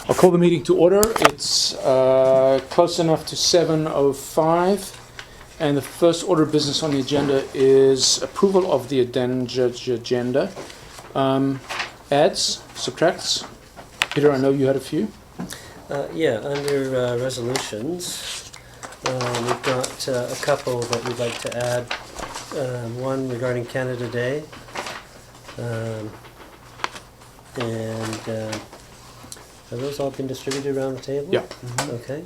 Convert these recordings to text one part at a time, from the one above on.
I'll call the meeting to order. It's close enough to 7:05, and the first order of business on the agenda is approval of the agenda. Adds, subtracts. Peter, I know you had a few. Under resolutions, we've got a couple that we'd like to add. One regarding Canada Day, have those all been distributed around the table? Yeah. Mm-hmm. Okay.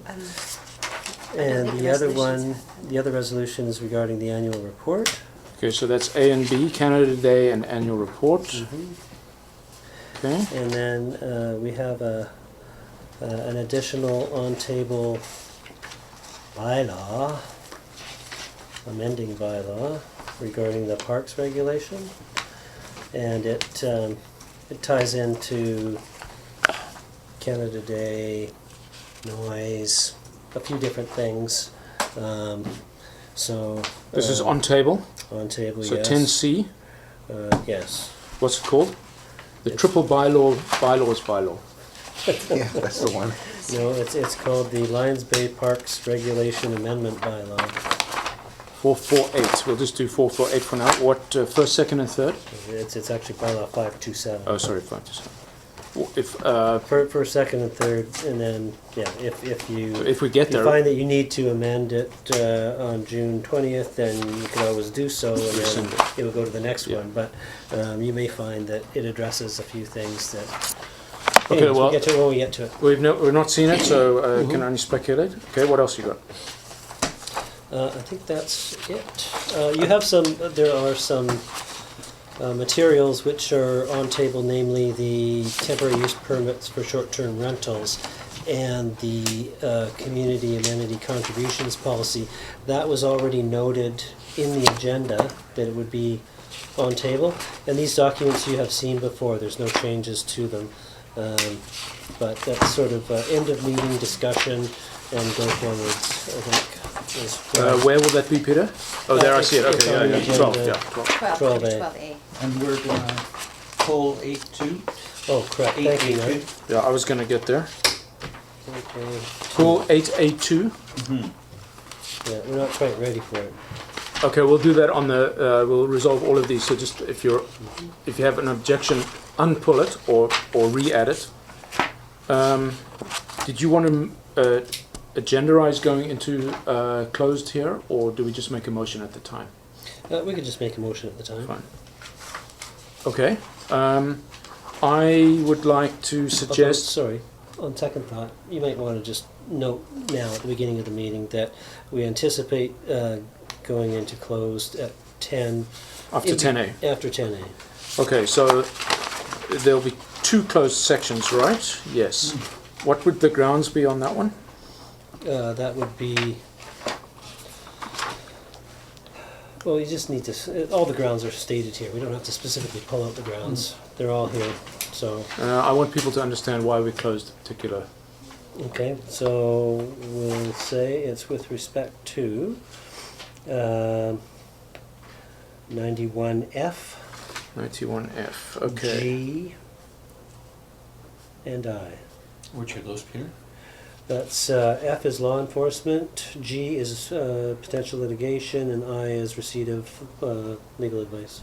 And the other one, the other resolution is regarding the annual report. Okay, so that's A and B, Canada Day and annual report. Mm-hmm. Okay. And then we have an additional on-table bylaw, amending bylaw regarding the parks regulation, and it ties into Canada Day, noise, a few different things. So This is on table. on table, So yes. 10C. Yes. What's it called? The triple bylaws bylaw. Yeah, that's the one. No, it's called the Lions Bay Parks Regulation Amendment Bylaw. 448. We'll just do 448 for now. What, first, second, and third? It's actually bylaw 527. Oh, sorry, 527. If For second and third, and then if we get you there, find that you need to amend it on June 20th, then you can always do so, and Rescind then it will go to the next Yeah. one. But you may find that it addresses a few things that. Okay, Anyways, well- we'll get to it when we get to it. we've not seen it, so can only speculate. Okay, what else you got? I think that's it. You have some. There are some materials which are on table, namely the temporary use permits for short-term rentals and the community amenity contributions policy. That was already noted in the agenda that it would be on table, and these documents you have seen before. There's no changes to them, but that's sort of end of meeting discussion and go forwards, I think. Where will that be, Peter? Oh, there I see it. it's Okay, on yeah, the yeah. 12, agenda. yeah, 12. 12A. 12A. And we're gonna pull 8-2. Oh, correct. Thank you, Mary. Yeah, I was going to get there. Okay. Pull 8A2. Yeah, we're not quite ready for it. Okay, we'll do that on the. We'll resolve all of these. So just if you have an objection, unpull it or re-add it. Did you want to agendarize going into closed here, or do we just make a motion at the time? We could just make a motion at the time. Fine. Okay. I would like to suggest. Sorry, on second thought, you might want to just note now at the beginning of the meeting that we anticipate going into closed at 10. After 10A. After 10A. Okay, so there'll be two closed sections, right? Yes. What would the grounds be on that one? That would be. Well, you just need to. All the grounds are stated here. We don't have to specifically pull out the grounds. They're all here. So. I want people to understand why we closed a particular. Okay, so we'll say it's with respect to 91F, 91F. Okay. G, and I. Which are those, Peter? That's F is law enforcement, G is potential litigation, and I is receipt of legal advice.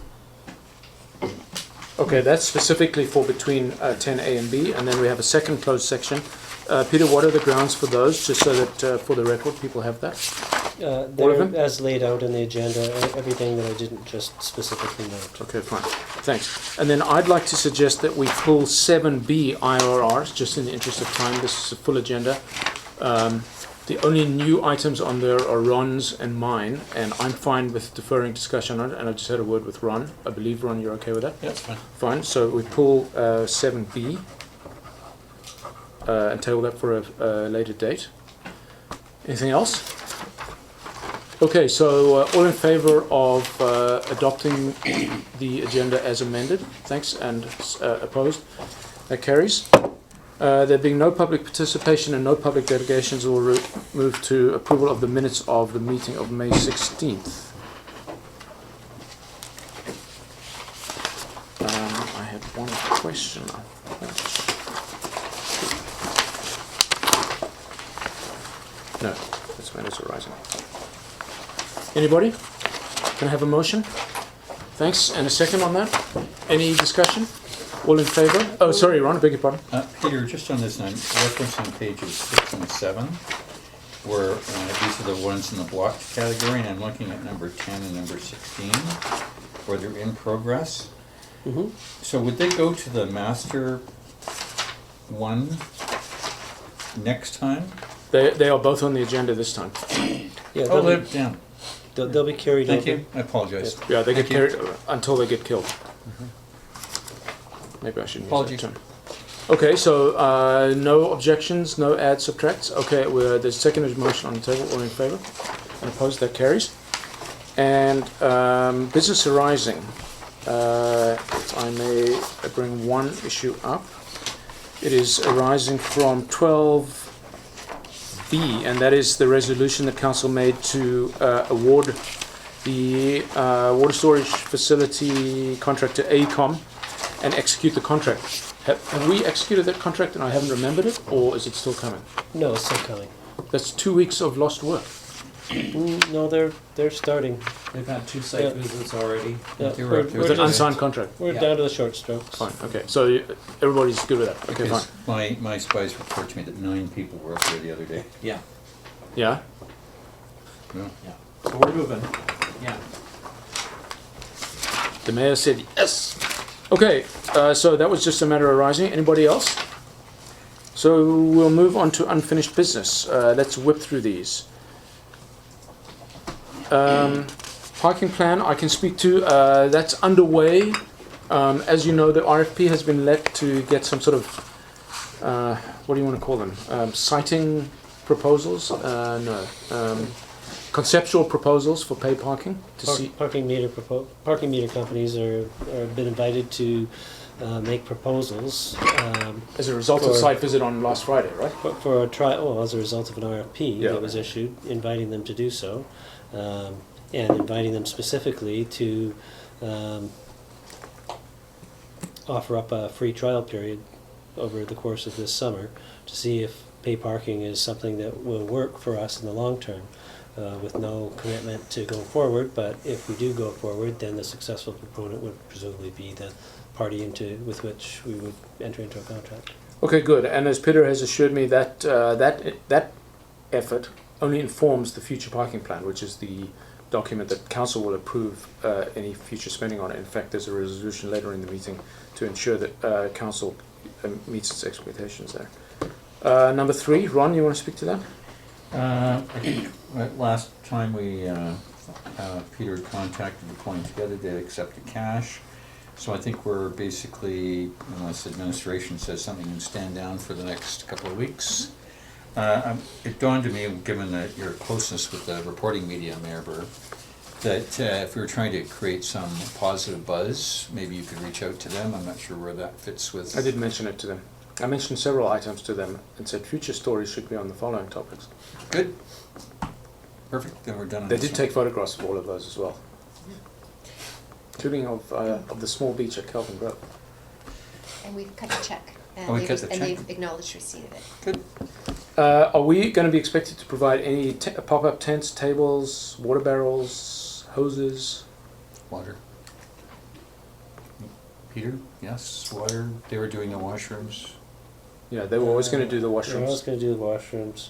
Okay, that's specifically for between 10A and B, and then we have a second closed section. Peter, what are the grounds for those, just so that for the record people have that? All of They're them? as laid out in the agenda, everything that I didn't just specifically note. Okay, fine. Thanks. And then I'd like to suggest that we pull 7B IRRs, just in the interest of time. This is a full agenda. The only new items on there are Ron's and mine, and I'm fine with deferring discussion on it, and I just had a word with Ron. I believe, Ron, you're okay with that? Yeah, that's fine. Fine, so we pull 7B and table that for a later date. Anything else? Okay, so all in favor of adopting the agenda as amended? Thanks, and opposed? That carries. There being no public participation and no public delegations, we'll move to approval of the minutes of the meeting of May 16th. I had one question. No, that's matters arising. Anybody? Can I have a motion? Thanks, and a second on that? Any discussion? All in favor? Oh, sorry, Ron, I beg your pardon. Peter, just on this, I'm referencing pages 6 and 7, where these are the ones in the blocked category, and I'm looking at number 10 and number 16, where they're in progress. Mm-hmm. So would they go to the master one next time? They are both on the agenda this time. Yeah, Oh, they'll, they're down. they'll be carried Thank over. you. I apologize. Yeah, they get Thank you. carried until they get killed. Maybe I shouldn't Apologies. use that term. Okay, so no objections, no adds, subtracts. Okay, there's seconded motion on the table. All in favour? And opposed? That carries. And business arising. If I may bring one issue up. It is arising from 12B, and that is the resolution that council made to award the water storage facility contract to AECOM and execute the contract. Have we executed that contract and I haven't remembered it, or is it still coming? No, it's still coming. That's 2 weeks of lost work. No, they're starting. They've had 2 site Yeah. visits already. Yeah, They were we're, up there It was we're, an today. just, unsigned contract. we're Yeah. down to the short strokes. Fine, okay. So everybody's good with that. Okay, fine. Because my spies report to me that 9 people were up there the other day. Yeah, Yeah? Yeah. yeah. So we're moving. Yeah. The mayor said yes. Okay, so that was just a matter arising. Anybody else? So we'll move on to unfinished business. Let's whip through these. Parking plan I can speak to. That's underway. As you know, the RFP has been let to get some sort of, what do you want to call them? Siting proposals? No. Conceptual proposals for pay parking to see. Parking meter companies are been invited to make proposals As a result of for- site visit on last Friday, right? for a trial. Well, as a result of an RFP Yeah. that was issued, inviting them to do so, and inviting them specifically to offer up a free trial period over the course of this summer to see if pay parking is something that will work for us in the long term. With no commitment to go forward, but if we do go forward, then the successful proponent would presumably be the party with which we would enter into a contract. Okay, good. And as Peter has assured me, that that effort only informs the future parking plan, which is the document that council will approve any future spending on it. In fact, there's a resolution later in the meeting to ensure that council meets its expectations there. Number 3, Ron, you want to speak to that? I think last time Peter had contacted the Pulling Together, they accepted cash. So I think we're basically, unless administration says something, can stand down for the next couple of weeks. It dawned on me, given that your closeness with the reporting media, Mayor Burr, that if we were trying to create some positive buzz, maybe you could reach out to them. I'm not sure where that fits with. I did mention it to them. I mentioned several items to them and said future stories should be on the following topics. Good. Perfect, then we're done on They this did one. take photographs of all of those as well, including of the small beach at Kelvin Grove. And we've cut the check, and Oh, we they've, cut the and check. they've acknowledged receipt of it. Good. Are we going to be expected to provide any pop-up tents, tables, water barrels, hoses? Water. Peter, yes, water, they were doing the washrooms. Yeah, they were always going to do the We're always washrooms. going to do the washrooms.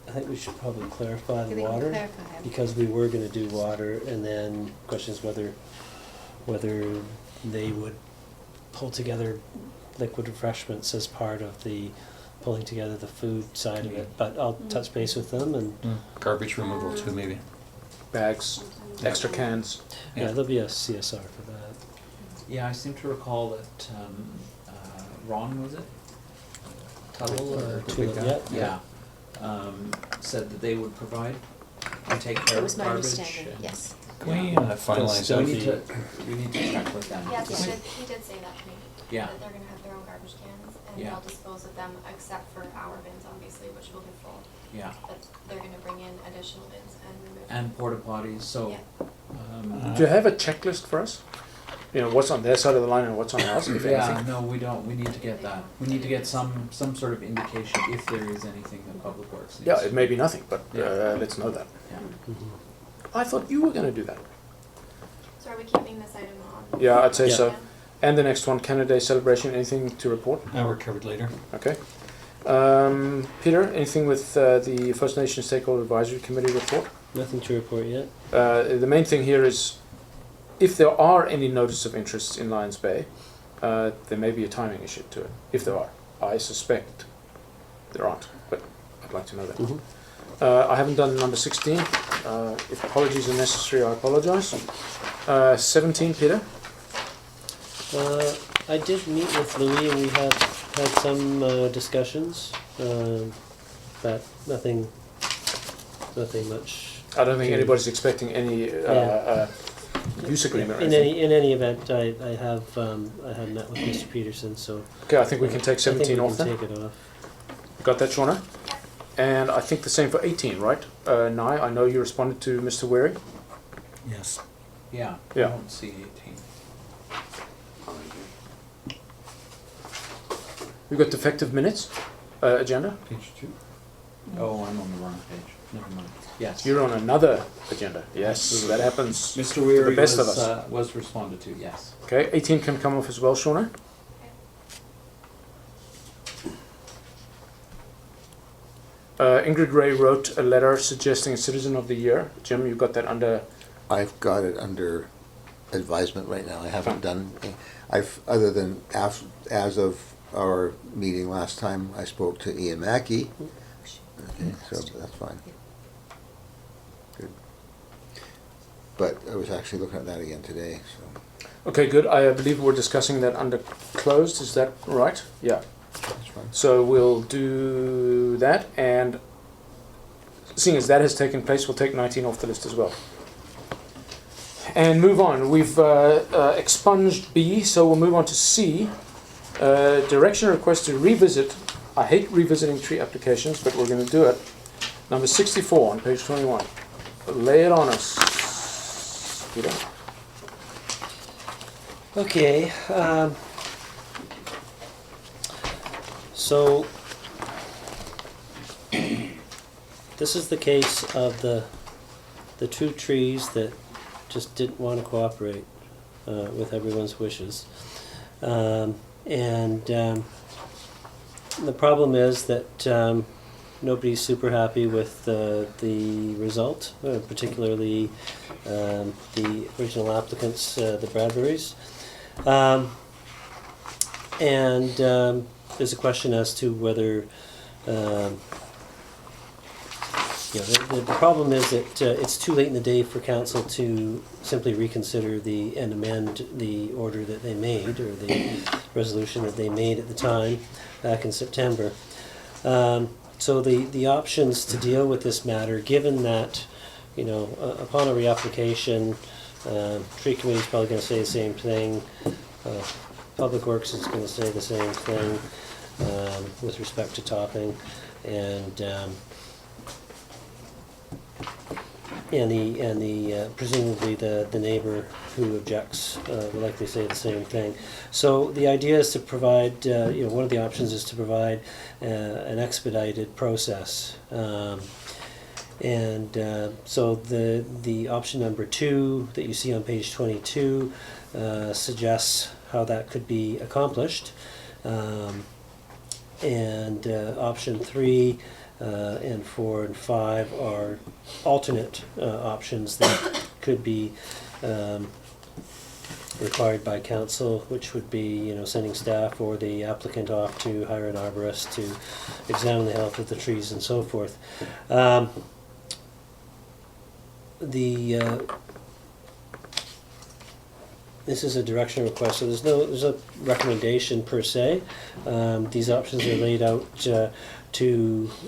I think we should probably clarify Do the we water, clarify? because we were going to do water, and then the question is whether they would pull together liquid refreshments as part of the pulling together the food side of it. But I'll touch base with them, and Garbage removal too, maybe. Bags, extra cans. yeah, Yeah. there'll be a CSR for that. Yeah, I seem to recall that Ron, was it? Tuttle or? The big guy? Yeah. Said that they would provide and take care It of was my garbage. understanding, yes. Can we Yeah. finalize So We that? need to, we need to check with them. Yeah, Yeah. he did say that to me. Yeah. That they're gonna have their own garbage cans, and Yeah. they'll dispose of them, except for our bins, obviously, which will be full. Yeah, But they're gonna bring in additional bins and remove. and porta potties, so, Yeah. Do you have a checklist for us? you know, what's on their side of the line and what's on ours, if Yeah, anything. no, we don't, we need to get that. We need to get some sort of indication if there is anything that Public Works needs. Yeah, it may be nothing, but Yeah. let's know that. Yeah. I thought you were gonna do that. So are we keeping this item on? Yeah, I'd say Yeah. so. And the next one, Canada Day celebration, anything to report? We're covered later. Okay. Peter, anything with the First Nations Stakeholder Advisory Committee report? Nothing to report yet. The main thing here is, if there are any notice of interest in Lions Bay, there may be a timing issue to it, if there are. I suspect there aren't, but I'd like to know that. Mhm. I haven't done number 16. If apologies are necessary, I apologize. 17, Peter? I did meet with Louis and we had some discussions, but nothing much. I don't think anybody's expecting any use agreement or In anything. any event, I have met with Mr. Peterson, so Okay, I think we can take 17 off I then. think we can take it off. Got that, Shauna? And I think the same for 18, right? Nye, I know you responded to Mr. Wary. Yes. Yeah, Yeah. I don't see 18. We've got defective minutes agenda. Page 2. Oh, I'm on the wrong page. Never mind. Yes. You're on another agenda. Yes, that happens. Mr. Weary the best of was, us. was responded to, yes. Okay, 18 can come off as well, Shauna. Ingrid Ray wrote a letter suggesting a Citizen of the Year. Jim, you got that under... I've got it under advisement right now. I haven't done, other than as of our meeting last time, I spoke to Ian Mackey. Okay, so that's fine. Good. But I was actually looking at that again today, so Okay, good. I believe we're discussing that under closed. Is that right? Yeah. that's fine. So we'll do that, and seeing as that has taken place, we'll take 19 off the list as well. And move on. We've expunged B, so we'll move on to C. Direction request to revisit. I hate revisiting tree applications, but we're going to do it. Number 64 on page 21. Lay it on us, Peter. Okay, so this is the case of the two trees that just didn't want to cooperate with everyone's wishes. The problem is that nobody's super happy with the result, particularly the original applicants, the Bradburys. There's a question as to whether the problem is that it's too late in the day for council to simply reconsider and amend the order that they made, or the resolution that they made at the time back in September. So the options to deal with this matter, given that, upon a reapplication, tree committee is probably going to say the same thing. Public Works is going to say the same thing with respect to topping, and presumably the neighbor who objects will likely say the same thing. So the idea is to provide, one of the options is to provide an expedited process. So the option number 2 that you see on page 22 suggests how that could be accomplished. Option 3 and 4 and 5 are alternate options that could be required by council, which would be, sending staff or the applicant off to hire an arborist to examine the health of the trees and so forth. This is a direction request, so there's a recommendation per se. These options are laid out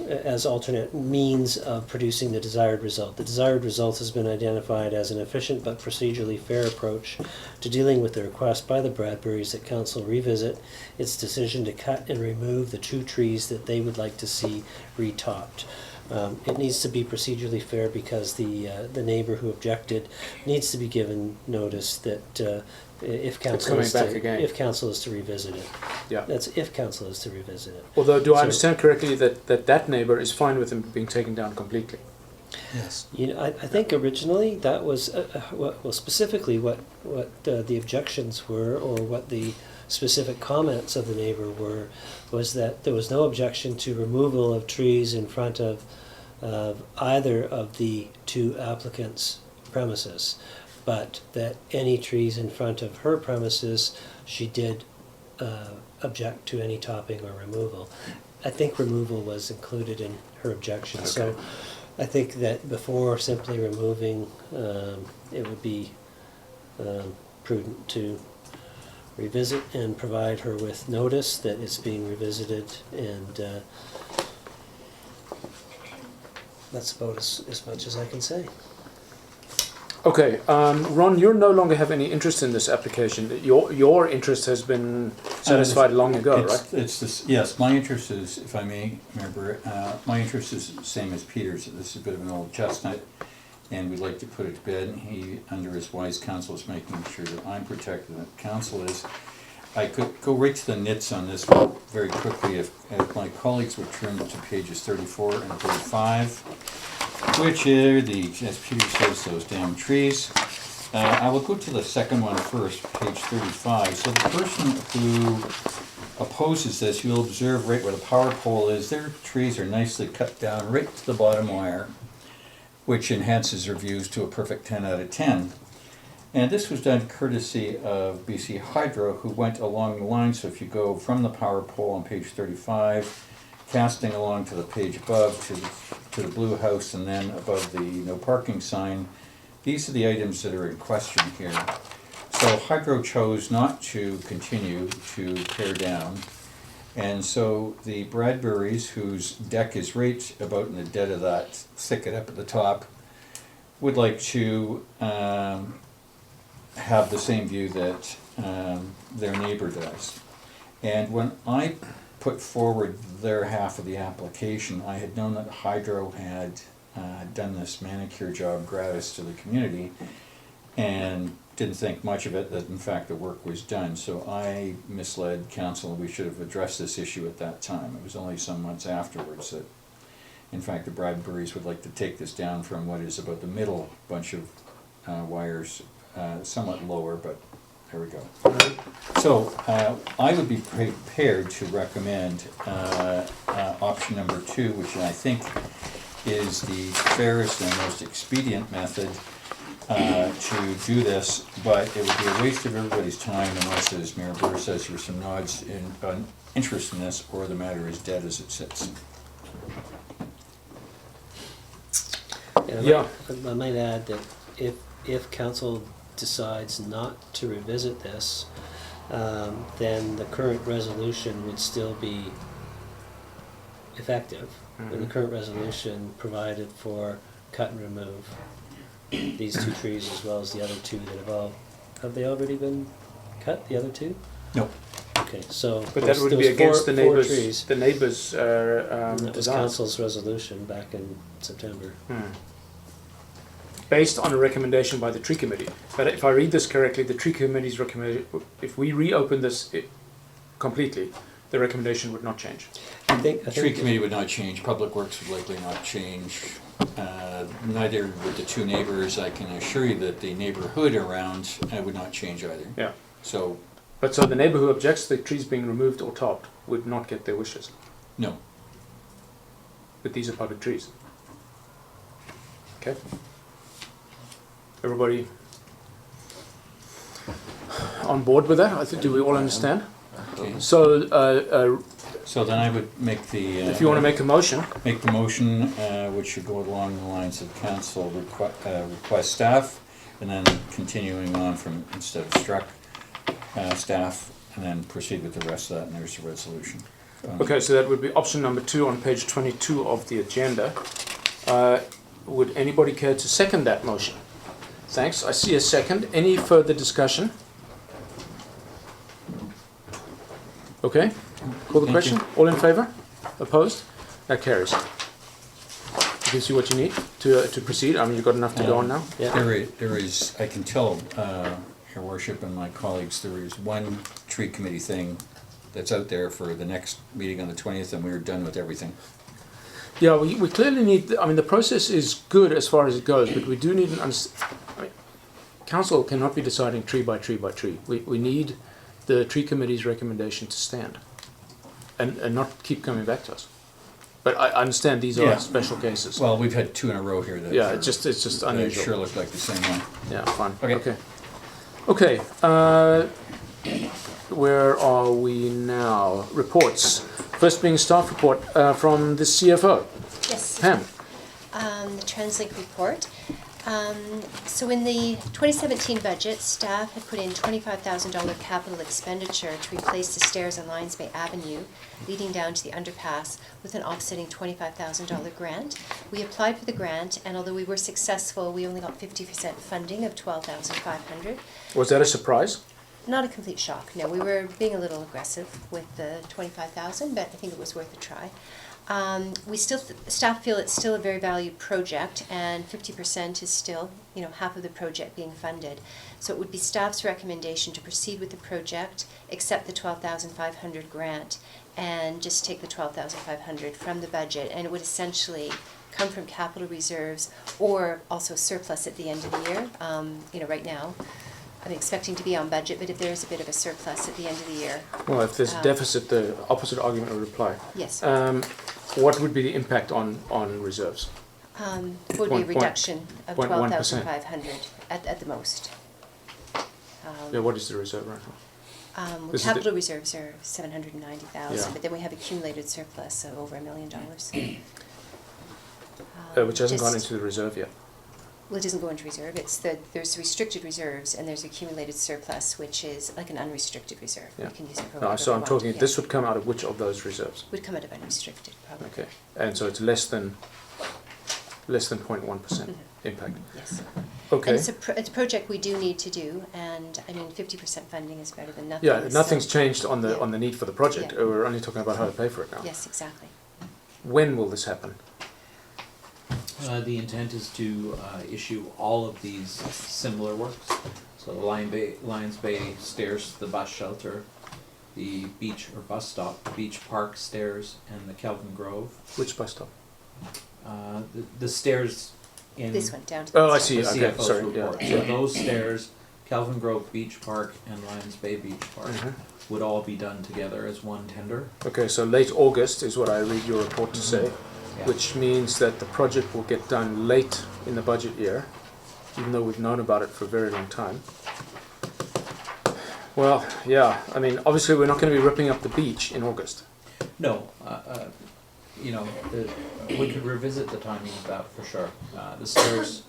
as alternate means of producing the desired result. The desired result has been identified as an efficient but procedurally fair approach to dealing with the request by the Bradburys that council revisit its decision to cut and remove the 2 trees that they would like to see retopped. It needs to be procedurally fair because the neighbor who objected needs to be given notice that if council coming is back to, again. if council is to revisit it. Yeah. That's if council is to revisit it. Although, do I So- understand correctly that neighbor is fine with him being taken down completely? Yes. You know, I think originally that was, well, specifically what the objections were, or what the specific comments of the neighbor were, was that there was no objection to removal of trees in front of either of the two applicants' premises, but that any trees in front of her premises, she did object to any topping or removal. I think removal was included in her objection, so Okay. I think that before simply removing, it would be prudent to revisit and provide her with notice that it's being revisited, and that's about as much as I can say. Okay, Ron, you no longer have any interest in this application. Your interest has been satisfied long ago, right? It's this, yes, my interest is, if I may remember, my interest is the same as Peter's. This is a bit of an old chestnut, and we'd like to put it to bed. And he, under his wise counsel, is making sure that I'm protected and that council is. I could go right to the nits on this one very quickly if my colleagues would turn to pages 34 and 35, which are the, as Peter says, those damn trees. I will go to the second one first, page 35. So the person who opposes this, you'll observe right where the power pole is, their trees are nicely cut down right to the bottom wire, which enhances their views to a perfect 10 out of 10. And this was done courtesy of BC Hydro, who went along the line. So if you go from the power pole on page 35, casting along to the page above, to the blue house, and then above the no parking sign, these are the items that are in question here. So Hydro chose not to continue to tear down. And so the Bradburys, whose deck is right about in the dead of that thicket up at the top, would like to have the same view that their neighbor does. And when I put forward their half of the application, I had known that Hydro had done this manicure job gratis to the community and didn't think much of it, that in fact the work was done. So I misled council. We should have addressed this issue at that time. It was only some months afterwards that in fact the Bradburys would like to take this down from what is about the middle bunch of wires, somewhat lower, but there we go. So I would be prepared to recommend option number 2, which I think is the fairest and most expedient method to do this, but it would be a waste of everybody's time unless, as Mayor Burr says, there's some nods in interest in this, or the matter is dead as it sits. Yeah. I might add that if council decides not to revisit this, then the current resolution would still be effective. And the current resolution provided for cut and remove these 2 trees as well as the other 2 that have they already been cut, the other 2? No. Okay, so. But there that would was be against the four neighbors. trees. The neighbors' That was design. council's resolution back in September. Based on a recommendation by the tree committee. But if I read this correctly, the tree committee's recommendation, if we reopen this completely, the recommendation would not change. I think The tree committee would not change, Public Works would likely not change, neither would the 2 neighbors. I can assure you that the neighborhood around would not change either. Yeah. So, But so the neighbor who objects to the trees being removed or topped would not get their wishes. no. But these are public trees. Okay. Everybody on board with that? I think, do we all understand? Okay. So, So then I would make the. if you want to make a motion, Make the motion, which should go along the lines of council request staff, and then continuing on from, instead of struck, staff, and then proceed with the rest of that, and there's the resolution. okay, so that would be option number 2 on page 22 of the agenda. Would anybody care to second that motion? Thanks, I see a second. Any further discussion? Okay, call the Thank question. All in favor? Opposed? That carries. gives you what you need to proceed. I mean, you've got enough to go on now. Yeah. There is, I can tell, Your Worship and my colleagues, there is one tree committee thing that's out there for the next meeting on the 20th, and we're done with everything. Yeah, we clearly need, I mean, the process is good as far as it goes, but we do need council cannot be deciding tree by tree by tree. We need the tree committee's recommendation to stand and not keep coming back to us. But I understand these are Yeah. special cases. Well, we've had 2 in a row here that. Yeah, it's just that unusual. sure look like the same one. Yeah, fine. Okay. Okay. Where are we now? Reports. First being staff report from the CFO. Yes. Pam. The TransLink report. So in the 2017 budget, staff had put in $25,000 capital expenditure to replace the stairs on Lions Bay Avenue leading down to the underpass with an offsetting $25,000 grant. We applied for the grant, and although we were successful, we only got 50% funding of $12,500. Was that a surprise? Not a complete shock, no. We were being a little aggressive with the 25,000, but I think it was worth a try. Staff feel it's still a very valued project, and 50% is still, half of the project being funded. So it would be staff's recommendation to proceed with the project, accept the 12,500 grant, and just take the 12,500 from the budget, and it would essentially come from capital reserves or also surplus at the end of the year. Right now, I'm expecting to be on budget, but if there is a bit of a surplus at the end of the year. Well, if there's a deficit, the opposite argument would apply. Yes. What would be the impact on reserves? Would be a reduction of 0.1%. 12,500 at the most. Yeah, what is the reserve right now? This is Capital reserves are 790,000, Yeah. but then we have accumulated surplus of over $1 million. Which hasn't gone into the reserve yet. Well, it doesn't go into reserve. There's restricted reserves and there's accumulated surplus, which is like an unrestricted reserve. Yeah. We can use it for No, whatever so we I'm want. talking, Yeah. this would come out of which of those reserves? Would come out of unrestricted, probably. Okay, and so it's less than 0.1% Mhm. impact. Yes. Okay. And it's a project we do need to do, and 50% funding is better than nothing. Yeah, nothing's so- changed on the Yeah. on the need for the project. Yeah. We're only talking about how to pay for it now. Yes, exactly. When will this happen? The intent is to issue all of these similar works. So the Lions Bay stairs, the bus shelter, the beach or bus stop, beach park stairs, and the Kelvin Grove. Which bus stop? The stairs in This one, down to Oh, I this see. the Okay, CFO's sorry. report. Yeah. So those stairs, Kelvin Grove Beach Park and Lions Bay Beach Park, Mhm. would all be done together as one tender. Okay, so late August is what I read your report to say, Yeah. which means that the project will get done late in the budget year, even though we've known about it for a very long time. Well, yeah, I mean, obviously we're not going to be ripping up the beach in August. No, we could revisit the timing of that for sure. The stairs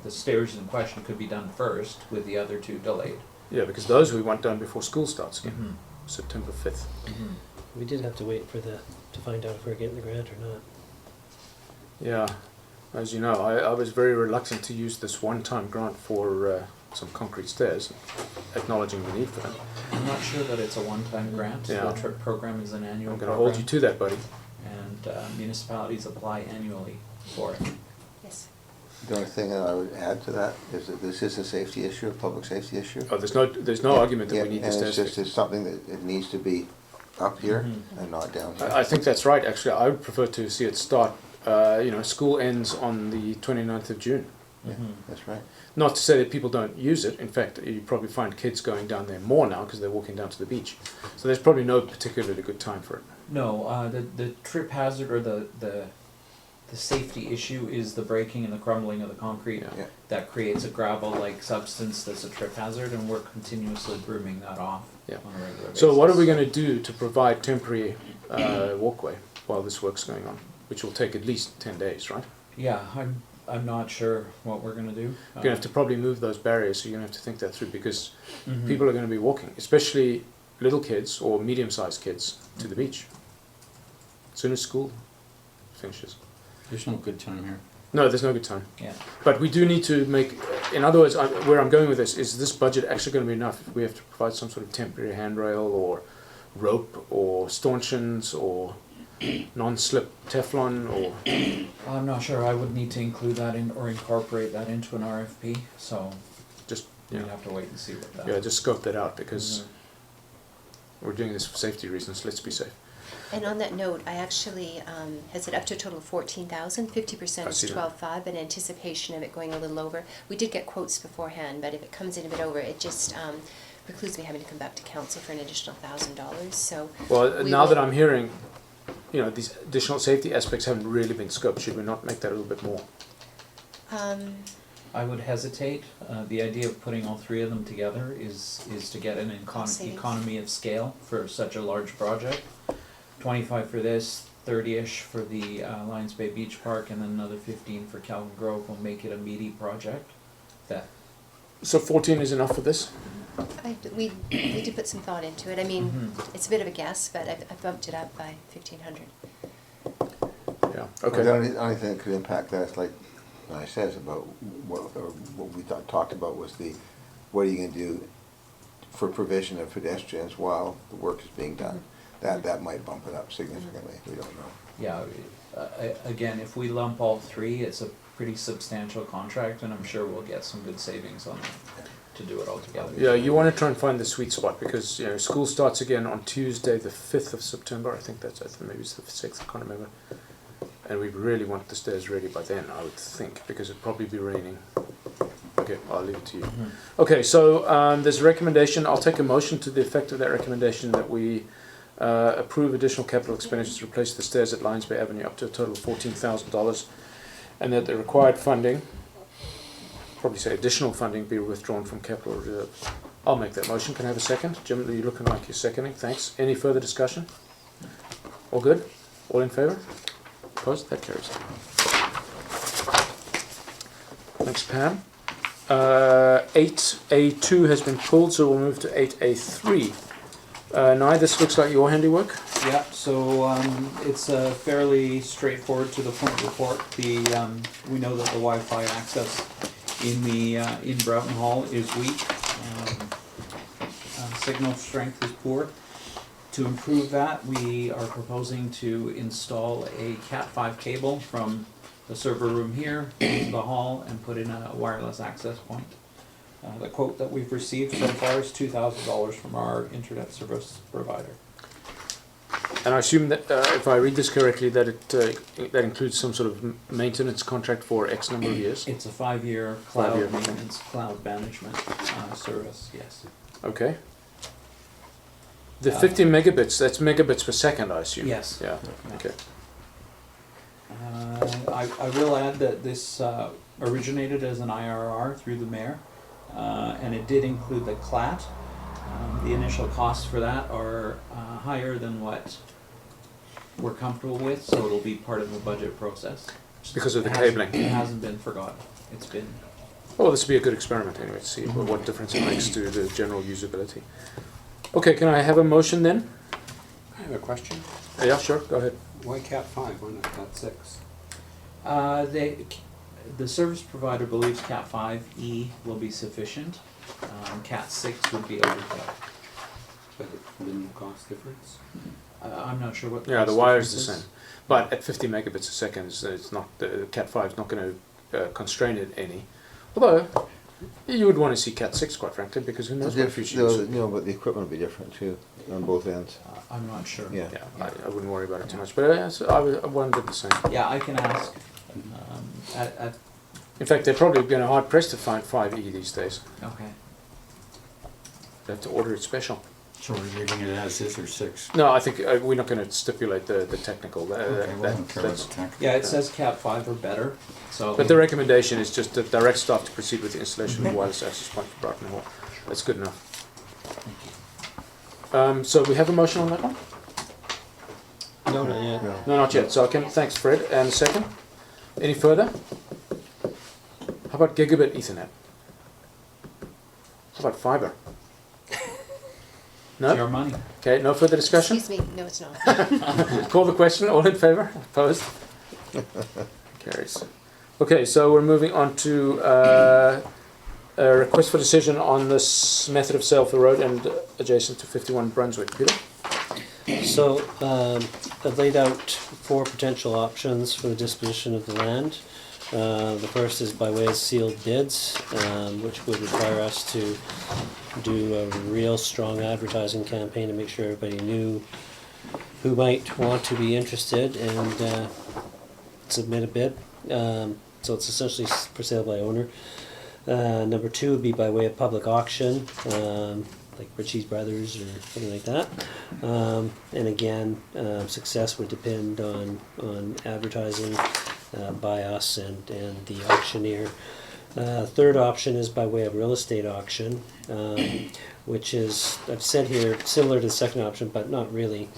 the stairs in question could be done first, with the other two delayed. Yeah, because those we want done before school starts again, Mm-hmm. September 5th. We did have to wait to find out if we're getting the grant or not. Yeah, as you know, I was very reluctant to use this one-time grant for some concrete stairs, acknowledging the need for them. I'm not sure that it's a one-time grant. Yeah. The TRIP program is an annual I'm program. going to hold you to that, buddy. And municipalities apply annually for it. Yes. The only thing that I would add to that is that this is a safety issue, a public safety issue. Oh, there's no argument that Yeah, we need the and stairs it's just, fixed. it's something that it needs to be up here Mhm. and not down here. I think that's right, actually. I would prefer to see it start, school ends on the 29th of June. Yeah, Mhm. that's right. Not to say that people don't use it. In fact, you probably find kids going down there more now because they're walking down to the beach. So there's probably no particularly good time for it. No, the trip hazard or the safety issue is the breaking and the crumbling of the concrete. Yeah. Yeah. That creates a gravel-like substance that's a trip hazard, and we're continuously brooming that off Yeah. on a regular basis. So what are we going to do to provide temporary walkway while this work's going on? Which will take at least 10 days, right? Yeah, I'm not sure what we're gonna do. You're going to have to probably move those barriers, so you're going to have to think that through because Mhm. people are going to be walking, especially little kids or medium-sized kids, to the beach. As soon as school finishes. There's no good time here. No, there's no good time. Yeah. But we do need to make, in other words, where I'm going with this, is this budget actually going to be enough? We have to provide some sort of temporary handrail or rope or stanchions or non-slip Teflon or? I'm not sure, I would need to include that in, or incorporate that into an RFP, so Just, we'd yeah, have to wait and see what that. yeah, just scope that out because Mhm. we're doing this for safety reasons. Let's be safe. And on that note, I actually has it up to a total of 14,000. 50% I is see that. 12,500, in anticipation of it going a little over. We did get quotes beforehand, but if it comes in a bit over, it just precludes me having to come back to council for an additional $1,000. So Well, we now will- that I'm hearing, these additional safety aspects haven't really been scoped, should we not make that a little bit more? I would hesitate. The idea of putting all three of them together is to get an Savings. economy of scale for such a large project. 25 for this, 30-ish for the Lions Bay Beach Park, and then another 15 for Calvin Grove will make it a meaty project. That So 14 is enough for this? we did put some thought into it. I mean, Mhm. it's a bit of a guess, but I've bumped it up by 1,500. Yeah, The okay. only thing that could impact that is like, I said, is about what we talked about was what are you gonna do for provision of pedestrians while the work is being done? That might bump it up significantly, we don't know. Yeah, again, if we lump all three, it's a pretty substantial contract, and I'm sure we'll get some good savings on it to do it all together. Yeah, you want to try and find the sweet spot because school starts again on Tuesday, the 5th of September. I think maybe it's the 6th. I can't remember. And we really want the stairs ready by then, I would think, because it'd probably be raining. Okay, I'll leave it to you. Mhm. Okay, so there's a recommendation. I'll take a motion to the effect of that recommendation that we approve additional capital expenditures to replace the stairs at Lions Bay Avenue up to a total of $14,000, and that the required funding, probably say additional funding, be withdrawn from capital reserve. I'll make that motion. Can I have a second? Jim, you're looking like you're seconding. Thanks. Any further discussion? All good? All in favour? Opposed? That carries. Thanks, Pam. 8A2 has been pulled, so we'll move to 8A3. Nye, this looks like your handiwork. Yeah, so it's fairly straightforward to the point report. We know that the Wi-Fi access in Broughton Hall is weak. Signal strength is poor. To improve that, we are proposing to install a Cat5 cable from the server room here into the hall and put in a wireless access point. The quote that we've received so far is $2,000 from our internet service provider. And I assume that, if I read this correctly, that that includes some sort of maintenance contract for X number of years. It's a 5-year cloud 5-year. maintenance, cloud management service, yes. Okay. The 50 megabits, that's megabits per second, I assume? Yes. Yeah, Yeah. okay. I will add that this originated as an IRR through the mayor, and it did include the CLAT. The initial costs for that are higher than what we're comfortable with, so it'll be part of the budget process. Because of the It hasn't- cabling. It hasn't been forgotten. It's been, Oh, this would be a good experiment anyway, to see what difference it makes to the general usability. Okay, can I have a motion then? I have a question. Yeah, sure, go ahead. Why Cat 5, why not Cat 6? the service provider believes Cat 5E will be sufficient. Cat 6 would be overkill. But minimum cost difference? I'm not sure what the Yeah, the cost wire is the difference same. But at 50 megabits a second, it's not, the Cat 5 is not going to constrain it any. Although, you would want to see Cat 6, quite frankly, because who knows what the future is. But the equipment will be different too, on both ends. I'm not sure. Yeah. Yeah, I wouldn't worry about it too much. But so I wondered the same. Yeah, I can ask. In fact, they're probably going to hard pressed to find 5E these days. Okay. They have to order it special. So we're leaving it as is or 6? No, I think we're not going to stipulate the technical. Okay, well, I don't care about that's- the tech. Yeah, it says Cat 5 or better. So. But the recommendation is just to direct staff to proceed with the installation of the wireless access point for Broughton Hall. That's good enough. So we have a motion on that one? No, not yet. No, not yet. So I can, thanks Fred. And second? Any further? How about gigabit Ethernet? How about fiber? It's No? your money. Okay, no further discussion? Excuse me, no, it's not. Call the question, all in favour? Opposed? Carries. Okay, so we're moving on to a request for decision on this method of sale for the road and adjacent to 51 Brunswick. Peter? So, I've laid out 4 potential options for the disposition of the land. The first is by way of sealed bids, which would require us to do a real strong advertising campaign to make sure everybody knew who might want to be interested and submit a bid. So it's essentially for sale by owner. Number 2 would be by way of public auction, like Ritchie's Brothers or something like that. And again, success would depend on advertising by us and the auctioneer. Third option is by way of real estate auction, which is, I've said here, similar to the second option, but not really.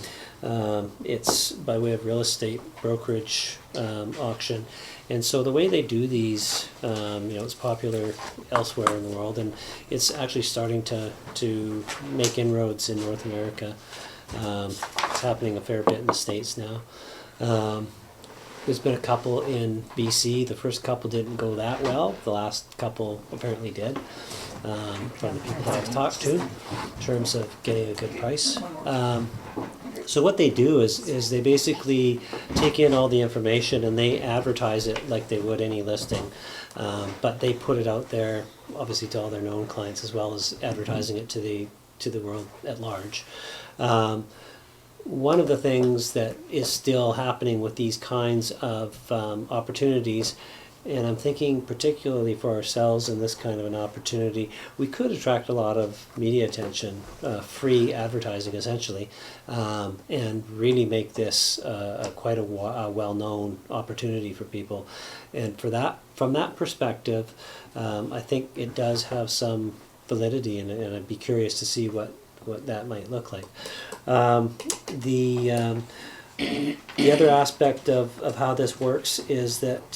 It's by way of real estate brokerage auction. And so the way they do these, it's popular elsewhere in the world, and it's actually starting to make inroads in North America. It's happening a fair bit in the States now. There's been a couple in BC. The first couple didn't go that well. The last couple apparently did, from the people that I've talked to, in terms of getting a good price. So what they do is they basically take in all the information and they advertise it like they would any listing. But they put it out there, obviously, to all their known clients, as well as advertising it to the world at large. One of the things that is still happening with these kinds of opportunities, and I'm thinking particularly for ourselves in this kind of an opportunity, we could attract a lot of media attention, free advertising essentially, and really make this quite a well-known opportunity for people. And from that perspective, I think it does have some validity, and I'd be curious to see what that might look like. The other aspect of how this works is that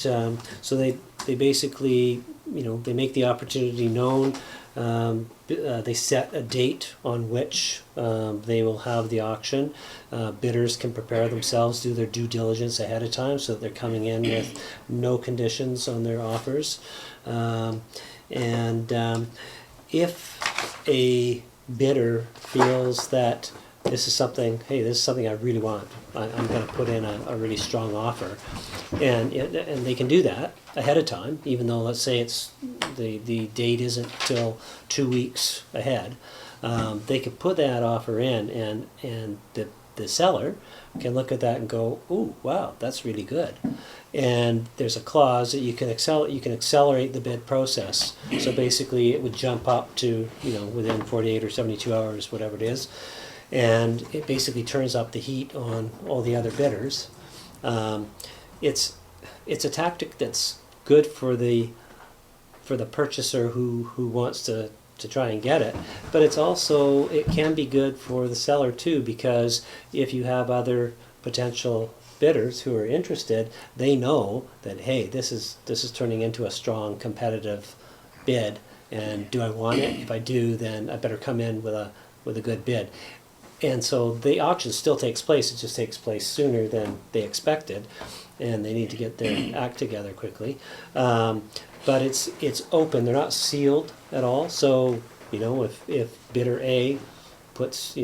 so they basically, they make the opportunity known. They set a date on which they will have the auction. Bidders can prepare themselves, do their due diligence ahead of time, so that they're coming in with no conditions on their offers. If a bidder feels that this is something I really want, I'm going to put in a really strong offer, and they can do that ahead of time, even though, let's say, it's the date isn't till 2 weeks ahead. They can put that offer in, and the seller can look at that and go, "Ooh, wow, that's really good." And there's a clause that you can accelerate the bid process. So basically, it would jump up to within 48 or 72 hours, whatever it is, and it basically turns up the heat on all the other bidders. It's a tactic that's good for the purchaser who wants to try and get it, but it can be good for the seller too, because if you have other potential bidders who are interested, they know that, hey, this is turning into a strong competitive bid, and do I want it? If I do, then I better come in with a good bid. And so the auction still takes place. It just takes place sooner than they expected, and they need to get their act together quickly. But it's open. They're not sealed at all. So if bidder A puts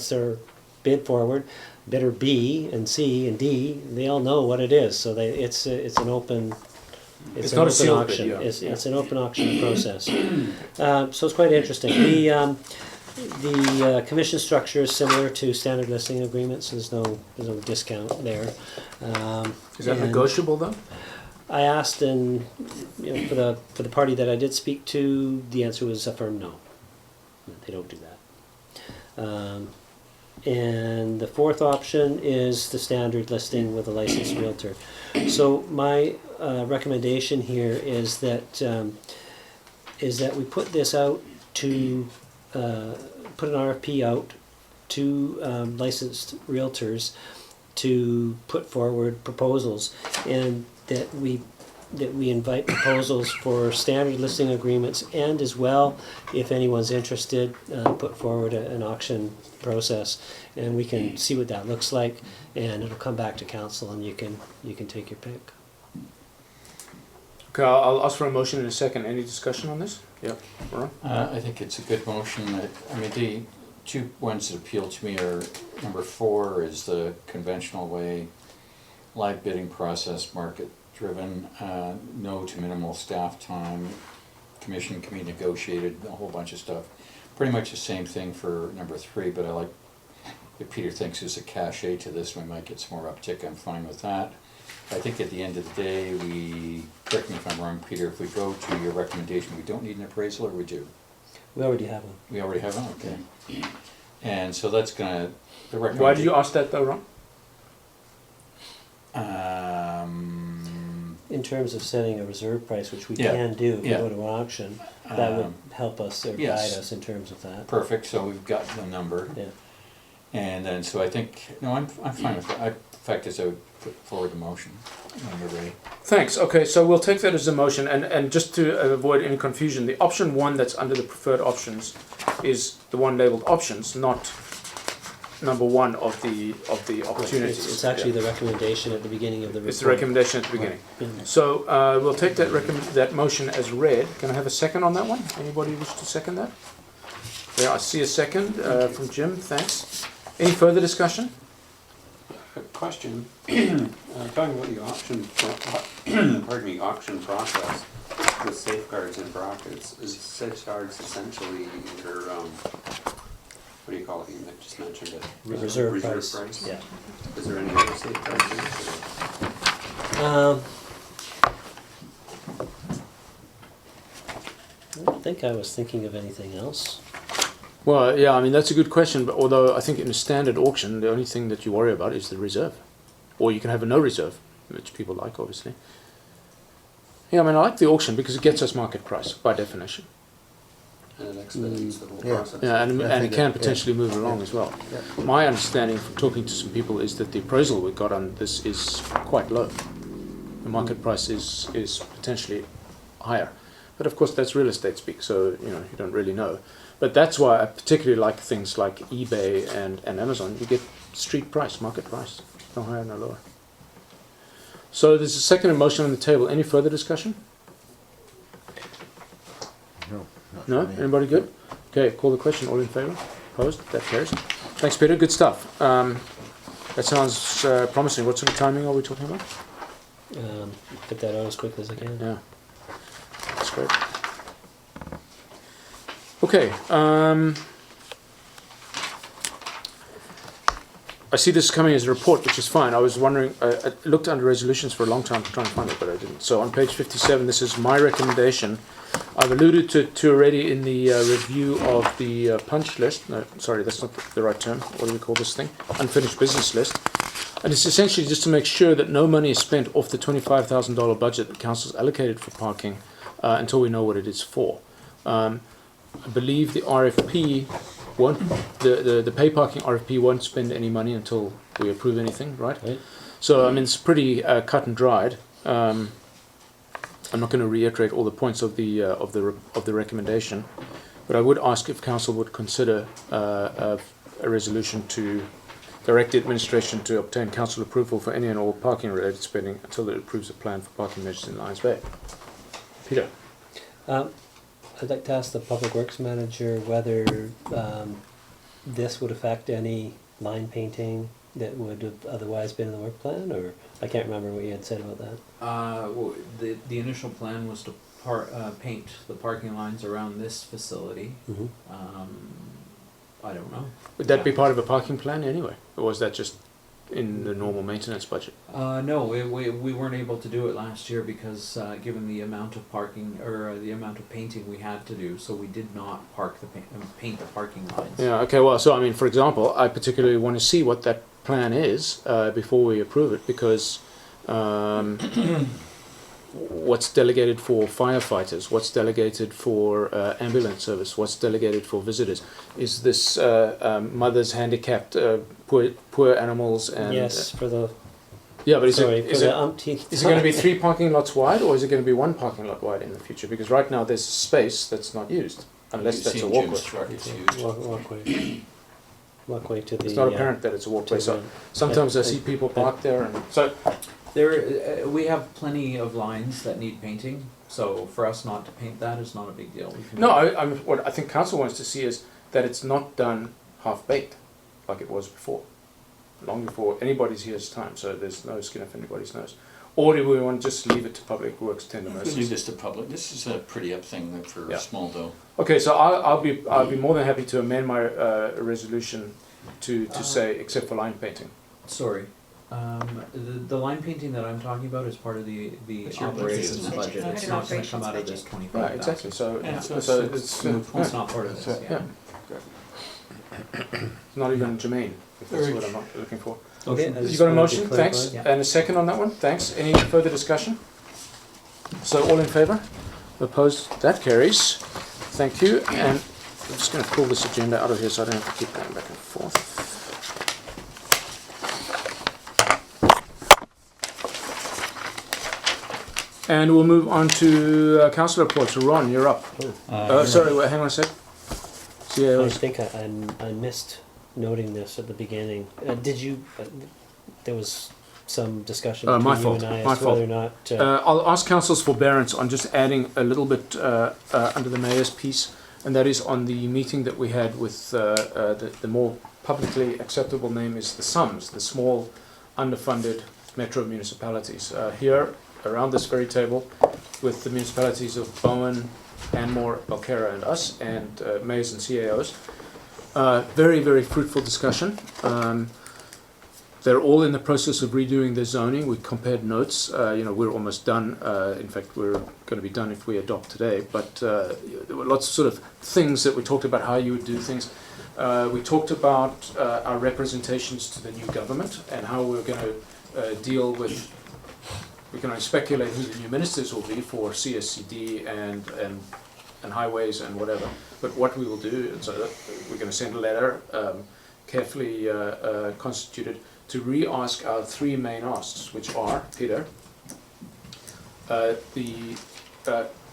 their bid forward, bidder B and C and D, they all know what it is. So it's an open. It's not a open sealed auction. bid, yeah. It's an open auction process. So it's quite interesting. The commission structure is similar to standard listing agreements. There's no discount there. Is that and negotiable though? I asked, and for the party that I did speak to, the answer was a firm no. They don't do that. And the fourth option is the standard listing with a licensed realtor. So my recommendation here is that we put this out to put an RFP out to licensed realtors to put forward proposals, and that we invite proposals for standard listing agreements, and as well, if anyone's interested, put forward an auction process, and we can see what that looks like, and it'll come back to council, and you can take your pick. Okay, I'll ask for a motion in a second. Any discussion on this? Yeah, Ron? I think it's a good motion. I mean, two ones that appeal to me are, number 4 is the conventional way, live bidding process, market driven, no to minimal staff time, commission can be negotiated, a whole bunch of stuff. Pretty much the same thing for number 3, but I like, if Peter thinks there's a cachet to this, we might get some more uptick, I'm fine with that. I think at the end of the day, correct me if I'm wrong, Peter, if we go to your recommendation, we don't need an appraisal, or we do? We already have one. We already have one, okay. And so that's gonna, the recommendation. Why did you ask that though, Ron? In terms of setting a reserve price, which we Yeah, can do if we yeah. go to an auction, that would help us or yes. guide us in terms of that. Perfect, so we've got the number. Yeah. And then, so I think, no, I'm fine with that. In fact, as I would put forward the motion when we're ready. Thanks. Okay, so we'll take that as a motion, and just to avoid any confusion, the option 1 that's under the preferred options is the one labeled options, not number 1 of the opportunities. It's actually the recommendation at the beginning of the report. It's the recommendation at the beginning. Yeah. So we'll take that motion as read. Can I have a second on that one? Anybody wish to second that? Yeah, I see a second from Jim. Thanks. Any further discussion? A question, talking about the auction process with safeguards in brackets, is safeguards essentially your, what do you call it, you just mentioned it? The reserve price. Yeah. Is there any other safeguards in it? I don't think I was thinking of anything else. Well, yeah, I mean, that's a good question, but although I think in a standard auction, the only thing that you worry about is the reserve. Or you can have a no reserve, which people like, obviously. Yeah, I mean, I like the auction because it gets us market price, by definition. And it expedites the whole Yeah. process. Yeah, and I it think can that- potentially move along as well. Yeah. My understanding from talking to some people is that the appraisal we got on this is quite low. The market price is potentially higher. But of course, that's real estate speak, so you don't really know. But that's why I particularly like things like eBay and Amazon. You get street price, market price, no higher, no lower. So there's a second motion on the table. Any further discussion? No. not No? for me. Anybody good? Okay, call the question. All in favour? Opposed? That carries. Thanks, Peter. Good stuff. That sounds promising. What sort of timing are we talking about? Get that out as quickly as I can. Yeah, that's great. Okay, I see this coming as a report, which is fine. I was wondering, I looked under resolutions for a long time to try and find it, but I didn't. So on page 57, this is my recommendation. I've alluded to already in the review of the punch list. No, sorry, that's not the right term. What do we call this thing? Unfinished business list. And it's essentially just to make sure that no money is spent off the $25,000 budget that council's allocated for parking until we know what it is for. I believe the RFP won't, the pay parking RFP won't spend any money until we approve anything, right? Right. So I mean it's pretty cut and dried. I'm not going to reiterate all the points of the recommendation, but I would ask if council would consider a resolution to direct the administration to obtain council approval for any and all parking related spending until it approves a plan for parking measures in Lions Bay. Peter. I'd like to ask the Public Works Manager whether this would affect any line painting that would have otherwise been in the work plan, or I can't remember what you had said about that. Well, the initial plan was to paint the parking lines around this facility. Mm-hmm. I don't know. Would that be part of a parking plan anyway, or was that just in the normal maintenance budget? No, we weren't able to do it last year because given the amount of parking or the amount of painting we had to do, so we did not paint the parking lines. Yeah, okay, well, so I mean, for example, I particularly want to see what that plan is before we approve it, because what's delegated for firefighters, what's delegated for ambulance service, what's delegated for visitors. Is this mothers, handicapped, poor animals, and Yes, for the yeah, but is sorry, it for the umpteenth is it going to be 3 parking lots wide, or is it going to be 1 parking lot wide in the future? Because right now there's space that's not used, unless You've that's a seen walkway. Jim's truck, it's used. walkway to the. It's not apparent that it's a walkway. to So the- sometimes I see people parked there, and so We have plenty of lines that need painting, so for us not to paint that is not a big deal. We can no. What I think council wants to see is that it's not done half-baked, like it was before, long before anybody's here's time, so there's no skin off anybody's nose. Or do we want to just leave it to Public Works tender We could leave mercies? this to public, this is a pretty up thing for Yeah. small dough. Okay, so I'll be more than happy to amend my resolution to say, except for line painting. Sorry. The line painting that I'm talking about is part of the It's your operations budget. budget. Budget. It's not gonna Operations come out of this budget. 25,000. Right, exactly, so, Yeah, so so it's- it's, It's not part of this, yeah. It's not even germane, if that's Very what I'm not looking for. Okay. I You just got a wanted to motion, clarify. thanks, Yeah. and a second on that one, thanks. Any further discussion? So all in favour? Opposed? That carries. Thank you, and I'm just going to pull this agenda out of here so I don't have to keep going back and forth. And we'll move on to council reports. Ron, you're up. Sorry, hang on a sec. I CAOs. think I missed noting this at the beginning. Did you, there was some discussion My between you fault, and I my as to whether or not, I'll ask council's forbearance on just adding a little bit under the mayor's piece, and that is on the meeting that we had with the more publicly acceptable name is the SUMs, the small underfunded metro municipalities. Here, around this very table, with the municipalities of Bowen, Anmore, Belcarra and us, and mayors and CAOs. Very, very fruitful discussion. They're all in the process of redoing their zoning. We compared notes. We're almost done. In fact, we're going to be done if we adopt today. But there were lots of sort of things that we talked about how you would do things. We talked about our representations to the new government and how we're going to deal with. We can only speculate who the new ministers will be for CSCD and highways and whatever. But what we will do is we're going to send a letter, carefully constituted, to re-ask our three main asks, which are, Peter, the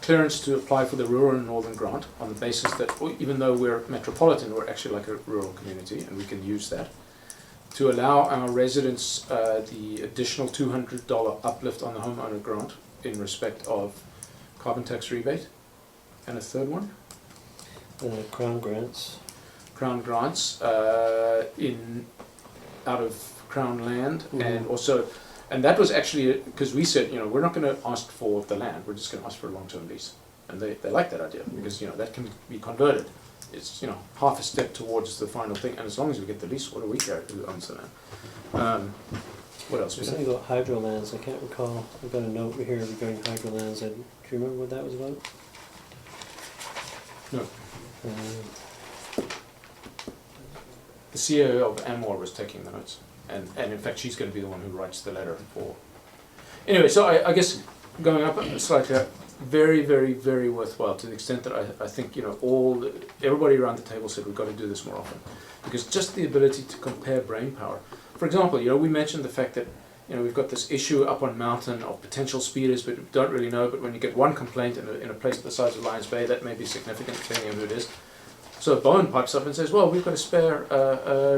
clearance to apply for the rural and northern grant on the basis that even though we're metropolitan, we're actually like a rural community and we can use that. To allow our residents the additional $200 uplift on the homeowner grant in respect of carbon tax rebate. And a third one? Crown grants. Crown grants out of Crown land, and also, and that was actually because we said, we're not going to ask for the land, we're just going to ask for a long-term lease, and they like that idea because that can be converted. It's half a step towards the final thing, and as long as we get the lease, what do we care who owns the land? What else? There's something about hydrolands. I can't recall. I've got a note here regarding hydrolands. Do you remember what that was about? No. The CEO of Anmore was taking the notes, and in fact she's going to be the one who writes the letter for. Anyway, so I guess going up slightly, very, very, very worthwhile to the extent that I think everybody around the table said we've got to do this more often, because just the ability to compare brain power. For example, we mentioned the fact that we've got this issue up on mountain of potential speeders, but we don't really know. But when you get one complaint in a place the size of Lions Bay, that may be significant depending on who it is. So Bowen pipes up and says, "Well, we've got a spare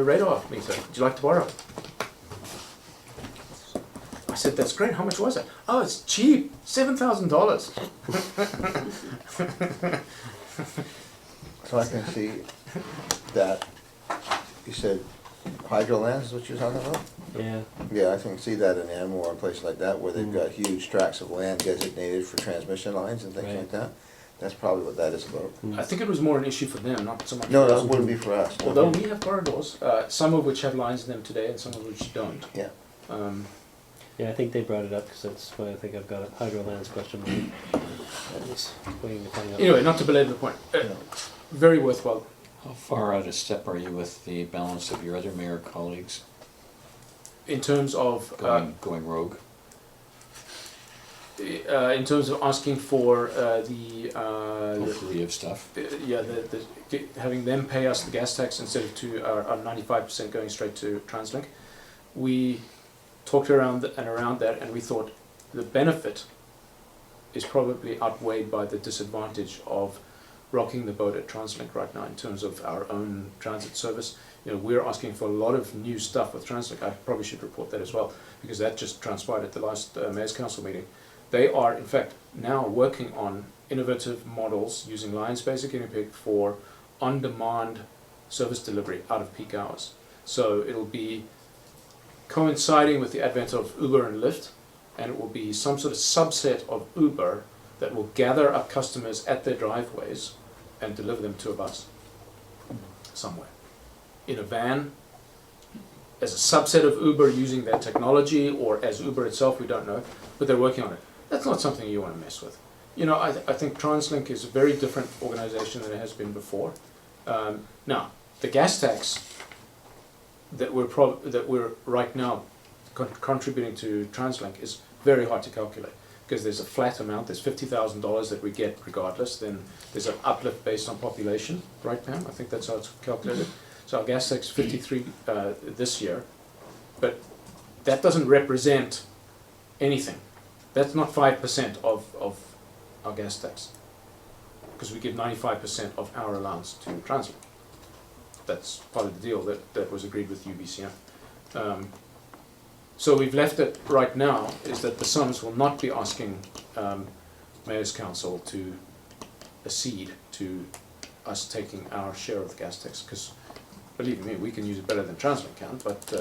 radar meter. Would you like to borrow it?" I said, "That's great. How much was it?" "Oh, it's cheap. $7,000." So I can see that, you said hydrolands is what you're talking about? Yeah. Yeah, I can see that in Anmore and places like that where they've got huge tracts of land designated for transmission lines and things Right. like that. That's probably what that is about. I think it was more an issue for them, not so much No, for that us. wouldn't be for us. no. Although we have corridors, some of which have lines in them today and some of which don't. Yeah. Yeah, I think they brought it up because that's why I think I've got a hydrolands question mark. I was waiting to find out. Anyway, not to belabor the point. Very worthwhile. How far out of step are you with the balance of your other mayor colleagues In terms of going rogue? in terms of asking for the Hopefully you have stuff. having them pay us the gas tax instead of to our 95% going straight to TransLink, we talked around that, and we thought the benefit is probably outweighed by the disadvantage of rocking the boat at TransLink right now in terms of our own transit service. We're asking for a lot of new stuff with TransLink. I probably should report that as well, because that just transpired at the last Mayor's Council meeting. They are, in fact, now working on innovative models using Lions Bay as a guinea pig for on-demand service delivery out of peak hours. So it'll be coinciding with the advent of Uber and Lyft, and it will be some sort of subset of Uber that will gather up customers at their driveways and deliver them to a bus somewhere. In a van, as a subset of Uber using that technology, or as Uber itself, we don't know, but they're working on it. That's not something you want to mess with. You know, I think TransLink is a very different organization than it has been before. Now, the gas tax that we're right now contributing to TransLink is very hard to calculate, because there's a flat amount. There's $50,000 that we get regardless. Then there's an uplift based on population, right, Pam? I think that's how it's calculated. So our gas tax is 53 this year, but that doesn't represent anything. That's not 5% of our gas tax, because we give 95% of our allowance to TransLink. That's part of the deal that was agreed with UBCM. So we've left it right now is that the Sons will not be asking Mayor's Council to accede to us taking our share of the gas tax, because believe me, we can use it better than TransLink can, but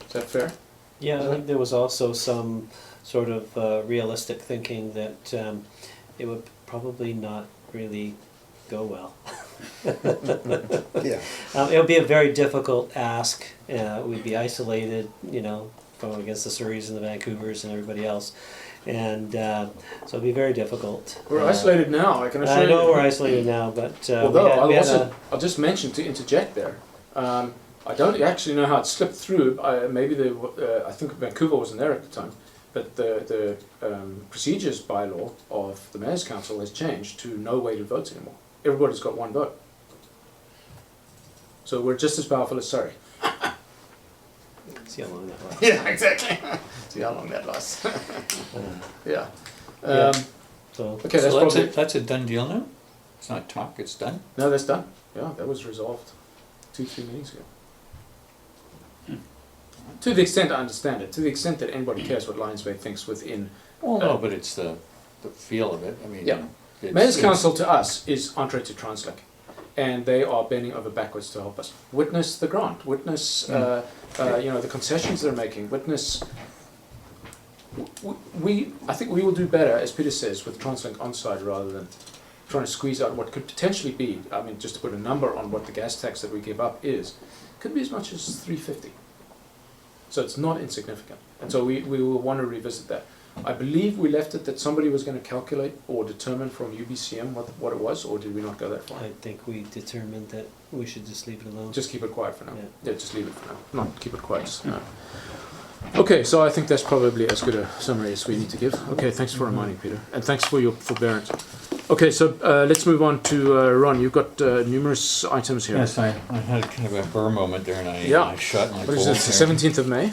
is that fair? Yeah, I think there was also some sort of realistic thinking that it would probably not really go well. Yeah. It would be a very difficult ask. We'd be isolated, you know, going against the Surreys and the Vancouvers and everybody else. And so it'd be very difficult. We're isolated now, I can assure you. I know we're isolated now, but Although we had I'll just mention, to interject there, I don't actually know how it slipped through. Maybe I think Vancouver wasn't there at the time, but the procedures bylaw of the Mayor's Council has changed to no weighted votes anymore. Everybody's got one vote. So we're just as powerful as Surrey. see how long that lasts. Yeah, exactly. See how long that lasts. Yeah. Yeah. So Okay, that's So probably that's a done deal now? It's not talk, it's done? no, that's done. Yeah, that was resolved 2-3 meetings ago. To the extent I understand it, to the extent that anybody cares what Lions Bay thinks within. Well, no, but it's the feel of it, I mean. Yeah. it's- Mayor's it's- Council to us is entree to TransLink, and they are bending over backwards to help us. Witness the grant, witness the concessions they're making, witness. I think we will do better, as Peter says, with TransLink on side rather than trying to squeeze out what could potentially be. I mean, just to put a number on what the gas tax that we give up is, could be as much as $3.50. So it's not insignificant, and so we will want to revisit that. I believe we left it that somebody was going to calculate or determine from UBCM what it was, or did we not go that far? I think we determined that we should just leave it alone. Just keep it quiet for now. Yeah. Yeah, just leave it for now. Not keep it quiet. Just, no. Okay, so I think that's probably as good a summary as we need to give. Okay, thanks for reminding, Peter, and thanks for your forbearance. Okay, so let's move on to Ron. You've got numerous items here. Yes, I had kind of a burr moment there and I shut my What is it, the 17th of May?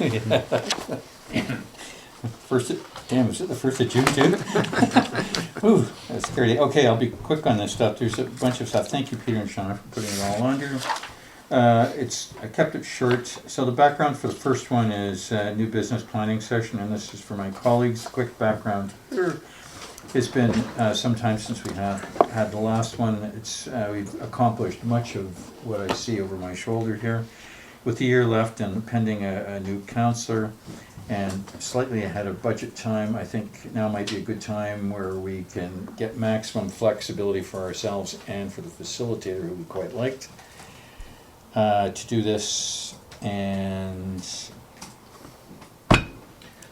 Damn, is it the 1st of June too? Ooh, that's scary. Okay, I'll be quick on this stuff. There's a bunch of stuff. Thank you, Peter and Shauna, for putting it all on here. I kept it short. So the background for the first one is new business planning session, and this is for my colleagues. Quick background. It's been some time since we had the last one. We've accomplished much of what I see over my shoulder here. With the year left and pending a new counselor, and slightly ahead of budget time, I think now might be a good time where we can get maximum flexibility for ourselves and for the facilitator, who we quite liked, to do this. And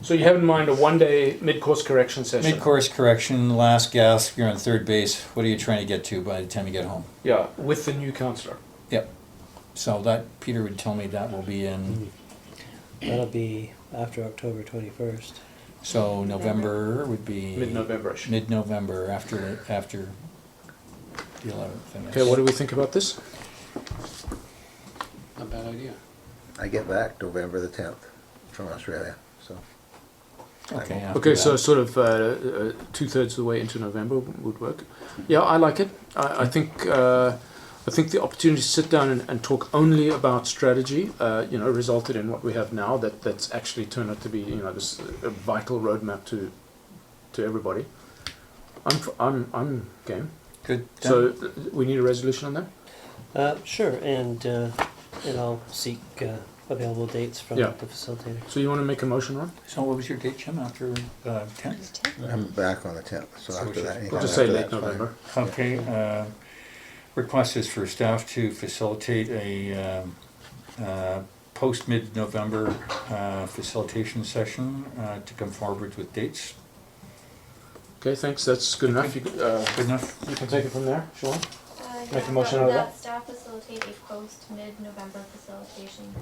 So you have in mind a one-day mid-course correction session? mid-course correction, last gasp, you're on third base. What are you trying to get to by the time you get home? Yeah, with the new councillor. Yep. So that, Peter would tell me that will be in, That'll be after October 21st. so November would be. Mid-November-ish. Mid-November, after the 11th. I guess. Okay, what do we think about this? Not a bad idea. I get back November the 10th from Australia, so. Okay, after Okay, so that. sort of 2/3 of the way into November would work. Yeah, I like it. I think the opportunity to sit down and talk only about strategy, resulted in what we have now. That's actually turned out to be, this a vital roadmap to everybody. I'm game. Good. So we need a resolution on that. Sure, and I'll seek available dates from Yeah. the facilitator. So you want to make a motion, Ron? So what was your date, Jim, after 10th? I'm back on the 10th, so So after that. we'll We'll anytime just say after late that's fine. November. Okay, request is for staff to facilitate a post-mid-November facilitation session to come forward with dates. Okay, thanks, that's good enough. You Good enough? can take it from there, Sean? Make a Yeah, motion out of that? Staff facilitate a post-mid-November facilitation.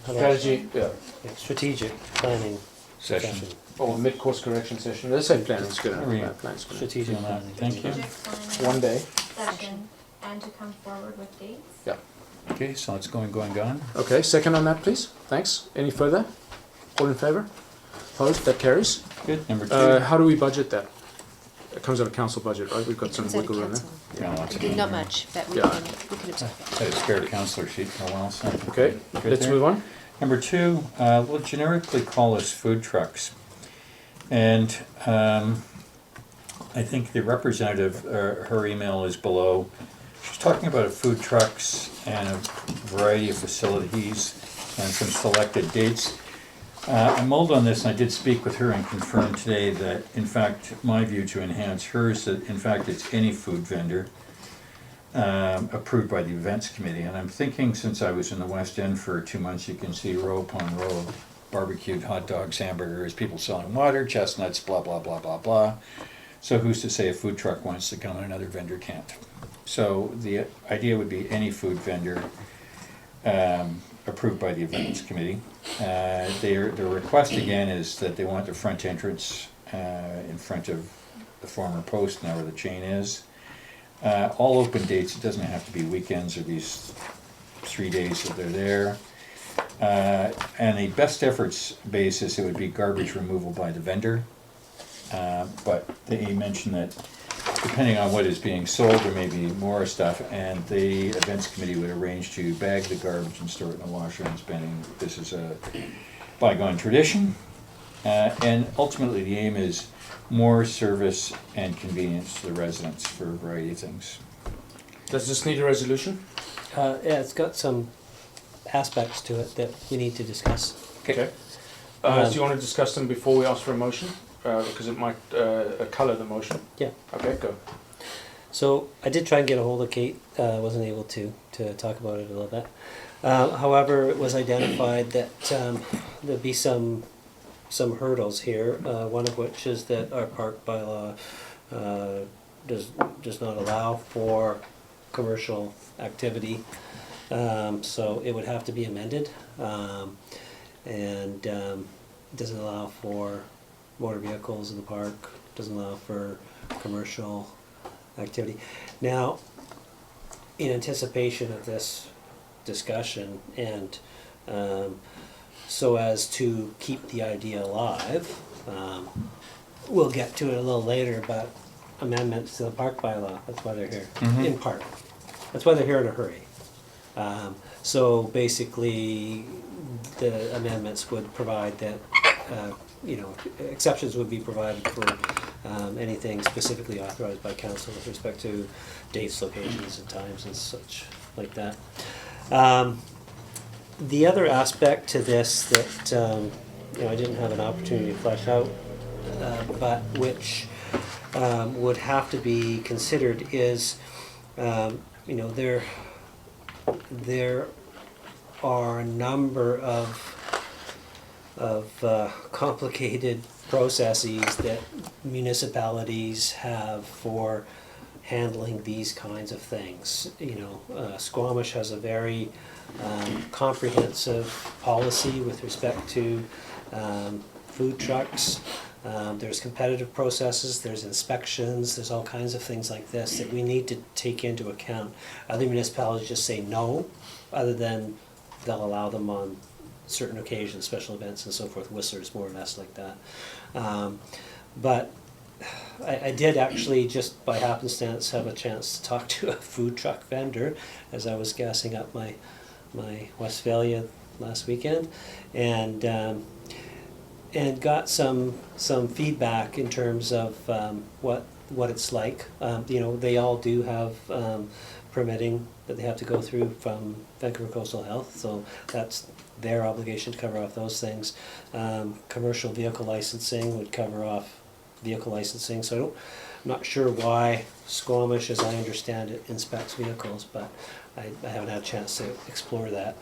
How about Strategy, yeah, strategic planning Session. session? or mid-course correction session. Let's say planning's good enough. Yeah. Planning's good enough. Strategic planning. Thank you. Strategic planning One day. session, and to come forward with dates. Yeah. Okay, so it's gone. Okay, second on that, please. Thanks. Any further? All in favor? Opposed? That carries. Good. Number 2. How do we budget that? It comes out of council budget, right? We've got some Comes out of wiggle room there. council. Yeah, lots of Not them. much, but we Yeah. can absorb it. Had a spare counselor sheet for a while, so. Okay, Good let's there. move on. Number 2, we'll generically call this food trucks. And I think the representative, her email is below. She's talking about food trucks and a variety of facilities and some selected dates. I mulled on this, and I did speak with her and confirmed today that, in fact, my view to enhance hers, that in fact it's any food vendor approved by the events committee. And I'm thinking, since I was in the West End for 2 months, you can see row upon row of barbecued hot dogs, hamburgers, people selling water, chestnuts, blah, blah, blah, blah, blah. So who's to say a food truck wants to come and another vendor can't? So the idea would be any food vendor approved by the events committee. Their request again is that they want the front entrance in front of the former post, now where the chain is. All open dates, it doesn't have to be weekends or these 3 days that they're there. And the best efforts basis, it would be garbage removal by the vendor. But they mentioned that depending on what is being sold, there may be more stuff, and the events committee would arrange to bag the garbage and store it in the washer and spending. This is a bygone tradition. And ultimately the aim is more service and convenience to the residents for a variety of things. Does this need a resolution? Yeah, it's got some aspects to it that we need to discuss. Okay. Do you want to discuss them before we ask for a motion? Because it might colour the motion. Yeah. Okay, go. So I did try and get a hold of Kate. Wasn't able to talk about it a little bit. However, it was identified that there'd be some hurdles here. One of which is that our park bylaw does not allow for commercial activity. So it would have to be amended, and doesn't allow for motor vehicles in the park, doesn't allow for commercial activity. Now, in anticipation of this discussion, and so as to keep the idea alive, we'll get to it a little later, but amendments to the park bylaw, that's why they're here, in part. That's why they're here in a hurry. So basically, the amendments would provide that, exceptions would be provided for anything specifically authorized by council with respect to dates, locations, and times and such like that. The other aspect to this that I didn't have an opportunity to flesh out, but which would have to be considered is, there are a number of complicated processes that municipalities have for handling these kinds of things. Squamish has a very comprehensive policy with respect to food trucks. There's competitive processes, there's inspections, there's all kinds of things like this that we need to take into account. Other municipalities just say no, other than they'll allow them on certain occasions, special events and so forth. Whistler's more or less like that. But I did actually, just by happenstance, have a chance to talk to a food truck vendor as I was gassing up my Westphalia last weekend, and got some feedback in terms of what it's like. They all do have permitting that they have to go through from Vancouver Coastal Health, so that's their obligation to cover off those things. Commercial vehicle licensing would cover off vehicle licensing, so I'm not sure why Squamish, as I understand it, inspects vehicles, but I haven't had a chance to explore that.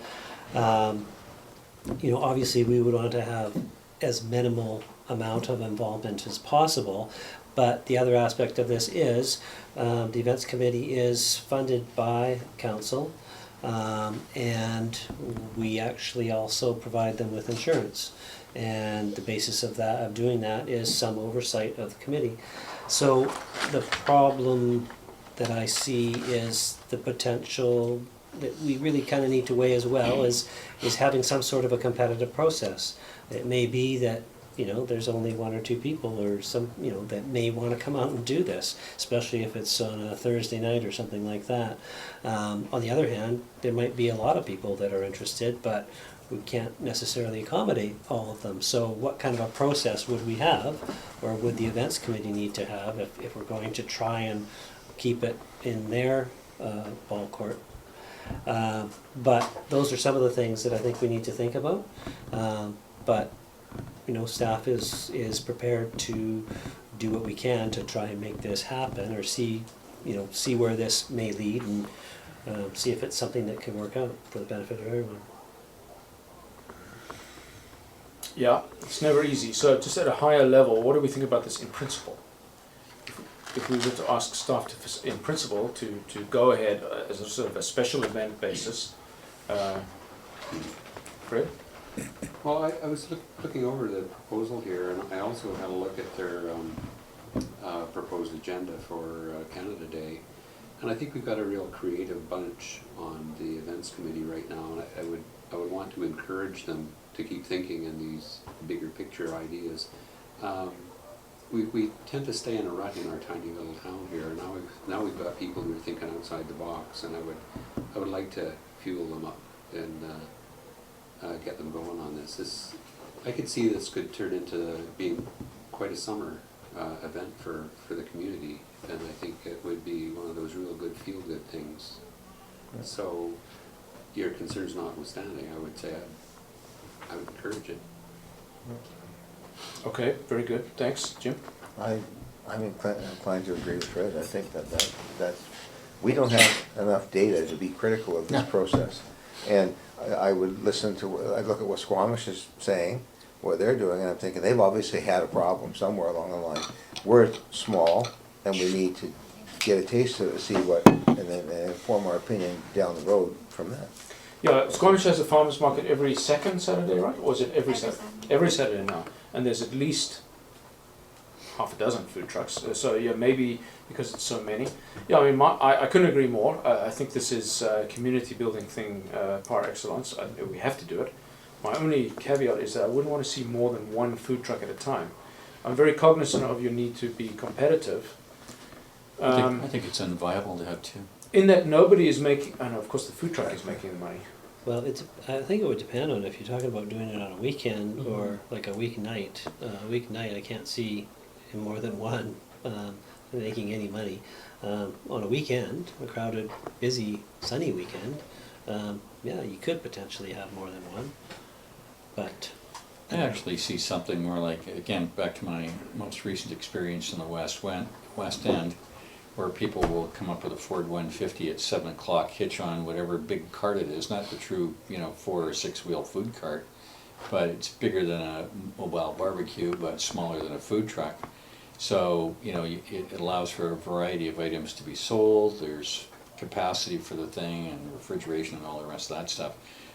You know, obviously we would want to have as minimal amount of involvement as possible, but the other aspect of this is the events committee is funded by council, and we actually also provide them with insurance. And the basis of that, of doing that, is some oversight of the committee. So the problem that I see is the potential that we really kind of need to weigh as well is having some sort of a competitive process. It may be that, you know, there's only one or two people or some, you know, that may want to come out and do this, especially if it's on a Thursday night or something like that. On the other hand, there might be a lot of people that are interested, but we can't necessarily accommodate all of them. So what kind of a process would we have, or would the events committee need to have if we're going to try and keep it in their ball court? But those are some of the things that I think we need to think about. But you know, staff is prepared to do what we can to try and make this happen, or see where this may lead, and see if it's something that can work out for the benefit of everyone. Yeah, it's never easy. So just at a higher level, what do we think about this in principle? If we were to ask staff to, in principle, to go ahead as a sort of a special event basis, Fred? Well, I was looking over the proposal here, and I also had a look at their proposed agenda for Canada Day, and I think we've got a real creative bunch on the events committee right now, and I would want to encourage them to keep thinking in these bigger picture ideas. We tend to stay in a rut in our tiny little town here. Now we've got people who are thinking outside the box, and I would like to fuel them up and get them going on this. I could see this could turn into being quite a summer event for the community, and I think it would be one of those real good feel-good things. So, your concerns notwithstanding, I would say I would encourage it. Okay, very good. Thanks, Jim. I'm inclined to agree with Fred. I think that we don't have enough data to be critical of this process. And I would listen to, I look at what Squamish is saying, what they're doing, and I'm thinking they've obviously had a problem somewhere along the line. We're small, and we need to get a taste of it, see what, and then form our opinion down the road from that. Yeah, Squamish has a farmers market every second Saturday, right? Or is it every Saturday? Saturday. Every Saturday now. And there's at least half a dozen food trucks. So yeah, maybe because it's so many. Yeah, I mean, I couldn't agree more. I think this is a community building thing par excellence. We have to do it. My only caveat is that I wouldn't want to see more than one food truck at a time. I'm very cognizant of your need to be competitive. I think it's unviable to have two. In that nobody is making, and of course the food truck is making the money. Well, I think it would depend on if you're talking about doing it on a weekend or like a weeknight. Weeknight, I can't see more than one making any money. On a weekend, a crowded, busy, sunny weekend, yeah, you could potentially have more than one. But I actually see something more like, again, back to my most recent experience in the West End, where people will come up with a Ford 150 at 7 o'clock, hitch on whatever big cart it is, not the true, 4 or 6 wheel food cart, but it's bigger than a mobile barbecue, but smaller than a food truck. So, it allows for a variety of items to be sold. There's capacity for the thing and refrigeration and all the rest of that stuff.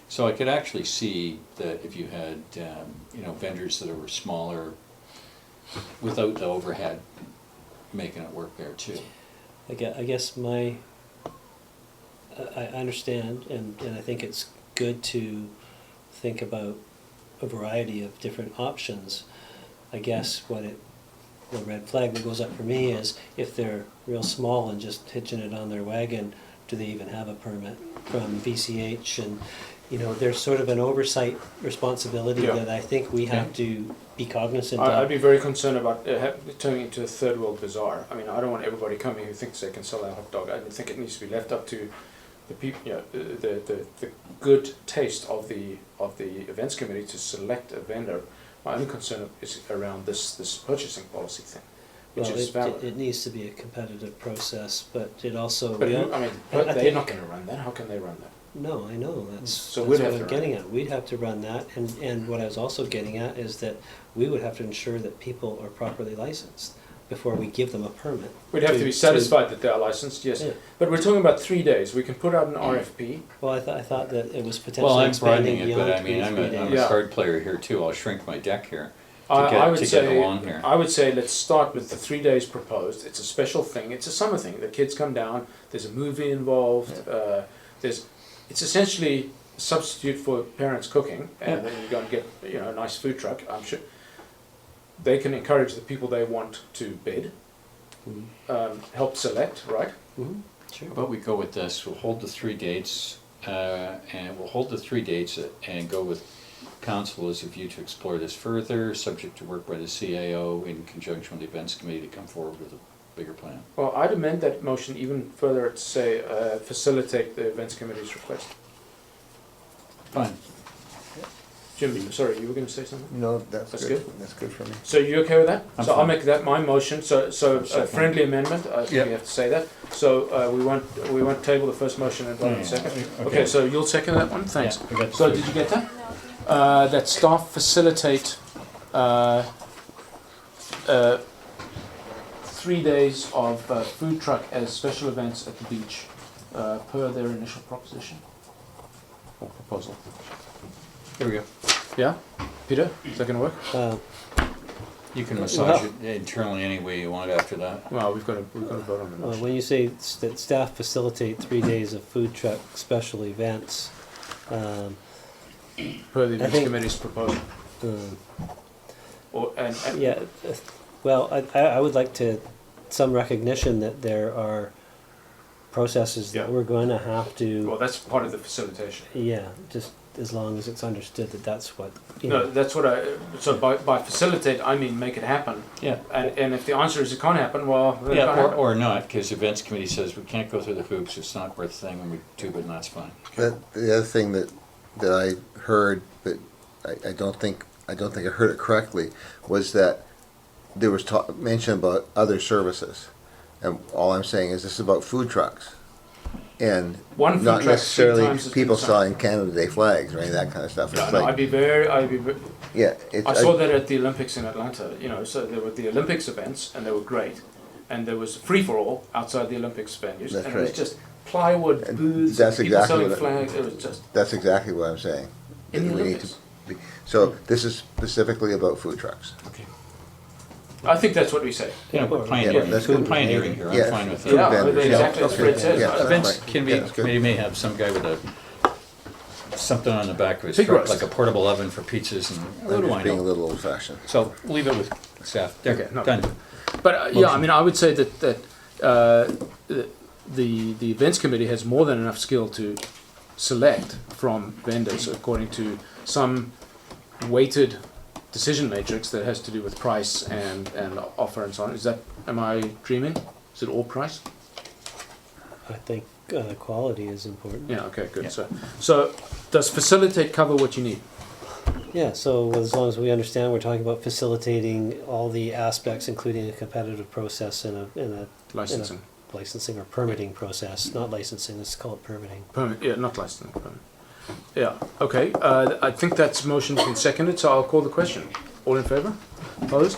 So I could actually see that if you had, vendors that were smaller without the overhead, making it work there too. I guess I understand, and I think it's good to think about a variety of different options. I guess the red flag that goes up for me is if they're real small and just hitching it on their wagon, do they even have a permit from VCH? And there's sort of an oversight responsibility Yeah. that I think we have to be cognizant I'd of. be very concerned about turning into a third world bazaar. I mean, I don't want everybody coming who thinks they can sell a hot dog. I think it needs to be left up to the people, the good taste of the events committee to select a vendor. My only concern is around this purchasing policy thing, which Well, is valid. it needs to be a competitive process, but it also, But I they're think- not going to run that. How can they run that? no, I know, that's So that's we'd what have I'm to run getting it. at. We'd have to run that, and what I was also getting at is that we would have to ensure that people are properly licensed before we give them a permit. We'd have to be satisfied that they are licensed, yes. Yeah. But we're talking about 3 days. We can put out an RFP. Well, I thought that it was Well, potentially I'm expanding broadening it, but beyond I mean, I'm three a days. Yeah. card player here too, I'll shrink my deck here to I would get say, along here. I would say let's start with the 3 days proposed. It's a special thing. It's a summer thing. The kids come down. There's a movie involved. It's essentially a substitute for parents cooking, and then you go and get a nice food truck. I'm sure they can encourage the people they want to bid, help select, right? Mhm, sure. How about we go with this, we'll hold the 3 dates, and go with council as a view to explore this further, subject to work by the CAO in conjunction with the events committee to come forward with a bigger plan. Well, I'd amend that motion even further to say facilitate the events committee's request. Fine. Jim, sorry, you were going to say something? No, that's That's good. good? That's good for me. So you okay with that? I'm So I'll fine. make that my motion, so a second. friendly amendment, I think Yep. we have to say that. So we won't table the first motion and vote on the second? Okay. Okay, so you'll second that one, thanks. Yeah, I got So two. did you get that? That staff facilitate 3 days of food truck as special events at the beach, per their initial proposition or proposal. Here we go. Yeah? Peter, is that gonna work? You can massage it internally any way you want after that. Well, we've got to vote on the motion. When you say that staff facilitate 3 days of food truck special events, Per the events think- committee's proposal. Or, and yeah, well, I would like some recognition that there are processes that Yeah. we're going to have to, well, that's part of the facilitation. just as long as it's understood that that's what, No, that's what so by facilitate, I mean make it happen. Yeah. And if the answer is it can't happen, well, then it Yeah, can't or, happen. or not, because events committee says we can't go through the hoops, it's not worth the thing, and we do, but that's fine. The other thing that I heard, but I don't think I heard it correctly, was that there was mention about other services, and all I'm saying is this is about food trucks, and One food not truck, 3 necessarily times has been people signed. selling Canada Day flags or any of that kind of stuff. No, It's no, like, I'd be very, yeah, it's, I saw that at the Olympics in Atlanta, so there were the Olympics events, and they were great. And there was free-for-all outside the Olympics venues, That's and it was right. just plywood And booths, that's people exactly selling what it- flags, it was just, that's exactly what I'm saying. In the That we need Olympics. to be, so this is specifically about food trucks. okay. I think that's what we say. Yeah, we're Yeah, pioneering, that's we're good. pioneering here, I'm Yeah. fine with Food it. Yeah, vendors, exactly, that's okay, what it says. yeah, that's Events fine. committee, Yeah, that's good. committee may have some guy with something on the back of his Pig truck, roast. like a portable oven for pizzas, and what I'm do I just being a know? little old fashioned. So leave it with staff, there, Okay, no. done. But yeah, I mean, I would say that the events committee has more than enough skill to select from vendors according to some weighted decision matrix that has to do with price and offer and so on. Am I dreaming? Is it all price? I think quality is important. Yeah. Okay. Good. Yeah. So does facilitate cover what you need? Yeah, so as long as we understand, we're talking about facilitating all the aspects, including a competitive process and a Licensing. licensing or permitting process, not licensing, let's call it permitting. Permit. Yeah. Not licensing. Permit. Yeah. Okay. I think that's motion's been seconded, so I'll call the question. All in favour? Opposed?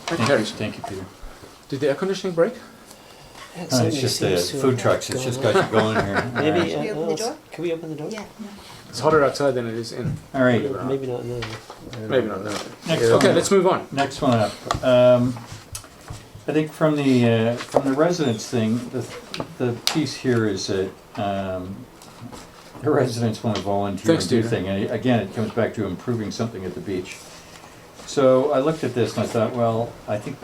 That carries. Thank you, Peter. Did the air conditioning break? It's just the food trucks, it's just got you going here. Maybe, Can we open the door? Can we open the door? Yeah. It's hotter outside than it is in. All right, Maybe not now. Maybe not. No. next Okay. one. Let's move on. Next one up. I think from the residents thing, the piece here is that the residents want to volunteer Thanks, and do Peter. thing. And again, it comes back to improving something at the beach. So I looked at this and I thought, well, I think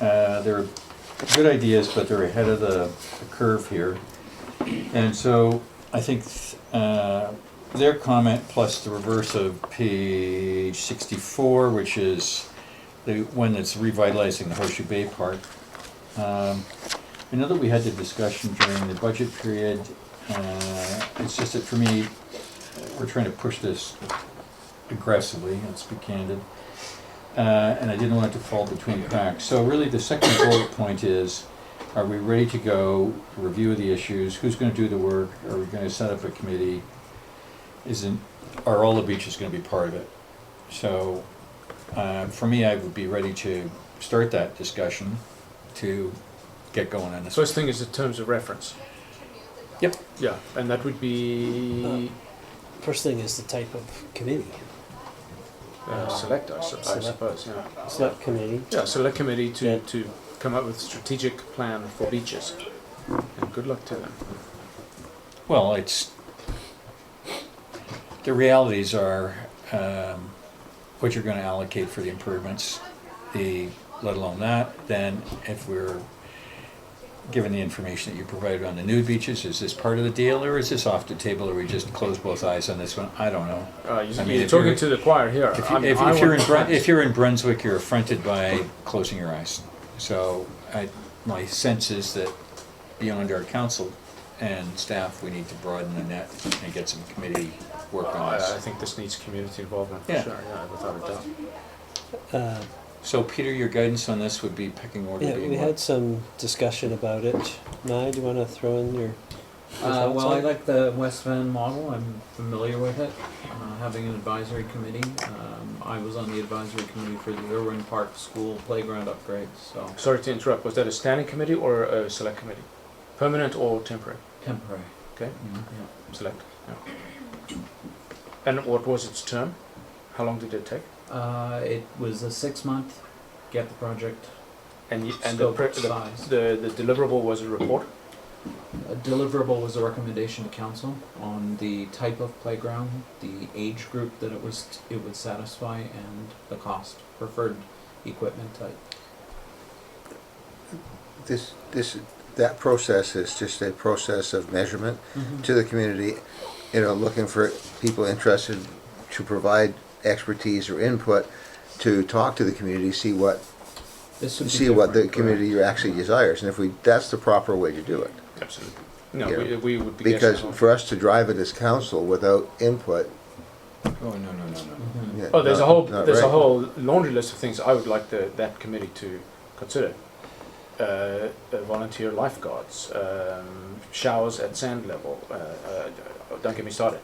they're good ideas, but they're ahead of the curve here. And so I think their comment plus the reverse of page 64, which is the one that's revitalizing the Horseshoe Bay Park. I know that we had the discussion during the budget period. It's just that for me, we're trying to push this aggressively, let's be candid. And I didn't want it to fall between cracks. So really the second bullet point is, are we ready to go, review the issues, who's going to do the work, are we going to set up a committee, are all the beaches going to be part of it? So for me, I would be ready to start that discussion to get going on this. First thing is the terms of reference. Yep. Yeah, and that would be First thing is the type of committee. select, I Select. suppose, yeah. Select committee. Yeah, select committee Yeah. to come up with a strategic plan for beaches. And good luck to them. Well, the realities are what you're going to allocate for the improvements, let alone that. Then if we're given the information that you provided on the nude beaches, is this part of the deal or is this off the table, or we just close both eyes on this one? I don't know. You're if talking you're- to the choir here. If you're in Brunswick, you're affronted by closing your eyes. So my sense is that beyond our council and staff, we need to broaden the net and get some committee work on I this. think this needs community involvement for Yeah. sure, yeah, without a doubt. So Peter, your guidance on this would be pecking order Yeah, being we what? had some discussion about it. Nye, do you want to throw in your thoughts Well, on I it? like the West Van model. I'm familiar with it. Having an advisory committee. I was on the advisory committee for the Irwin Park School playground upgrades, so Sorry to interrupt, was that a standing committee or a select committee? Permanent or temporary? temporary. Okay, Yeah. select, yeah. And what was its term? How long did it take? It was a 6-month, get the project And the, scope, pre- size. the deliverable was a report? A deliverable was a recommendation to council on the type of playground, the age group that it would satisfy, and the cost, preferred equipment type. That process is just a process of measurement to the community, looking for people interested to provide expertise or input, to talk to the community, see what This would be the different, community correct. actually desires, and that's the proper way to do it. Absolutely. No, Yeah. we would be Because guessing. for us to drive it as council without input, Oh, no. Mhm. yeah, Oh, there's a whole not there's a right. whole laundry list of things I would like that committee to consider. Volunteer lifeguards, showers at sand level. Don't get me started.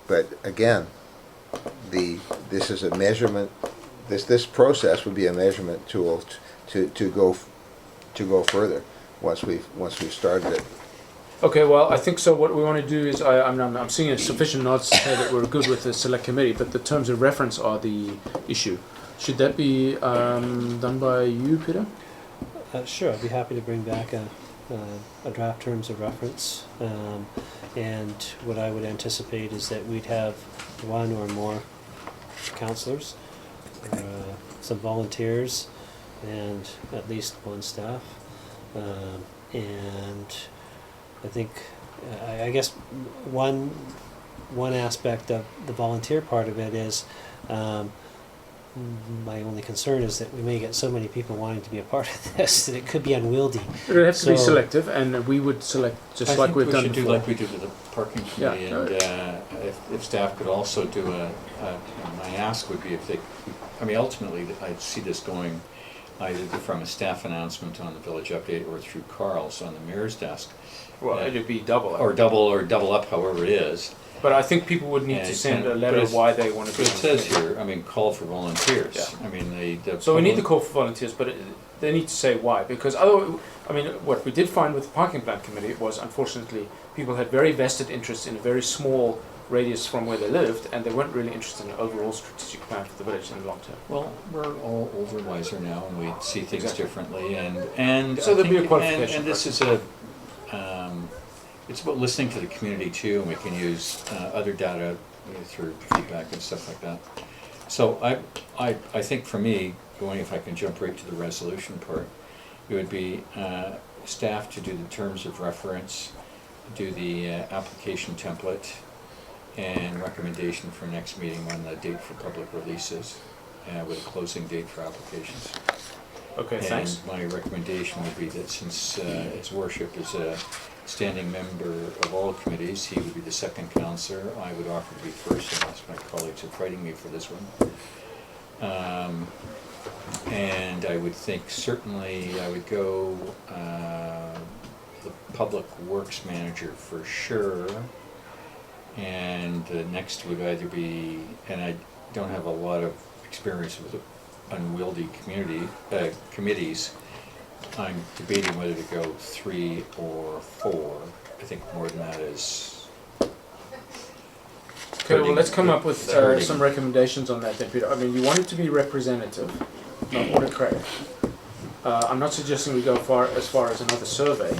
But again, this is a measurement. This process would be a measurement tool to go further once we've started it. Okay, well, I think so. What we want to do is I'm seeing a sufficient nods to say that we're good with the select committee, but the terms of reference are the issue. Should that be done by you, Peter? Sure, I'd be happy to bring back a draft terms of reference. And what I would anticipate is that we'd have one or more counselors, some volunteers, and at least one staff. And I think, I guess one aspect of the volunteer part of it is, my only concern is that we may get so many people wanting to be a part of this that it could be unwieldy. It would have to be So- selective, and we would select just like we've done I think we should do before. like we did with the parking Yeah. committee, and if staff could also do my ask would be if they, ultimately, I see this going either from a staff announcement on the village update or through Carl's on the mayor's desk, Well, it'd be double. or double up, however it is. But I think people would need And to it's send kind a of- letter but it's- why they want to But be. it on says the committee. here, call for volunteers. Yeah. The So we need the public- call for volunteers, but they need to say why, because otherwise, what we did find with the parking plan committee was, unfortunately, people had very vested interest in a very small radius from where they lived, and they weren't really interested in an overall strategic plan for the village in the long term. Well, we're all older, wiser now, and we see things Exactly. differently, and So I there'd be a think- qualification And this is it's about listening to the community too, and we can use other data through feedback and stuff like that. So I think for me, if I can jump right to the resolution part, it would be staff to do the terms of reference, do the application template, and recommendation for next meeting on the date for public releases, with a closing date for applications. Okay, thanks. And my recommendation would be that since his worship is a standing member of all committees, he would be the second counselor. I would offer to be first, unless my colleagues are fighting me for this one. And I would think certainly I would go the Public Works Manager for sure. And the next would either be, and I don't have a lot of experience with unwieldy committees. I'm debating whether to go 3 or 4. I think more than that is. Okay, well, let's come up with hurting. some recommendations on that then, Peter. I mean, you want it to be representative, not autocratic. I'm not suggesting we go as far as another survey,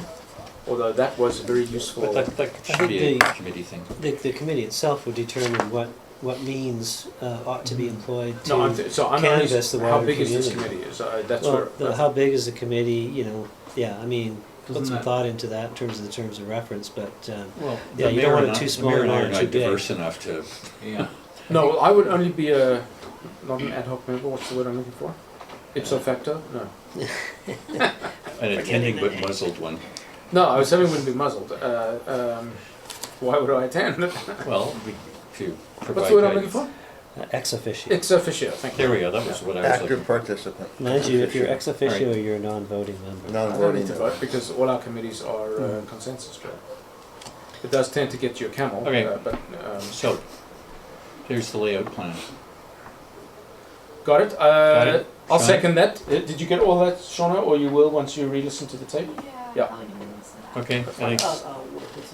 although that was very useful. But that should be a committee thing. The committee itself would determine what means ought to be employed to No, I'm canvass the only, how wider big is this community. committee? That's Well, where. how big is the committee, you know, yeah, I mean, put Doesn't some that- thought into that in terms of the terms of reference, but, Well, yeah, you don't want it too small and or not too big. diverse enough to. Yeah. No, I would only be not an ad hoc member. What's the word I'm looking for? Ipso facto? No. An attending but muzzled one. No, I was saying it wouldn't be muzzled. Why would I attend? Well, to provide What's the word I'm looking guidance. for? ex officio. Ex officio. Thank you. There we go, that was what I was Active looking for. participant. Mind you, if you're ex officio, Right. you're a non-voting member. I don't Non-voting. need to vote because all our committees are consensus driven. It does tend to get you a camel. Okay. But So, here's the layout plan. got it. it. I'll Shauna? second that. Did you get all that, Shauna, or you will once you re-listen to the tape? Yeah. Probably gonna miss that. Okay, thanks.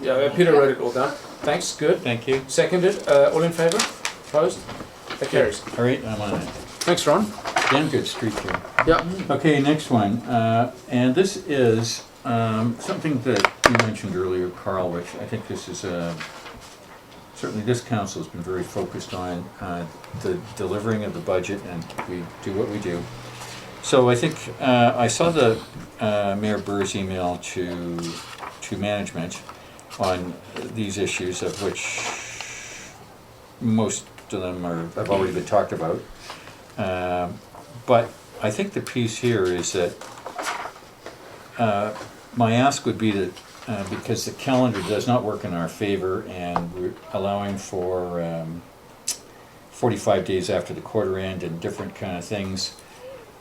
Yeah, Peter wrote it all down. Thanks. Good. Thank you. Seconded. All in favour? Opposed? That carries. All right, I'm on it. Thanks, Ron. Damn good streak here. Yeah. Okay, next one, and this is something that you mentioned earlier, Carl, which I think this is, certainly this council has been very focused on the delivering of the budget, and we do what we do. So I think, I saw the Mayor Burr's email to management on these issues, of which most of them have already been talked about. But I think the piece here is that my ask would be that because the calendar does not work in our favor and we're allowing for 45 days after the quarter end and different kind of things,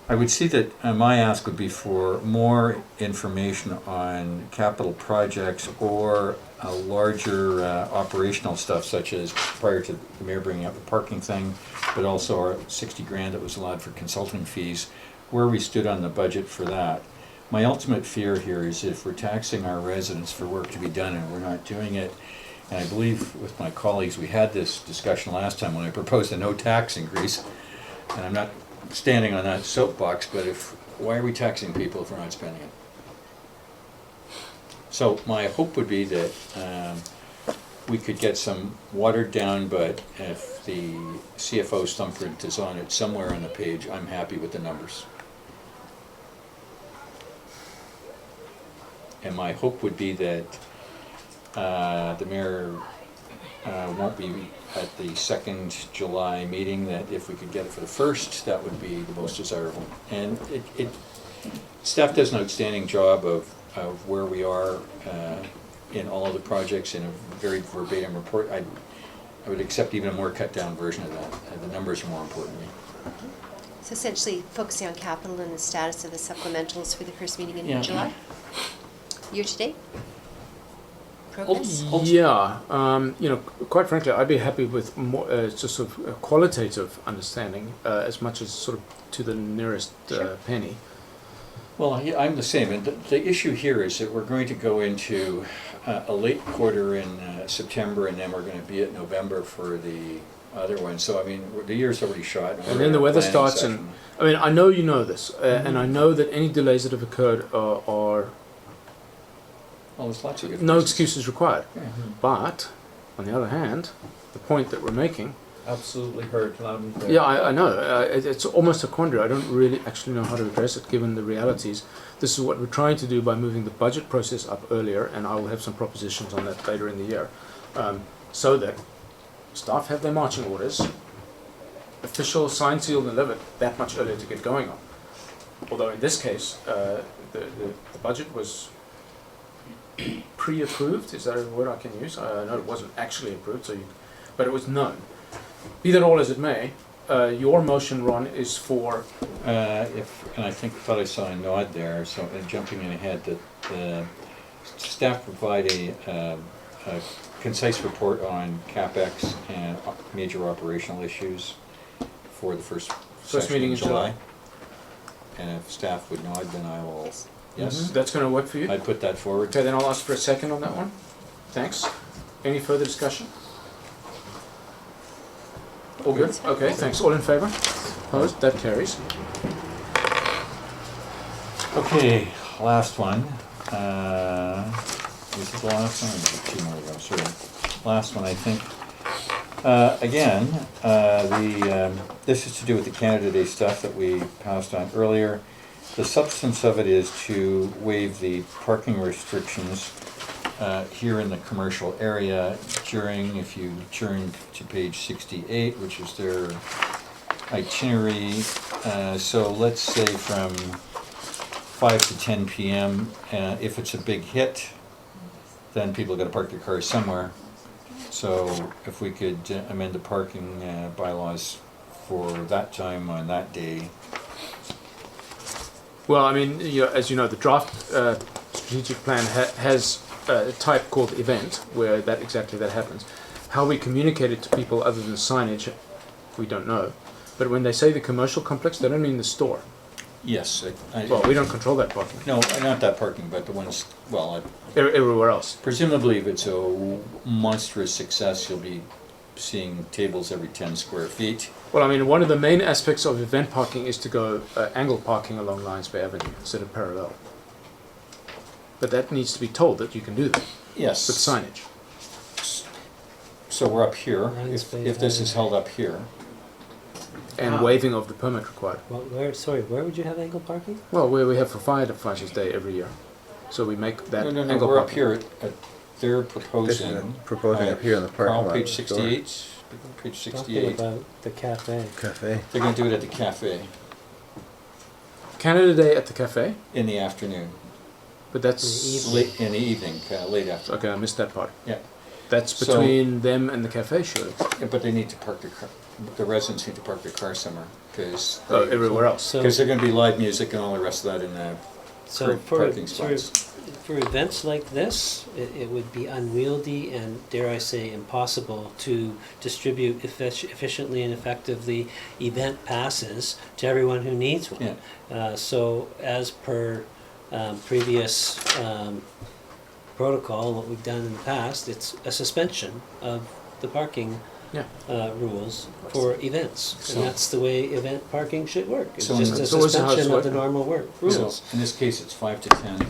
I would see that my ask would be for more information on capital projects or larger operational stuff, such as prior to the mayor bringing up the parking thing, but also our 60 grand that was allowed for consulting fees, where we stood on the budget for that. My ultimate fear here is if we're taxing our residents for work to be done and we're not doing it, and I believe with my colleagues, we had this discussion last time when I proposed a no tax increase, and I'm not standing on that soapbox, but why are we taxing people if we're not spending it? So my hope would be that we could get some watered down, but if the CFO's thumbprint is on it somewhere on the page, I'm happy with the numbers. And my hope would be that the mayor won't be at the second July meeting, that if we could get it for the first, that would be the most desirable. And staff does an outstanding job of where we are in all of the projects in a very verbatim report. I would accept even a more cut down version of that. The numbers are more important to me. So essentially focusing on capital and the status of the supplementals for the first meeting in Yeah. July? Year to date? Progress? Yeah, quite frankly, I'd be happy with more, just sort of a qualitative understanding, as much as sort of to the nearest Sure. penny. Well, I'm the same, and the issue here is that we're going to go into a late quarter in September, and then we're going to be at November for the other one. So, I mean, the year's already shot. And then the weather starts, and I mean, I know you know this, and I know that any delays that have occurred are Well, there's lots of good no reasons. excuses required. Yeah. But on the other hand, the point that we're making, Absolutely heard loud and clear. yeah, I know it's almost a quandary. I don't really actually know how to address it, given the realities. This is what we're trying to do by moving the budget process up earlier, and I will have some propositions on that later in the year, so that staff have their marching orders, official sign, seal, and delivered that much earlier to get going on. Although in this case, the budget was pre-approved, is that a word I can use? No, it wasn't actually approved, but it was known. Be that all as it may, your motion, Ron, is for, And I thought I saw a nod there, so jumping in ahead, that the staff provide a concise report on CapEx and major operational issues for the first session meeting in in July. And if staff would nod, then I will, Yes. yes, that's going to work for you? I'd put that forward. Okay, then I'll ask for a second on that one. Thanks. Any further discussion? All good? Okay, thanks. All in favor? Opposed? That carries. Okay, last one. Is it the last one? Or is it two more to go? Sorry. Last one, I think. Again, this is to do with the Canada Day stuff that we passed on earlier. The substance of it is to waive the parking restrictions here in the commercial area during, if you turn to page 68, which is their itinerary. So let's say from 5 to 10 p.m. If it's a big hit, then people got to park their cars somewhere. So if we could amend the parking bylaws for that time on that day. Well, I mean, as you know, the draft strategic plan has a type called event, where exactly that happens. How we communicate it to people other than signage, we don't know. But when they say the commercial complex, they don't mean the store. Yes. Well, we don't control that parking. No, not that parking, but the ones, well, Everywhere else. presumably if it's a monstrous success, you'll be seeing tables every 10 square feet. Well, I mean, one of the main aspects of event parking is to go angle parking along Lions Bay Avenue instead of parallel. But that needs to be told that you can do that Yes. with signage. So we're up here, Lions Bay if this Avenue. is held up here. And waiving of the permit required. Well, where would you have angle parking? Well, where we have for Firefighters Day every year. So we make that No, angle we're up parking. here at, they're This is proposing. proposing up here in the parking Carl, lot. page of the store. 68, page Talking 68. about the cafe. Cafe. They're gonna do it at the cafe Canada Day at the cafe, in the afternoon, but that's... late, in the evening, late afternoon. Okay, I missed that part. Yeah. That's So- between them and the cafe, surely. Yeah, but they need to park their car, the residents need to park their car somewhere, because. Everywhere else. So, Because they're gonna be live music and all the rest of that in the so parking spots. for events like this, it would be unwieldy and, dare I say, impossible to distribute efficiently and effectively event passes to everyone who needs one. Yeah. So as per previous protocol, what we've done in the past, it's a suspension of the parking Yeah. rules for events. So- And that's the way event parking should work. It's So just a it's always how it's suspension of the working. normal work So, rules. in this case, it's 5 to 10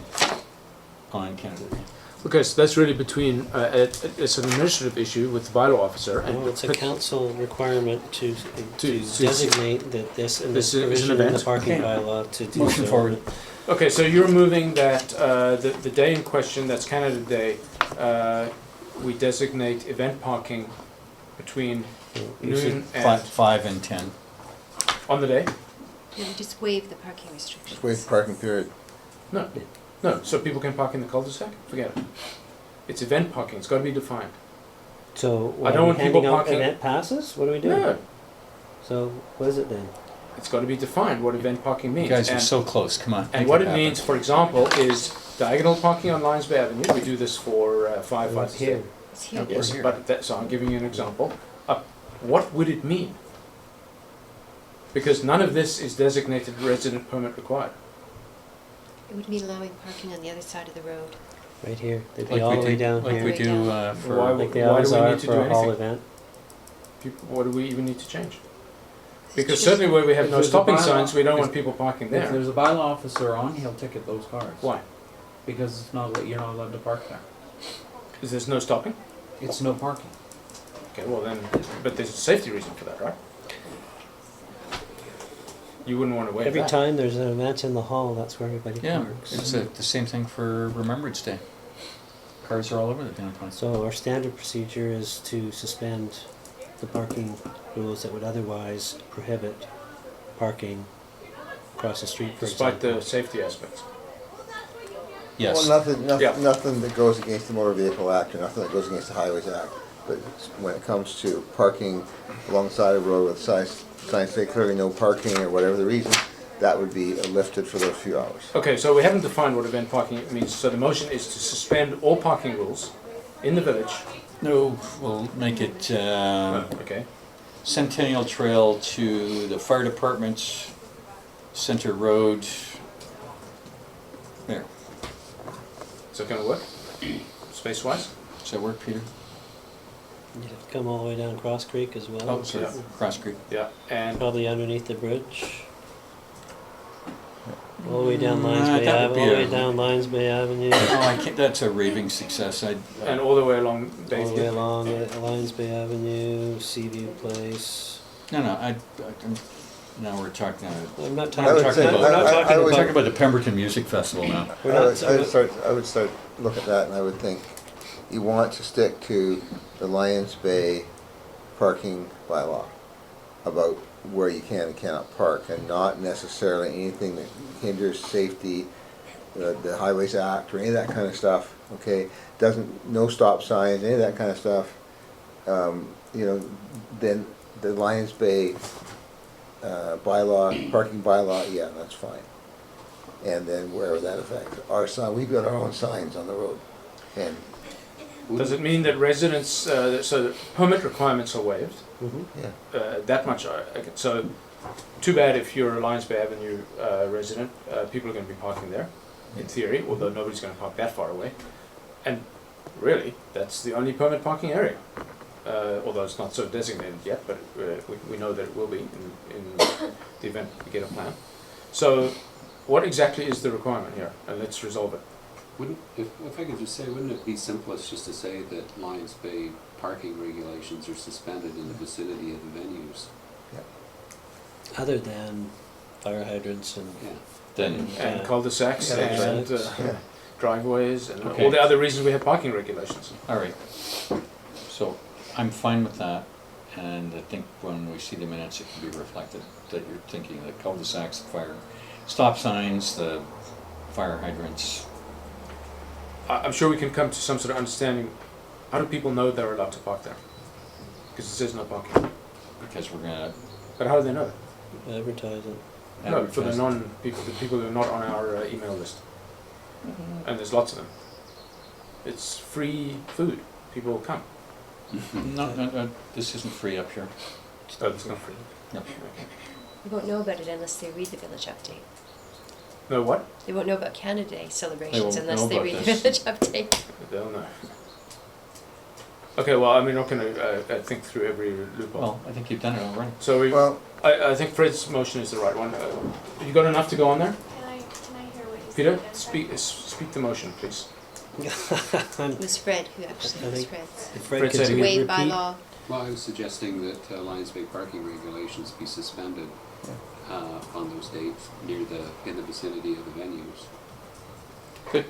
on Canada Day. Okay, so that's really between, it's an administrative issue with the bylaw officer. And No, it's a council requirement to To- designate that this and This this is an provision in the event? parking Okay. bylaw to do Motion so. forward. Okay, so you're moving that the day in question, that's Canada Day, we designate event parking between You said noon and 5 and 10. on the day? No, we just waive the parking restrictions. Just wait parking period. No, no. So people can park in the cul-de-sac. Forget it. It's event parking. It's got to be defined. So, I don't want people handing out parking- event passes? What are we doing? No, So, what is it then? it's got to be defined what event parking You means. guys are and, so close, come on. and make what it happen. means, for example, is diagonal parking on Lions Bay Avenue. We do this for firefighters. It's here. It's here. Yes, We're here. but so I'm giving you an example. What would it mean? Because none of this is designated resident permit required. It would mean allowing parking on the other side of the road. Right here. They'd be Like all we the way do- down Like here. we do Why for, would- Like they why do always we are need to for do a hall anything? event. What do we even need to change? Because Just- certainly where we have If no there's a stopping bylaw- signs, we don't if- want people parking If there. there's a bylaw officer on, he'll ticket those cars. Why? Because it's not, you're not allowed to park there. Is there no stopping? It's no parking. Okay, well then, but there's a safety reason for that, right? You wouldn't want to waive Every that. time there's an event in the hall, that's where everybody yeah, parks. it's the same thing for Remembrance Day. Cars are all over the damn place. So our standard procedure is to suspend the parking rules that would otherwise prohibit parking across the street, for Despite example. the safety aspects. Yes. Well, nothing, Yeah. nothing that goes against the Motor Vehicle Act, or nothing that goes against the Highways Act. But when it comes to parking alongside a road with signs say clearly no parking or whatever the reason, that would be lifted for those few hours. Okay, so we haven't defined what event parking means. So the motion is to suspend all parking rules in the village. No, we'll make it Okay. Centennial Trail to the fire department, Center Road. There. Is that going to work? Space-wise? Does that work, Peter? You'd have to come all the way down Cross Creek as well. Oh, sorry. Yeah. Cross Creek. Yeah. And Probably underneath the bridge. All the way down that Lions Bay would be all the way a- down Lions Bay Avenue. Oh, I can't, that's a raving success. and all the way along All the way Bayview. along Lions Bay Avenue, Seaview Place. now we're talking. I'm not I would talking say- about. We're not I- I talking would- We're talking about. about the Pemberton Music Festival now. We're not- I would start look at that, and I would think you want to stick to the Lions Bay parking bylaw about where you can and cannot park, and not necessarily anything that hinders safety, the Highways Act or any of that kind of stuff. Okay, no stop signs, any of that kind of stuff. Then the Lions Bay bylaw, parking bylaw, yeah, that's fine. And then wherever that affects our sign, we've got our own signs on the road, and Does it mean that residents, so the permit requirements are waived? Mhm. yeah. That much, so too bad if you're a Lions Bay Avenue resident, people are going to be parking there, in theory, although nobody's going to park that far away. And really, that's the only permit parking area. Although it's not so designated yet, but we know that it will be in the event we get a plan. So what exactly is the requirement here? And let's resolve it. If I could just say, wouldn't it be simplest just to say that Lions Bay parking regulations are suspended in the vicinity of the venues? Other than fire hydrants and. Yeah. Then And Yeah. cul-de-sacs Yeah, and Yeah. driveways and Okay. all the other reasons we have parking regulations. all right. So I'm fine with that, and I think when we see the minutes, it can be reflected that you're thinking the cul-de-sacs, the fire stop signs, the fire hydrants. I'm sure we can come to some sort of understanding. How do people know they're allowed to park there? Because it says no parking. Because we're gonna But how do they know? Advertising. No, for the advertise. the people who are not on our email list. And there's lots of them. It's free food. People will come. No, this isn't free up here. Oh, it's not free. No. You won't know about it unless they read the village update. No, what? They won't know about Canada Day celebrations won't unless know they about read the this. village update. They'll know. Okay, well, I'm not going to think through every loophole. Well, I think you've done it already. So Well, I think Fred's motion is the right one. You got enough to go on there? Can I hear what you Peter, said? speak the motion, please. It was Fred who actually I was think- Fred's. If Fred Fred could said To we waive by repeat. law. Well, I was suggesting that Lions Bay parking regulations be suspended on those dates in the vicinity of the venues. Good.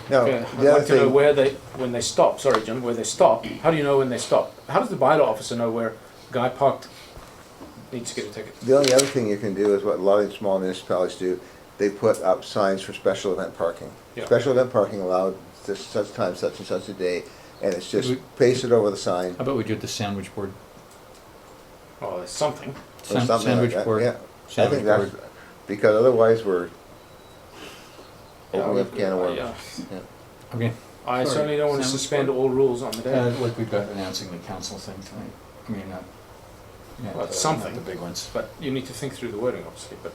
now, Okay. I'd the other like to know thing, when they stop. Sorry, Jim. Where they stop. How do you know when they stop? How does the bylaw officer know where a guy parked needs to get a ticket? the only other thing you can do is what a lot of these small municipalities do, they put up signs for special event parking. Yeah. Special event parking allowed this such time, such and such a day, and it's just We- pasted over the sign. How about we do the sandwich board? Oh, there's something. Or something like Sandwich that, board. yeah. I Sandwich think that's, board. because otherwise we're Yeah, opening up a can of worms. yeah. Okay. I Sorry, certainly don't want to sandwich suspend board. all rules on the day. Like we've got announcing the council thing tonight. I mean, yeah, Well, it's something. not the big ones. But you need to think through the wording, obviously. But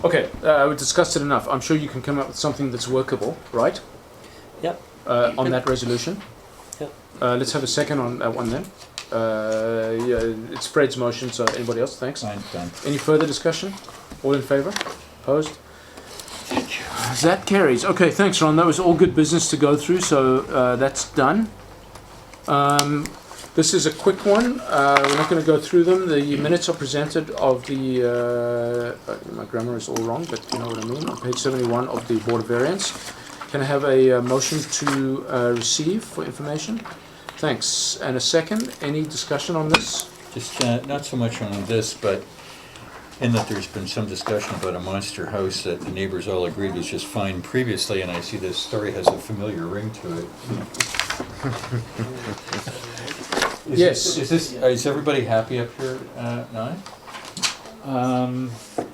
okay, we discussed it enough. I'm sure you can come up with something that's workable, right? Yep. On that resolution. Yep. Let's have a second on that one then. Yeah, it's Fred's motion. So anybody else? Thanks. Fine, done. Any further discussion? All in favour? Opposed? That carries. Okay, thanks, Ron. That was all good business to go through. So that's done. This is a quick one. We're not going to go through them. The minutes are presented of the, my grammar is all wrong, but you know what I mean, on page 71 of the Board of Variance. Can I have a motion to receive for information? Thanks. And a second, any discussion on this? Just, not so much on this, but in that there's been some discussion about a monster house that the neighbors all agreed was just fine previously, and I see this story has a familiar ring to it. Yes. Is everybody happy up here, now?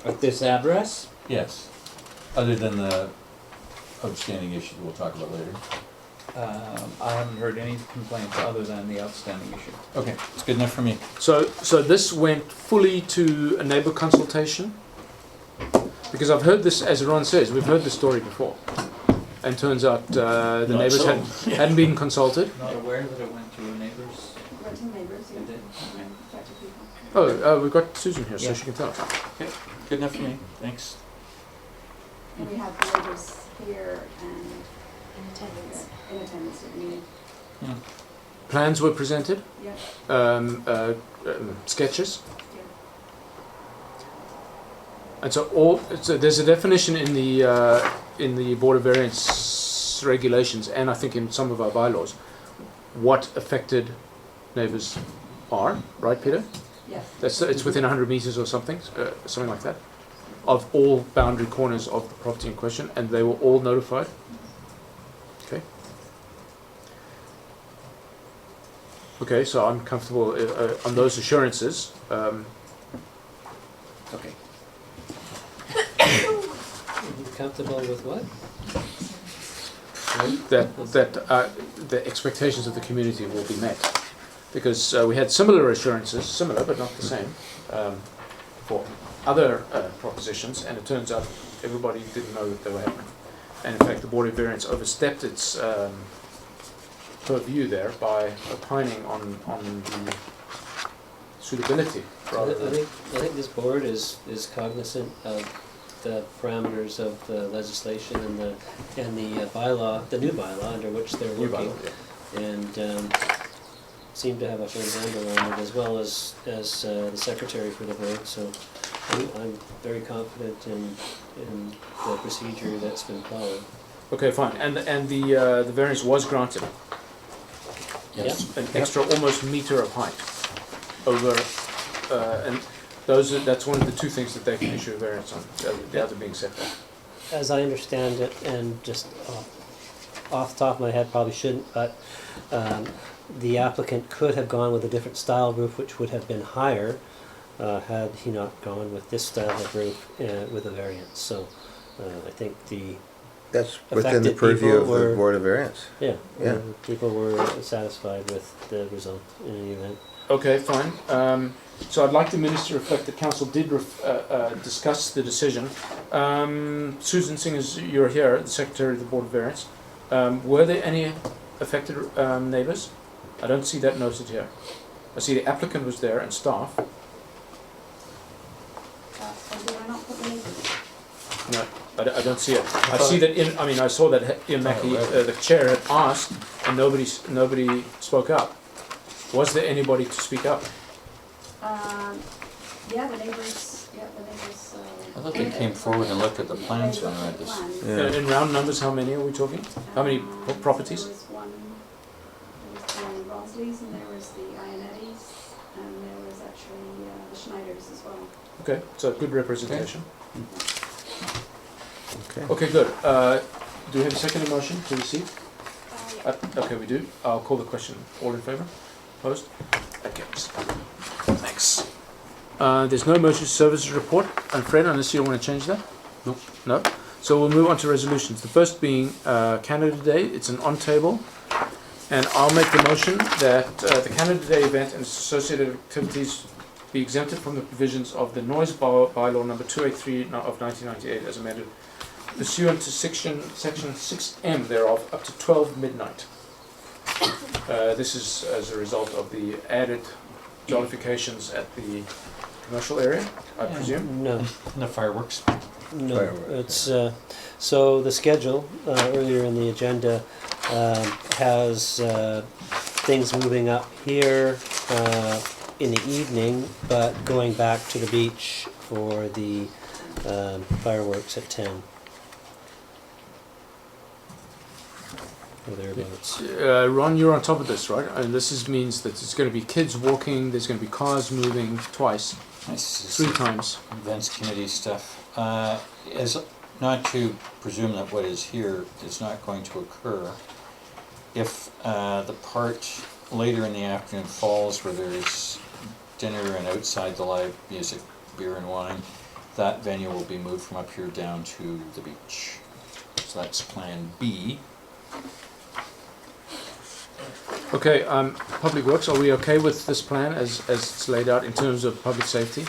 At this address, Yes, other than the outstanding issues we'll talk about later. I haven't heard any complaints other than the outstanding issue. Okay, it's good enough for me. So this went fully to a neighbour consultation? Because I've heard this, as Ron says, we've heard this story before. And turns out the Not neighbours so. hadn't been consulted. Not aware that it went to a neighbor's. Went to neighbors, It did. Okay. affected people. Oh, we've got Susan here, so Yeah. she can tell us. Good enough for me, thanks. And we have neighbors here and In attendance. in attendance at the meeting. Plans were presented, Yeah, sketches. yeah. And so there's a definition in the Board of Variance regulations, and I think in some of our bylaws, what affected neighbours are, right, Peter? Yes. It's within 100 metres or something like that, of all boundary corners of the property in question, and they were all notified. Okay. Okay, so I'm comfortable on those assurances. Okay. You comfortable with what? That the expectations of the community will be met, because we had similar assurances, similar but not the same, for other propositions, and it turns out everybody didn't know that they were happening, and in fact the Board of Variance overstepped its purview there by opining on the suitability rather than. I think this board is cognizant of the parameters of the legislation and the bylaw, the new bylaw under which they're New working, bylaw, yeah. and seem to have a firm handle on it, as well as the secretary for the board. So I'm very confident in the procedure that's been followed. Okay, fine, and the variance was granted. Yes. An extra almost metre of height over, and that's one of the two things that they can issue a variance on, the other being setback. As I understand it, and just off the top of my head, probably shouldn't, but the applicant could have gone with a different style roof, which would have been higher, had he not gone with this style of roof with a variance. So I think That's within the affected purview people of were- the Board of Variance. Yeah, Yeah. people were satisfied with the result in any event. Okay, fine. So I'd like the minister to reflect that council did discuss the decision. Susan Singers, you're here, the secretary of the Board of Variance. Were there any affected neighbours? I don't see that noted here. I see the applicant was there and staff. And did I not put the neighbors? No, I don't see it. I see that I saw that Ian Mackey, the chair, had asked, and nobody spoke up. Was there anybody to speak up? Yeah, the neighbors, I thought they came forward and looked at the plans when I read this. Yeah. In round numbers, how many are we talking? How many properties? There was the Rosley's, and there was the Ionettis, and there was actually the Schneiders as well. Okay, so good representation. Okay. Okay, good. Do we have a second motion to receive? Okay, we do. I'll call the question. All in favour? Opposed? Okay. Thanks. There's no emergency services report. And Fred, unless you want to change that? Nope. No? So we'll move on to resolutions. The first being Canada Day. It's an on-table. And I'll make the motion that the Canada Day event and its associated activities be exempted from the provisions of the noise bylaw number 283 of 1998 as amended, pursuant to section 6M thereof, up to 12 midnight. This is as a result of the added jollifications at the commercial area, I presume. No. And the fireworks. No, Fireworks, it's, so the schedule, earlier in the agenda, has things moving up here in the evening, but going back to the beach for the fireworks at 10. or thereabouts. Ron, you're on top of this, right? And means that it's going to be kids walking, there's going to be cars moving twice, This is 3 times. events committee stuff. Is not to presume that what is here is not going to occur. If the part later in the afternoon falls where there's dinner and outside the live music, beer and wine, that venue will be moved from up here down to the beach. So that's plan B. Okay, Public Works, are we okay with this plan as it's laid out in terms of public safety,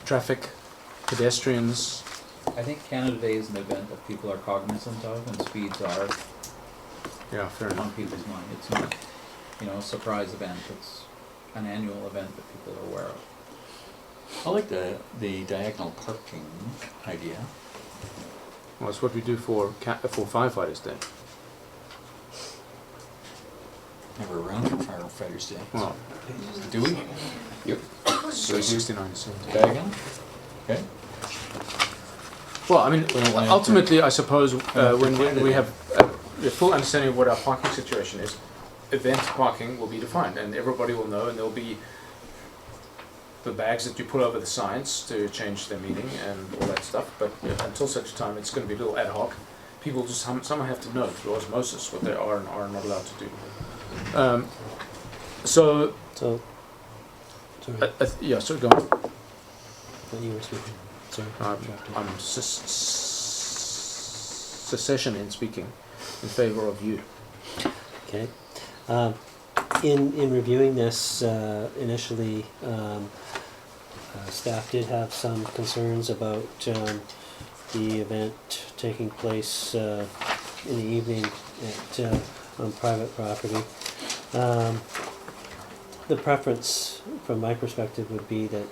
traffic, pedestrians? I think Canada Day is an event that people are cognizant of, and speeds are Yeah, fair enough. on people's mind. It's not, a surprise event. It's an annual event that people are aware of. I like the diagonal parking idea. Well, that's what we do for firefighters then. Never around for Firefighters Day. Well, Do we? Yep. so 69 cents. Diagonal? Okay. Well, I mean, We don't want to- ultimately, I suppose, for when Canada we Day. have the full understanding of what our parking situation is, event parking will be defined, and everybody will know, and there'll be the bags that you put over the signs to change their meaning and all that stuff. But until such time, it's going to be a little ad hoc. People just somehow have to know through osmosis what they are and are not allowed to do. So, So, sorry, yeah, so go on. what you were speaking. Sorry, interrupted. I'm secession in speaking in favor of you. Okay. In reviewing this, initially, staff did have some concerns about the event taking place in the evening on private property. The preference, from my perspective, would be that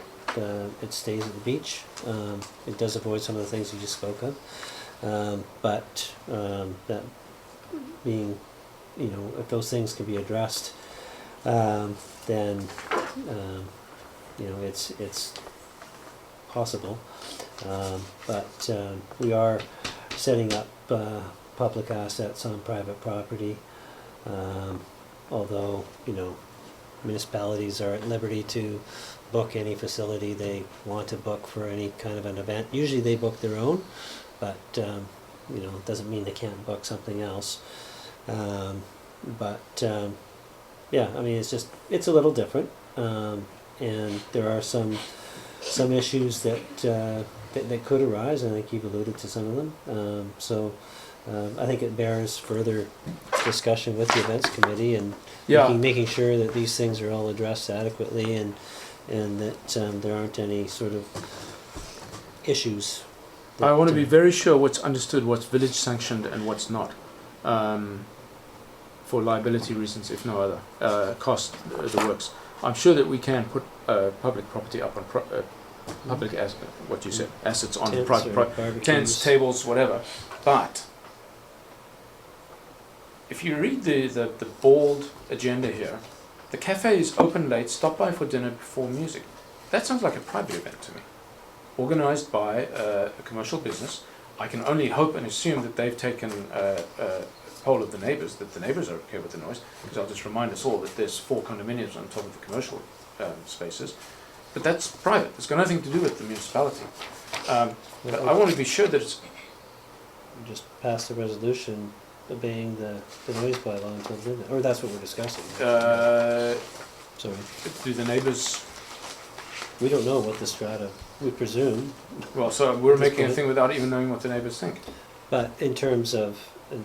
it stays at the beach. It does avoid some of the things you just spoke of, but that being, if those things can be addressed, then it's possible. But we are setting up public assets on private property. Although municipalities are at liberty to book any facility they want to book for any kind of an event. Usually they book their own, but it doesn't mean they can't book something else. Yeah, I mean, it's a little different, and there are some issues that could arise, and I think you've alluded to some of them. I think it bears further discussion with the events committee and Yeah. making sure that these things are all addressed adequately and that there aren't any sort of issues. I want to be that, very sure what's understood, what's village sanctioned and what's not, for liability reasons, if no other, cost the works. I'm sure that we can put public property up on public what you said, assets on tents private or tents, barbecues. tables, whatever. But if you read the bold agenda here, the cafe is open late, stop by for dinner before music. That sounds like a private event to me, organized by a commercial business. I can only hope and assume that they've taken a poll of the neighbors, that the neighbors are okay with the noise, because I'll just remind us all that there's 4 condominiums on top of the commercial spaces. But that's private, it's got nothing to do with the municipality. But I want to be sure that it's... Just pass the resolution obeying the noise bylaw until midnight, or that's what we're discussing. Sorry, Do the neighbors... we don't know what the strata, we presume, Well, so we're Just making a put it- thing without even knowing what the neighbors think. but in terms of the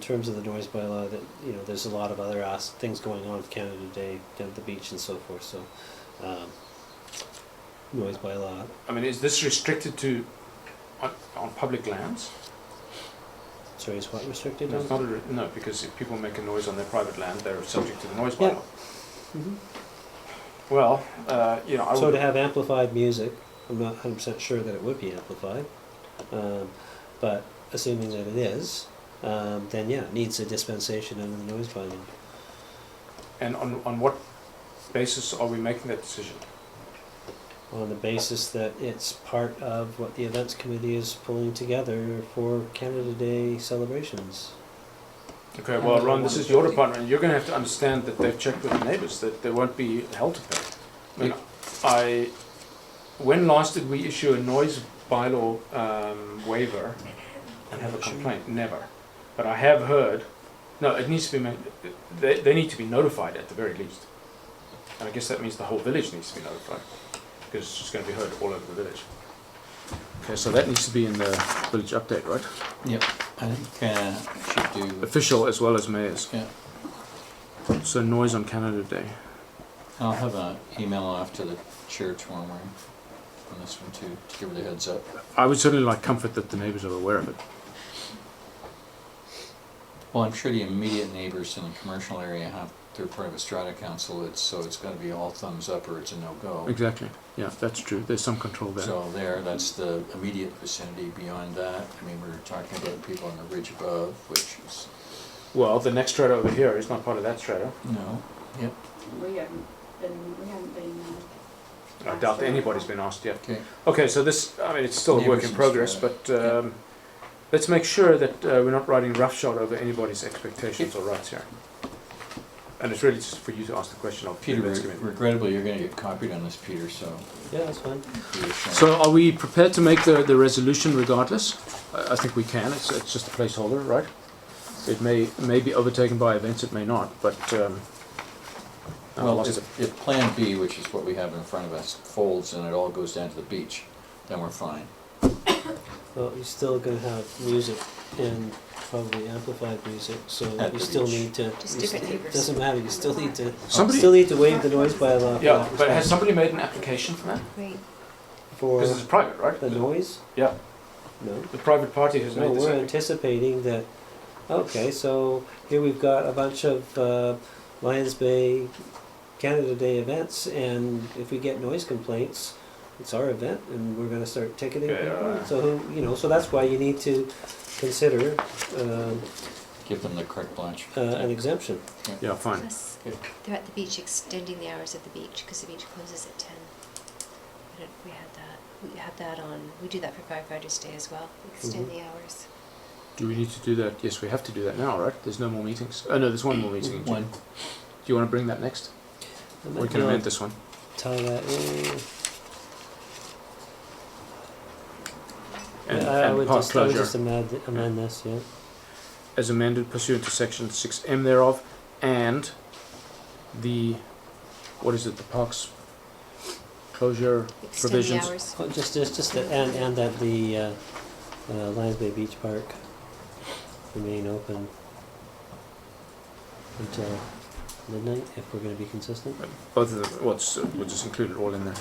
noise bylaw, that there's a lot of other things going on with Canada Day down at the beach and so forth. So noise bylaw. I mean, is this restricted to on public lands? Sorry, is what restricted? No, it's not no, because if people make a noise on their private land, they're subject to the noise Yeah. bylaw. Mhm. Well, I So would... to have amplified music, I'm not 100% sure that it would be amplified, but assuming that it is, then yeah, it needs a dispensation under the noise bylaw. And on what basis are we making that decision? On the basis that it's part of what the events committee is pulling together for Canada Day celebrations. Okay, well, Ron, this is your department, and you're gonna have to understand that they've checked with the neighbors, that there won't be hell to pay. I mean, when last did we issue a noise bylaw waiver and have a complaint? Never. But I have heard, no, it needs to be made, they need to be notified at the very least. And I guess that means the whole village needs to be notified, because it's just gonna be heard all over the village. Okay, so that needs to be in the village update, right? Yep, I think should do, Official as well as mayor's. yeah. So noise on Canada Day. I'll have an email off to the chair tomorrow morning on this one too, to give her the heads up. I would certainly like comfort that the neighbors are aware of it. Well, I'm sure the immediate neighbors in the commercial area have, they're part of a strata council, so it's gotta be all thumbs up or it's a no-go. Exactly. Yeah, that's true. There's some control there. So that's the immediate vicinity. Beyond that, I mean, we're talking about people on the ridge above, which is, Well, the next strata over here is not part of that strata. no, yep, We haven't been, I doubt that anybody's been asked yet. okay. Okay, so this, I mean, it's still a work in Neighbours and progress, strata. but let's make sure that we're not riding roughshod over anybody's expectations or rights here. And it's really just for you to ask the question of Peter, the events committee. regrettably, you're gonna get copied on this, Peter, so. Yeah, that's fine. So are we prepared to make the resolution regardless? I think we can. It's just a placeholder, right? It may be overtaken by events, it may not, but Well, lots of- if Plan B, which is what we have in front of us, folds and it all goes down to the beach, then we're fine. Well, you're still gonna have music and probably amplified music, so At you the still beach. need to. Just different neighbors. Doesn't matter, you still need to, Somebody- still need to waive the noise bylaw. for yeah, that but has respect. somebody made an application for that? Great. For Because it's private, right? the noise? Yeah, No. the private party has No, made this we're application. anticipating that, okay, so here we've got a bunch of Lions Bay Canada Day events, and if we get noise complaints, it's our event, and we're gonna start ticketing Yeah, people. yeah. So, so that's why you need to consider Give them the carte blanche. an exemption. Yeah, fine. Plus, they're at the beach extending the hours of the beach, because the beach closes at 10. We had that. We have that on, we do that for Firefighters Day as well. We extend the hours. Do we need to do that? Yes, we have to do that now, right? There's no more meetings. Oh, no, there's one more meeting in June. One. Do you want to bring that next? I Or might we can not amend this one. tie that in. And, I and would park just, I would closure just amend this, yeah. as amended pursuant to section 6M thereof, and the, what is it, the parks closure Extend the provisions? hours. Oh, just that, and that the Lions Bay Beach Park remain open until midnight, if we're gonna be consistent. Both of them, we'll just include it all in there.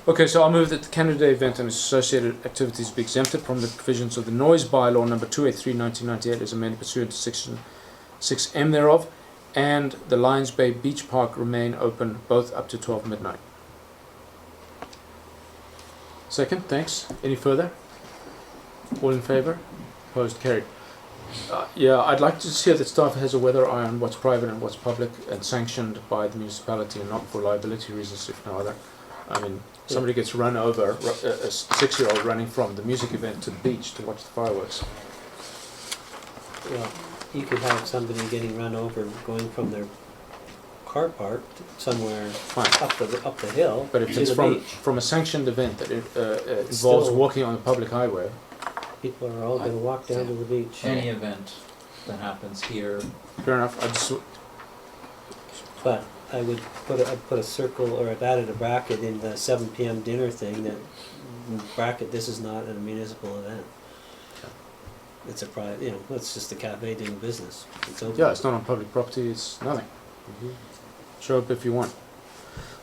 Okay, so I'll move that the Canada Day event and its associated activities be exempted from the provisions of the noise bylaw number 283/1998 as amended pursuant to section 6M thereof, and the Lions Bay Beach Park remain open both up to 12 midnight. Second, thanks. Any further? All in favour? Opposed, carried. Yeah, I'd like to see that staff has a weather eye on what's private and what's public and sanctioned by the municipality and not for liability reasons, if no other. I mean, somebody gets run over, a 6-year-old running from the music event to the beach to watch the fireworks. Well, you could have somebody getting run over going from their car park somewhere Fine. up the hill But if to it's the from, beach. from a sanctioned event that involves Still- walking on a public highway, People are all gonna walk down to the beach. Any event that happens here, fair enough. I just, But I would put a circle, or I've added a bracket in the 7 PM dinner thing that bracket, this is not a municipal event. It's a private, it's just a cafe doing business. It's open. yeah, it's not on public property, it's nothing. Mhm. Show up if you want.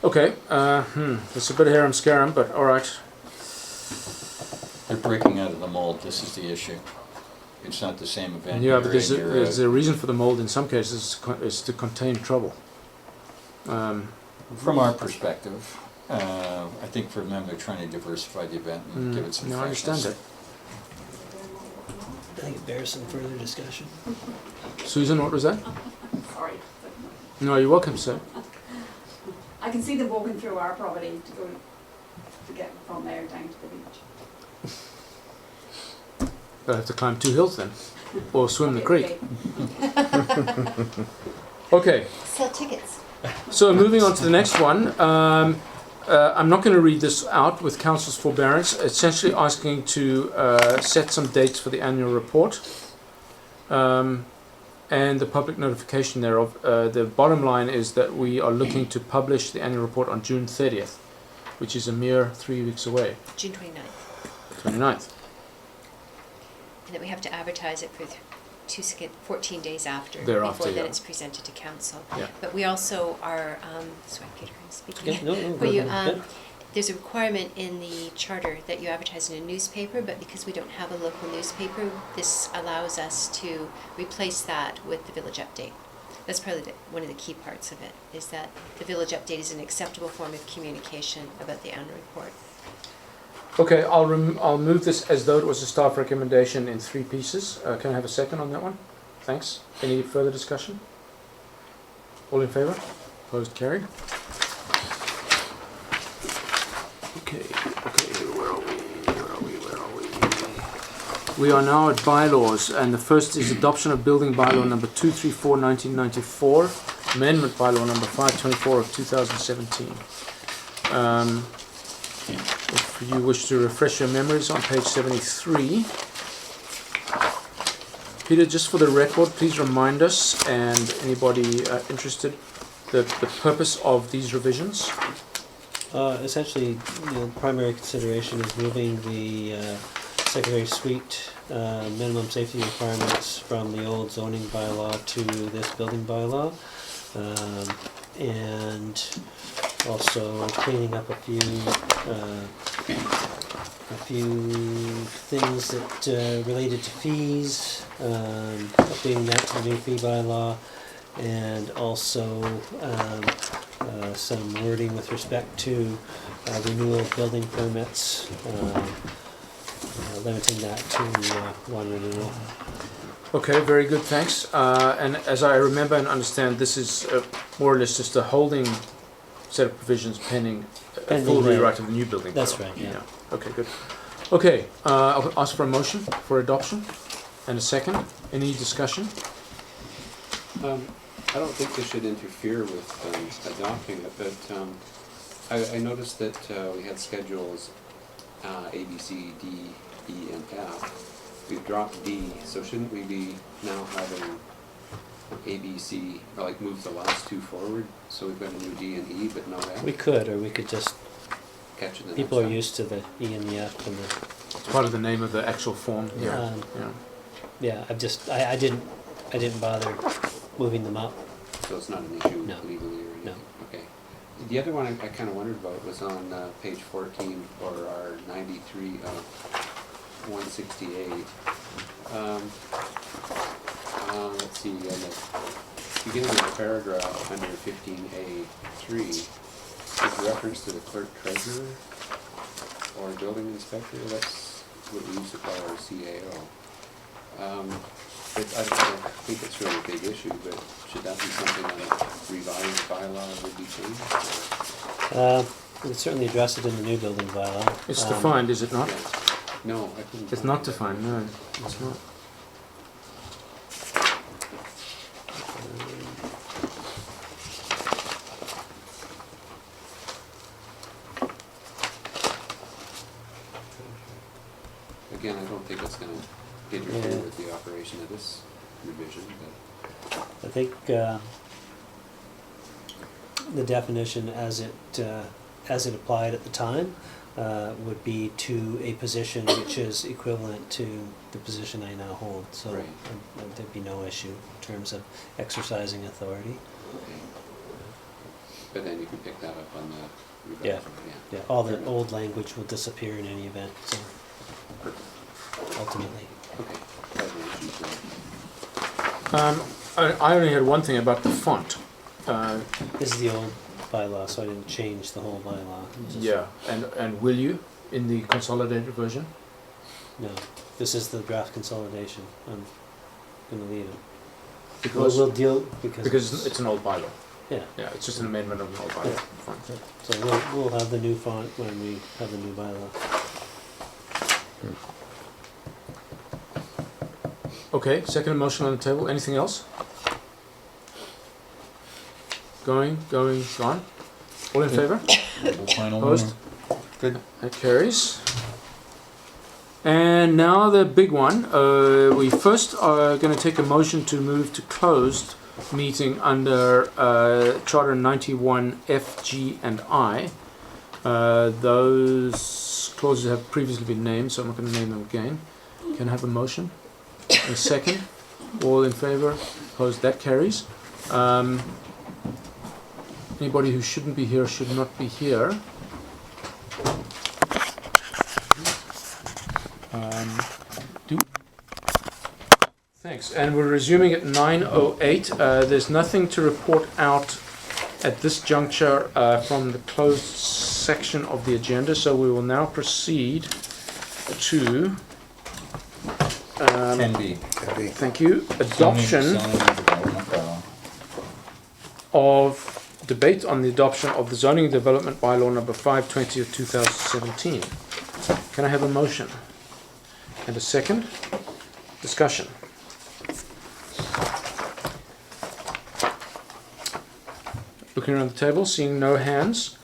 Okay, it's a bit of harem scarum, but alright. They're breaking out of the mold, this is the issue. It's not the same event. Yeah, You're but there's in, you're there's out. a reason for the mold in some cases is to contain trouble. From our perspective, I think for them, they're trying to diversify the event and give it some No, I freshness. understand I think it bears some further discussion. it. Susan, what was that? sorry. No, you're welcome, sir. I can see them walking through our property to get from there down to the beach. They'll have to climb 2 hills then, or swim the creek. Okay. Okay, Sell tickets. so moving on to the next one. I'm not going to read this out with council's forbearance. Essentially asking to set some dates for the annual report and the public notification thereof. The bottom line is that we are looking to publish the annual report on June 30th, which is a mere 3 weeks away, June 29th. 29th. And that we have to advertise it for 14 days after, Thereafter, before then yeah. it's presented to council. Yeah. But we also are, sorry Peter, I'm speaking. Yeah, no, For you, go ahead. there's a requirement in the charter that you advertise in a newspaper, but because we don't have a local newspaper, this allows us to replace that with the village update. That's probably one of the key parts of it, is that the village update is an acceptable form of communication about the annual report. Okay, I'll move this as though it was a staff recommendation in 3 pieces. Can I have a second on that one? Thanks. Any further discussion? All in favour? Opposed? Carried. Okay, where are we? We are now at bylaws, and the first is adoption of building bylaw number 234 1994, amendment bylaw number 524 of 2017. If you wish to refresh your memories, on page 73. Peter, just for the record, please remind us and anybody interested the purpose of these revisions. Essentially, the primary consideration is moving the secondary suite minimum safety requirements from the old zoning bylaw to this building bylaw, and also cleaning up a few things that related to fees, updating that to the new fee bylaw, and also some wording with respect to renewal of building permits, limiting that to one renewal. Okay, very good, thanks. And as I remember and understand, this is more or less just a holding set of provisions pending a full rewrite of the new building. That's bylaw. right, yeah. Okay, good. Okay, I'll ask for a motion for adoption and a second. Any discussion? I don't think this should interfere with adopting it, but I noticed that we had schedules A, B, C, D, E, and F. We've dropped D, so shouldn't we be now having A, B, C, or like move the last 2 forward? So we've got a new D and E, but no F? We could, or we could just, Catch it the people are next time. used to the E and the F and the, It's part of the name of the actual form. Yeah. Yeah. yeah, I didn't bother moving them up. So it's not an issue No. legally or anything? No. Okay. The other one I kind of wondered about was on page 14 for our 93 of 168. Let's see, in the beginning of the paragraph under 15A3, is reference to the clerk treasurer or building inspector. That's what we used to call our CAO. I don't think it's really a big issue, but should that be something on a revised bylaw would be changed? We certainly address it in the new building bylaw. It's defined, is it not? Yeah. No, I couldn't. It's find not it. defined, no, it's not. Again, I don't think it's gonna interfere with the operation of this revision, but. I think the definition as it applied at the time would be to a position which is equivalent to the position I now hold. So Right. there'd be no issue in terms of exercising authority. Okay. But then you can pick that up on the Yeah. revised one, yeah. Yeah, all the old language will disappear in any event. So ultimately, Okay. That was an issue, so- I only had one thing about the font. this is the old bylaw, so I didn't change the whole bylaw. It's just- Yeah, and will you in the consolidated version? No, this is the draft consolidation. I'm gonna leave it. Because we'll deal because it's an old bylaw. yeah. Yeah, it's just an amendment of an old bylaw. Yeah. Fine. So we'll have the new font when we have the new bylaw. Okay, second motion on the table. Anything else? Going, gone. All in favor? Final Opposed? Good. That carries. And now the big one. We first are going to take a motion to move to closed meeting under Charter 91 F, G, and I. Those clauses have previously been named, so I'm not going to name them again. Can I have a motion? A second? All in favor? Opposed? That carries. Anybody who shouldn't be here should not be here. Thanks. And we're resuming at 9:08. There's nothing to report out at this juncture from the closed section of the agenda, so we will now proceed to 10B. thank you. Adoption Zoning development bylaw. of debate on the adoption of the zoning and development bylaw number 520 of 2017. Can I have a motion? And a second? Discussion. Looking around the table, seeing no hands,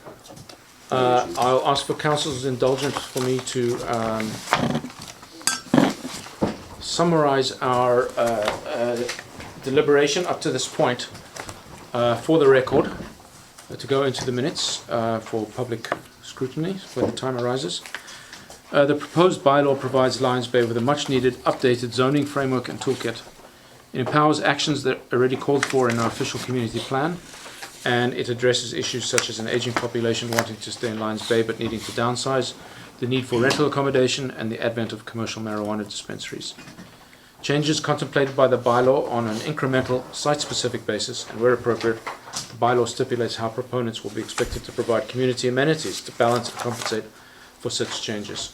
I'll ask for council's indulgence for me to summarize our deliberation up to this point for the record, to go into the minutes for public scrutiny when the time arises. The proposed bylaw provides Lions Bay with a much-needed updated zoning framework and toolkit. It empowers actions that are already called for in our official community plan, and it addresses issues such as an aging population wanting to stay in Lions Bay but needing to downsize, the need for rental accommodation, and the advent of commercial marijuana dispensaries. Changes contemplated by the bylaw on an incremental, site-specific basis, and where appropriate, the bylaw stipulates how proponents will be expected to provide community amenities to balance and compensate for such changes.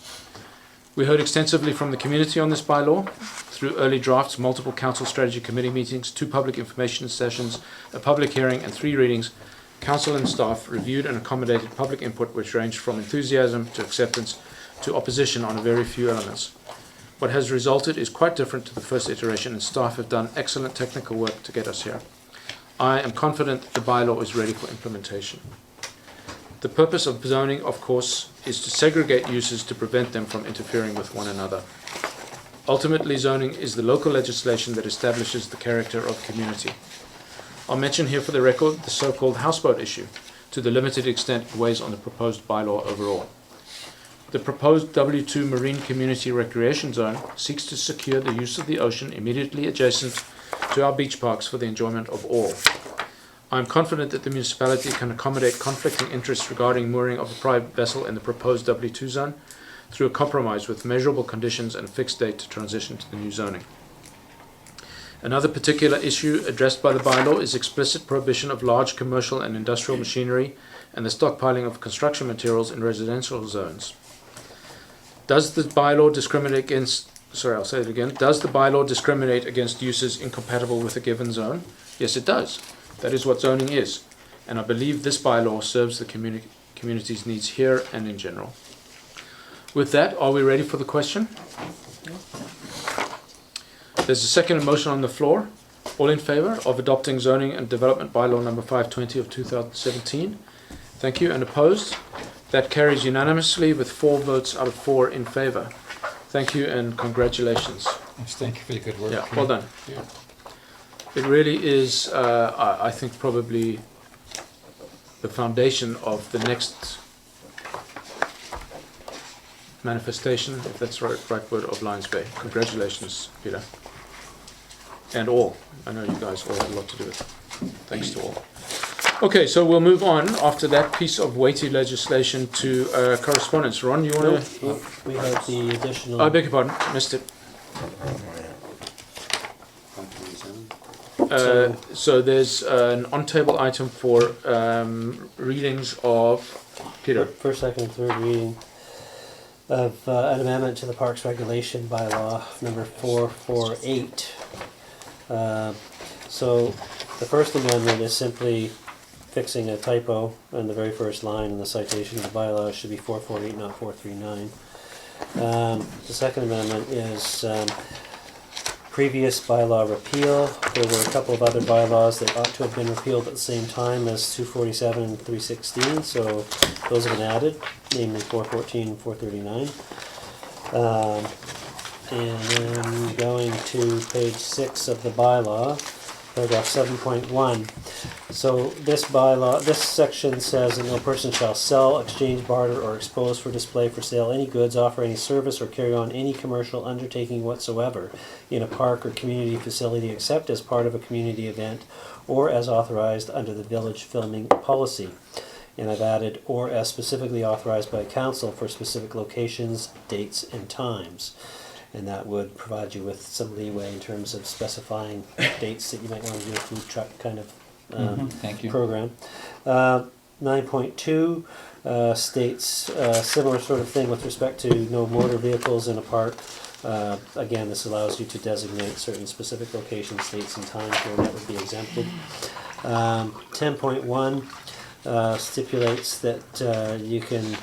We heard extensively from the community on this bylaw through early drafts, multiple council strategy committee meetings, 2 public information sessions, a public hearing, and 3 readings. Council and staff reviewed and accommodated public input which ranged from enthusiasm to acceptance to opposition on a very few elements. What has resulted is quite different to the first iteration, and staff have done excellent technical work to get us here. I am confident that the bylaw is ready for implementation. The purpose of zoning, of course, is to segregate uses to prevent them from interfering with one another. Ultimately, zoning is the local legislation that establishes the character of community. I'll mention here for the record the so-called houseboat issue, to the limited extent it weighs on the proposed bylaw overall. The proposed W2 Marine Community Recreation Zone seeks to secure the use of the ocean immediately adjacent to our beach parks for the enjoyment of all. I am confident that the municipality can accommodate conflicting interests regarding mooring of a private vessel in the proposed W2 zone through a compromise with measurable conditions and a fixed date to transition to the new zoning. Another particular issue addressed by the bylaw is explicit prohibition of large commercial and industrial machinery and the stockpiling of construction materials in residential zones. Does the bylaw discriminate against Does the bylaw discriminate against uses incompatible with a given zone? Yes, it does. That is what zoning is, and I believe this bylaw serves the community's needs here and in general. With that, are we ready for the question? There's a second motion on the floor. All in favor of adopting zoning and development bylaw number 520 of 2017? Thank you. And opposed? That carries unanimously with 4 votes out of 4 in favor. Thank you and congratulations. Yes, thank you for the good work. Yeah, well done. Yeah. It really is, I think, probably the foundation of the next manifestation, if that's the right word, of Lions Bay. Congratulations, Peter. And all. I know you guys all had a lot to do with it. Thanks to all. Okay, so we'll move on after that piece of weighty legislation to correspondence. Ron, you want to? We have the additional. I beg your pardon, missed it. 527. So there's an on-table item for readings of Peter. First, second, third reading of an amendment to the Parks Regulation Bylaw number 448. So the first amendment is simply fixing a typo in the very first line in the citation of the bylaw. It should be 448, not 439. The second amendment is previous bylaw repeal. There were a couple of other bylaws that ought to have been repealed at the same time as 247 and 316, so those have been added, namely 414 and 439. And then going to page 6 of the bylaw, paragraph 7.1. So this bylaw, this section says that no person shall sell, exchange, barter, or expose for display for sale any goods, offer any service, or carry on any commercial undertaking whatsoever in a park or community facility except as part of a community event or as authorized under the village filming policy. And I've added, or as specifically authorized by council for specific locations, dates, and times. And that would provide you with some leeway in terms of specifying dates that you might want to do a food truck kind of Thank you. program. 9.2 states similar sort of thing with respect to no motor vehicles in a park. Again, this allows you to designate certain specific locations, dates, and times where that would be exempted. 10.1 stipulates that you can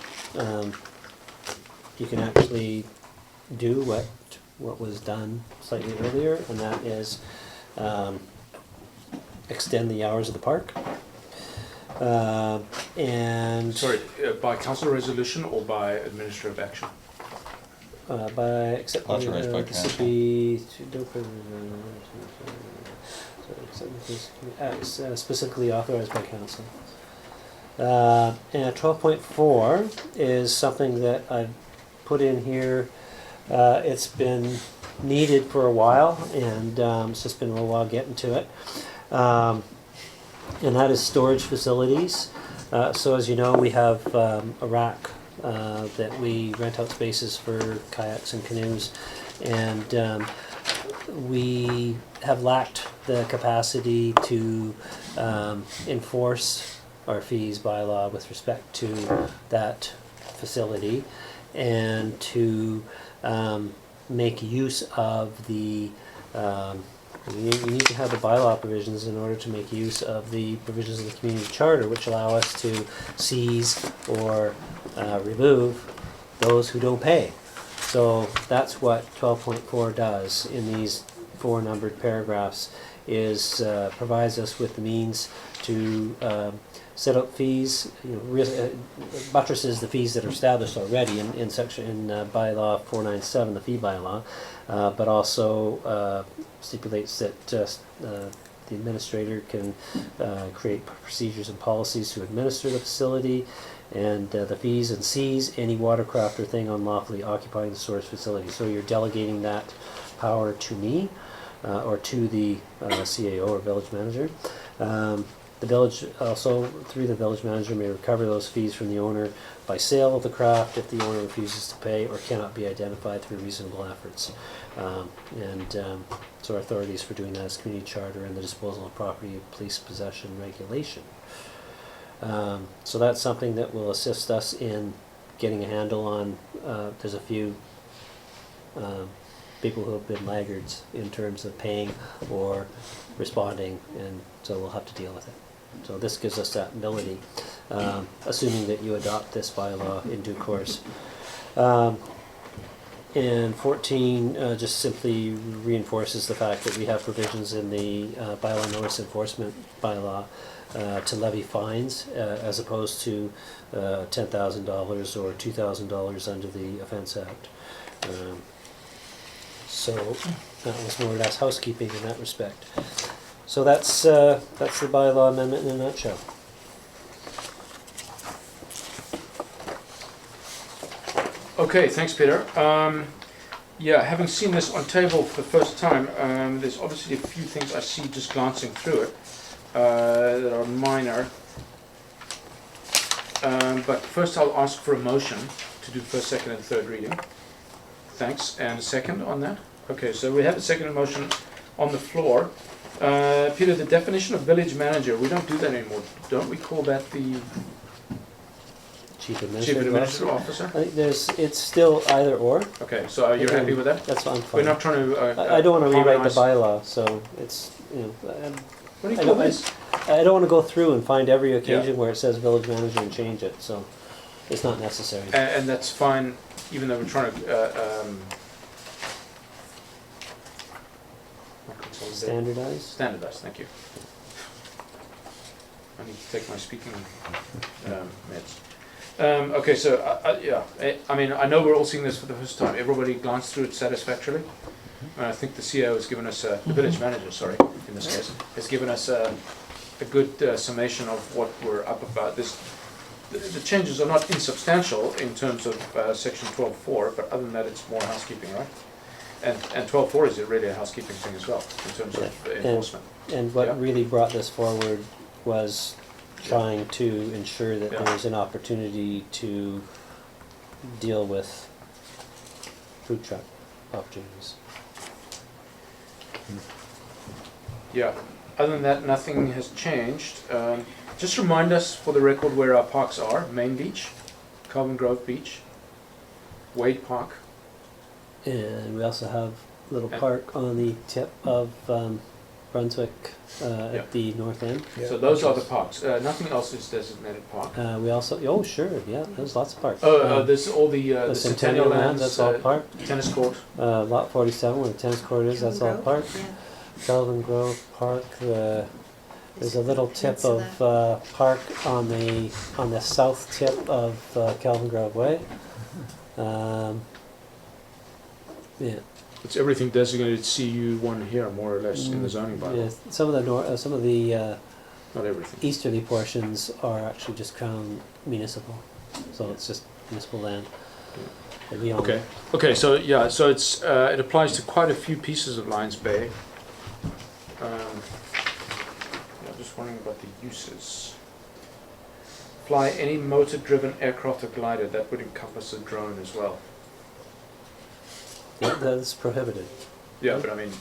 actually do what was done slightly earlier, and that is extend the hours of the park. And Sorry, by council resolution or by administrative action? by except Authorized by this would council. be specifically authorized by council. And 12.4 is something that I've put in here. It's been needed for a while, and it's just been a little while getting to it. And that is storage facilities. So as you know, we have a rack that we rent out spaces for kayaks and canoes, and we have lacked the capacity to enforce our fees by law with respect to that facility, and to make use of the you need to have the bylaw provisions in order to make use of the provisions of the community charter, which allow us to seize or remove those who don't pay. So that's what 12.4 does in these 4 numbered paragraphs, is provides us with the means to set up fees, buttresses the fees that are established already in section in bylaw 497, the fee bylaw, but also stipulates that the administrator can create procedures and policies to administer the facility, and the fees, and seize any watercraft or thing unlawfully occupying the storage facility. So you're delegating that power to me, or to the CAO or village manager. The village also, through the village manager, may recover those fees from the owner by sale of the craft if the owner refuses to pay or cannot be identified through reasonable efforts. So our authorities for doing that is community charter and the disposal of property of police possession regulation. So that's something that will assist us in getting a handle on. There's a few people who have been laggards in terms of paying or responding, and so we'll have to deal with it. So this gives us that ability, assuming that you adopt this bylaw in due course. And 14 just simply reinforces the fact that we have provisions in the bylaw notice enforcement bylaw to levy fines, as opposed to $10,000 or $2,000 under the Offence Act. So that was more or less housekeeping in that respect. So that's the bylaw amendment in a nutshell. Okay, thanks, Peter. Yeah, having seen this on table for the first time, there's obviously a few things I see just glancing through it that are minor. But first I'll ask for a motion to do first, second, and third reading. Thanks. And a second on that? Okay, so we have a second motion on the floor. Peter, the definition of village manager, we don't do that anymore. Don't we call that the Chief chief Administrative administrative Officer. officer? I think it's still either or. Okay, so you're happy with that? That's fine. We're not trying to I don't want to rewrite the harmonize- bylaw, so it's, What do you I call don't- this? I don't want to go through and find every occasion where it says village manager and change it, so it's not necessary. And that's fine, even though we're trying to Standardized. Standardized, thank you. I need to take my speaking meds. Okay, so I mean, I know we're all seeing this for the first time. Everybody glanced through it satisfactorily. I think the CEO has given us, the village manager, sorry, in this case, has given us a good summation of what we're up about. The changes are not insubstantial in terms of section 12.4, but other than that, it's more housekeeping, right? And 12.4 is really a housekeeping thing as well, in terms of enforcement. And what Yeah. really brought this forward was trying to ensure that Yeah. there was an opportunity to deal with food truck opportunities. Yeah, other than that, nothing has changed. Just remind us for the record where our parks are. Main Beach, Calvin Grove Beach, Wade Park. And we also have a little And- park on the tip of Brunswick Yeah. at the north end. So those are the parks. Nothing else is designated park. We also, oh sure, yeah, there's lots of parks. There's all the Centennial Lands, that's all park. tennis court. Lot 47 where the tennis court is, that's all park. Calvin Grove Park, there's a little tip of park on the south tip of Calvin Grove Way. Yeah, It's everything designated CU1 here, more or less, in the zoning bylaw. yeah. Some of the Not everything. easterly portions are actually just Crown municipal, so it's just municipal land. that we own. Okay. Okay. So yeah. So it's it applies to quite a few pieces of Lions Bay. Yeah, just wondering about the uses. Fly any motor-driven aircraft or glider. That would encompass a drone as well. Yeah, that's prohibited. Yeah, but I mean,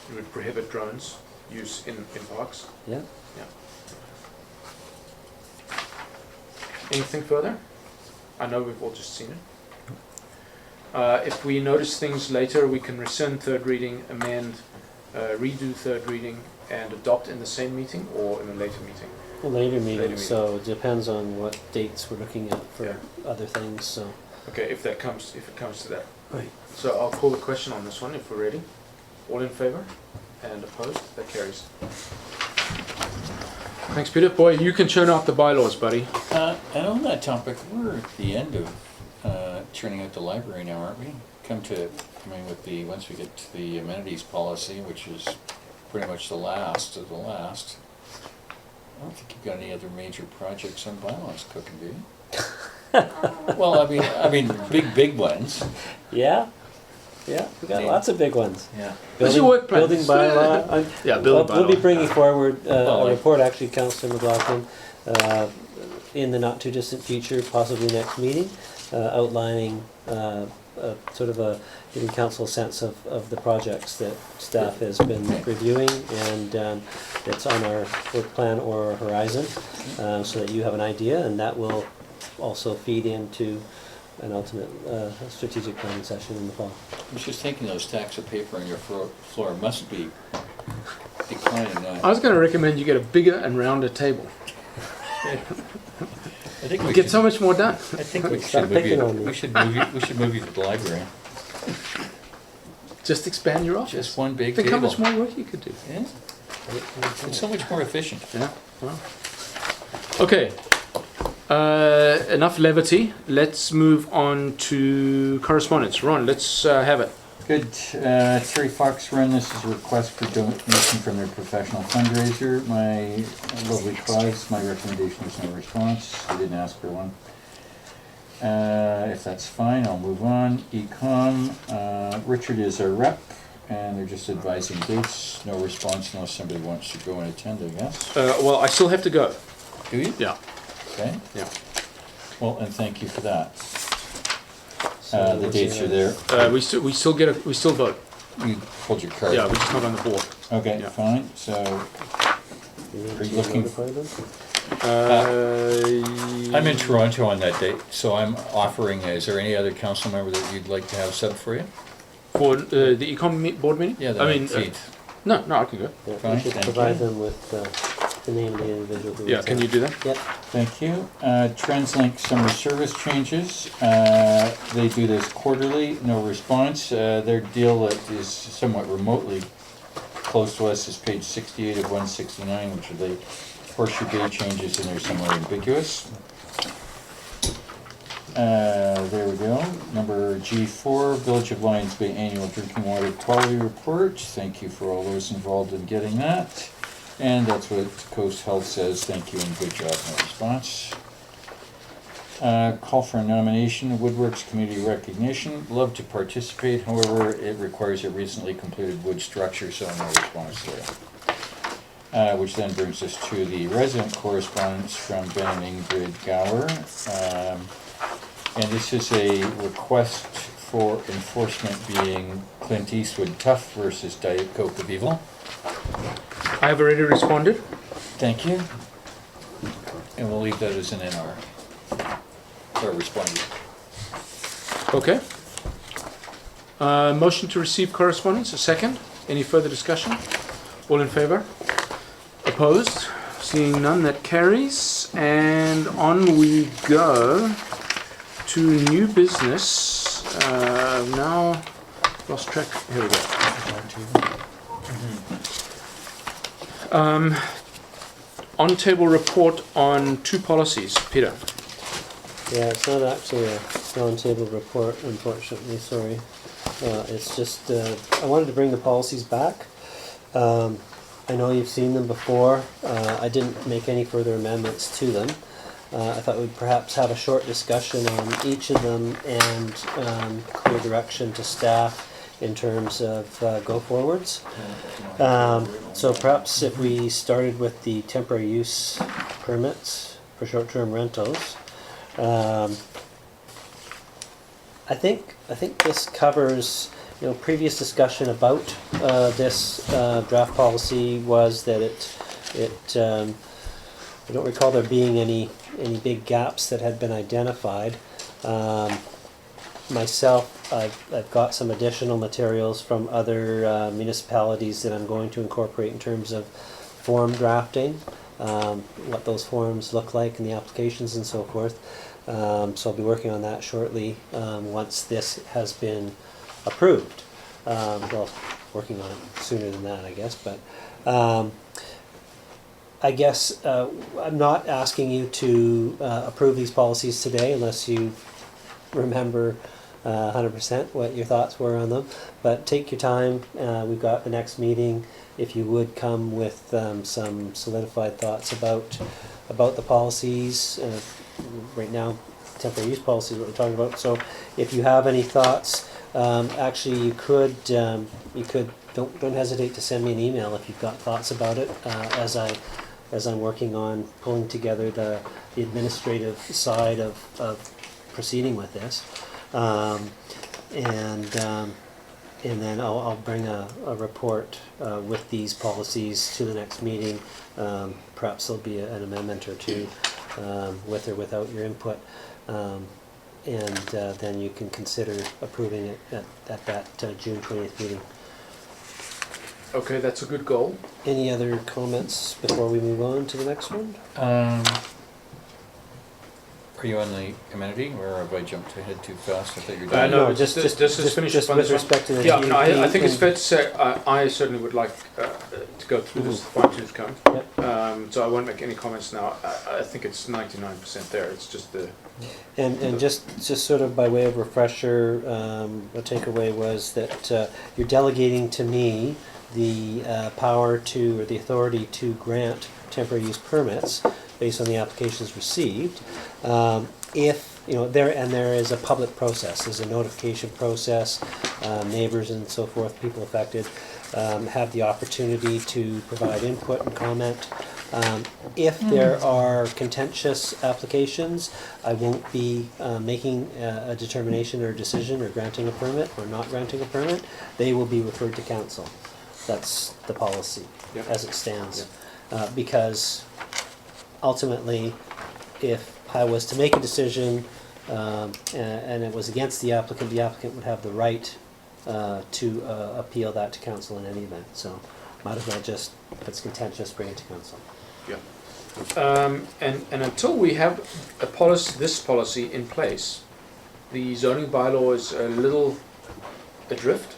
you would prohibit drones use in parks. Yeah. Anything further? I know we've all just seen it. If we notice things later, we can rescind third reading, amend, redo third reading, and adopt in the same meeting or in a later meeting. A later meeting, meeting. so it depends on what dates we're looking at for Yeah. other things. So. Okay, if it comes to that. Right. So I'll call the question on this one if we're ready. All in favor? And opposed? That carries. Thanks, Peter. Boy, you can churn out the bylaws, buddy. And on that topic, we're at the end of churning out the library now, aren't we? Once we get to the amenities policy, which is pretty much the last of the last. I don't think you've got any other major projects on bylaws cooking, do you? Well, I mean, big ones. Yeah. Yeah, we got lots of big ones. Yeah. What's your work plan? Building bylaw. Yeah, building We'll be bylaw. bringing forward Well, a like- report, actually, Councillor McLaughlin, in the not too distant future, possibly next meeting, outlining giving council a sense of the projects that staff has been reviewing, and it's on our work plan or horizon, so that you have an idea, and that will also feed into an ultimate strategic planning session in the fall. I was just thinking those stacks of paper on your floor must be declining now. I was going to recommend you get a bigger and rounder table. I think You get so much more done. I think we Stop should move picking you. on me. We should move you to the library. Just expand your office. Just one big Think how table. much more work you could do. Yeah. It's so much more efficient. Yeah. Well. Okay. Enough levity. Let's move on to correspondence. Ron, let's have it. Good. Terry Fox Run. This is a request for donation from their professional fundraiser. My lovely cause. My recommendation is no response. They didn't ask for one. If that's fine, I'll move on. Ecom. Richard is our rep, and they're just advising dates. No response unless somebody wants to go and attend, I guess. Well, I still have to go. Do you? Yeah. Okay. Yeah. Well, and thank you for that. So The what's dates the- are there. We still vote. You hold your card. Yeah, we're just not on the board. Okay, Yeah. fine. So You need Are you to looking- notify them? I'm in Toronto on that date, so I'm offering. Is there any other council member that you'd like to have sub for you? For the econ board meeting? Yeah, the I mean, 19th. no, I can go. Yeah, Fine, we should thank provide you. them with the name of the individual who. Yeah, can you do that? Yep. Thank you. TransLink summer service changes. They do this quarterly, no response. Their deal is somewhat remotely close to us is page 68 of 169, which are the horseshoe bay changes, and they're somewhat ambiguous. There we go. Number G4, Village of Lions Bay Annual Drinking Water Quality Report. Thank you for all those involved in getting that. And that's what Coast Health says. Thank you and good job. No response. Call for a nomination, Woodworks Community Recognition. Love to participate, however, it requires a recently completed wood structure, so no response there. Which then brings us to the resident correspondence from Ben and Ingrid Gower. And this is a request for enforcement being Clint Eastwood Tough versus Diet Coke of Evil. I have already responded. Thank you. And we'll leave that as an NR. Or responded. Okay. Motion to receive correspondence, a second. Any further discussion? All in favor? Opposed? Seeing none, that carries. And on we go to new business. Now, lost track. Here we go. On-table report on 2 policies. Peter. Yeah, it's not actually a round-table report, unfortunately, sorry. It's just, I wanted to bring the policies back. I know you've seen them before. I didn't make any further amendments to them. I thought we'd perhaps have a short discussion on each of them and clear direction to staff in terms of go-forwards. So perhaps if we started with the temporary use permits for short-term rentals. I think this covers, previous discussion about this draft policy was that I don't recall there being any big gaps that had been identified. Myself, I've got some additional materials from other municipalities that I'm going to incorporate in terms of form drafting, what those forms look like and the applications and so forth. So I'll be working on that shortly once this has been approved. Well, working on it sooner than that, I guess. But I guess I'm not asking you to approve these policies today unless you remember 100% what your thoughts were on them. But take your time. We've got the next meeting. If you would come with some solidified thoughts about the policies. Right now, temporary use policy is what we're talking about. So, if you have any thoughts, actually, you could don't hesitate to send me an email if you've got thoughts about it. As I'm working on pulling together the administrative side of proceeding with this, and then I'll bring a report with these policies to the next meeting. Perhaps there'll be an amendment or two. With or without your input, and then you can consider approving it at that June 20th meeting. Okay, that's a good goal. Any other comments before we move on to the next one? Are you on the amenity, or have I jumped ahead too fast? I thought you were done. No, just finish just up on with this one. respect to the Yeah, no, I GDP think it's and- fair to say I certainly would like to go through this fine-tooth comb. Yep. So I won't make any comments now. I think it's 99% there. It's just the... And just sort of by way of refresher, a takeaway was that you're delegating to me the power to, or the authority to grant temporary use permits based on the applications received. If, there is a public process, there's a notification process, neighbors and so forth, people affected, have the opportunity to provide input and comment. If there are contentious applications, I won't be making a determination or decision or granting a permit or not granting a permit. They will be referred to council. That's the policy as it stands. Because ultimately, if I was to make a decision and it was against the applicant would have the right to appeal that to council in any event. So might as well just, if it's contentious, bring it to council. Yeah. And until we have this policy in place, the zoning bylaw is a little adrift.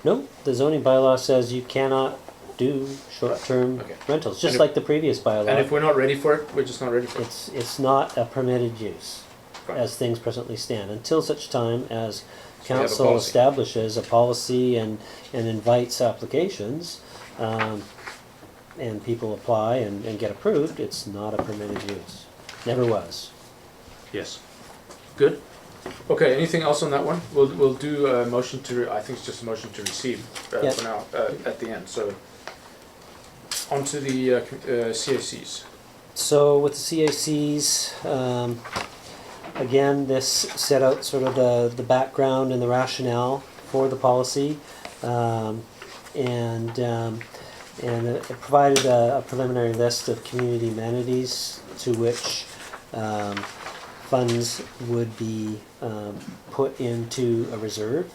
No, the zoning bylaw says you cannot do short-term Okay. rentals, And just if- like the previous bylaw. And if we're not ready for it, we're just not ready for it. It's not a permitted use Fine. as things presently stand, until such time as So we have a council policy. establishes a policy and invites applications, and people apply and get approved. It's not a permitted use. Never was. Yes. Good. Okay, anything else on that one? We'll do a motion to, I think it's just a motion to receive Yeah. for now, at the end, so. On to the CACs. So with the CACs, again, this set out sort of the background and the rationale for the policy, and it provided a preliminary list of community amenities to which funds would be put into a reserve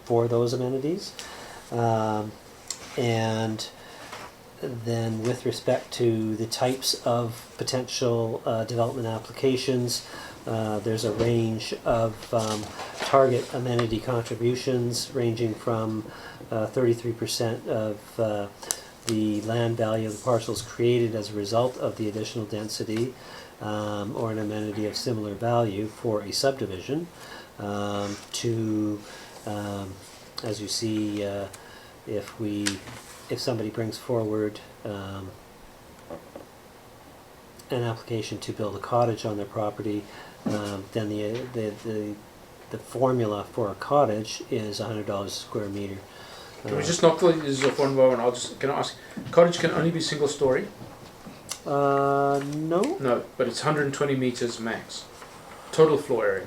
for those amenities, and then with respect to the types of potential development applications, there's a range of target amenity contributions ranging from 33% of the land value of the parcels created as a result of the additional density, or an amenity of similar value for a subdivision, to, as you see, if somebody brings forward an application to build a cottage on their property, then the formula for a cottage is $100 a square meter. Can we just knock these off one by one? Can I ask, cottage can only be single story? No, No, but it's 120 meters max. Total floor area.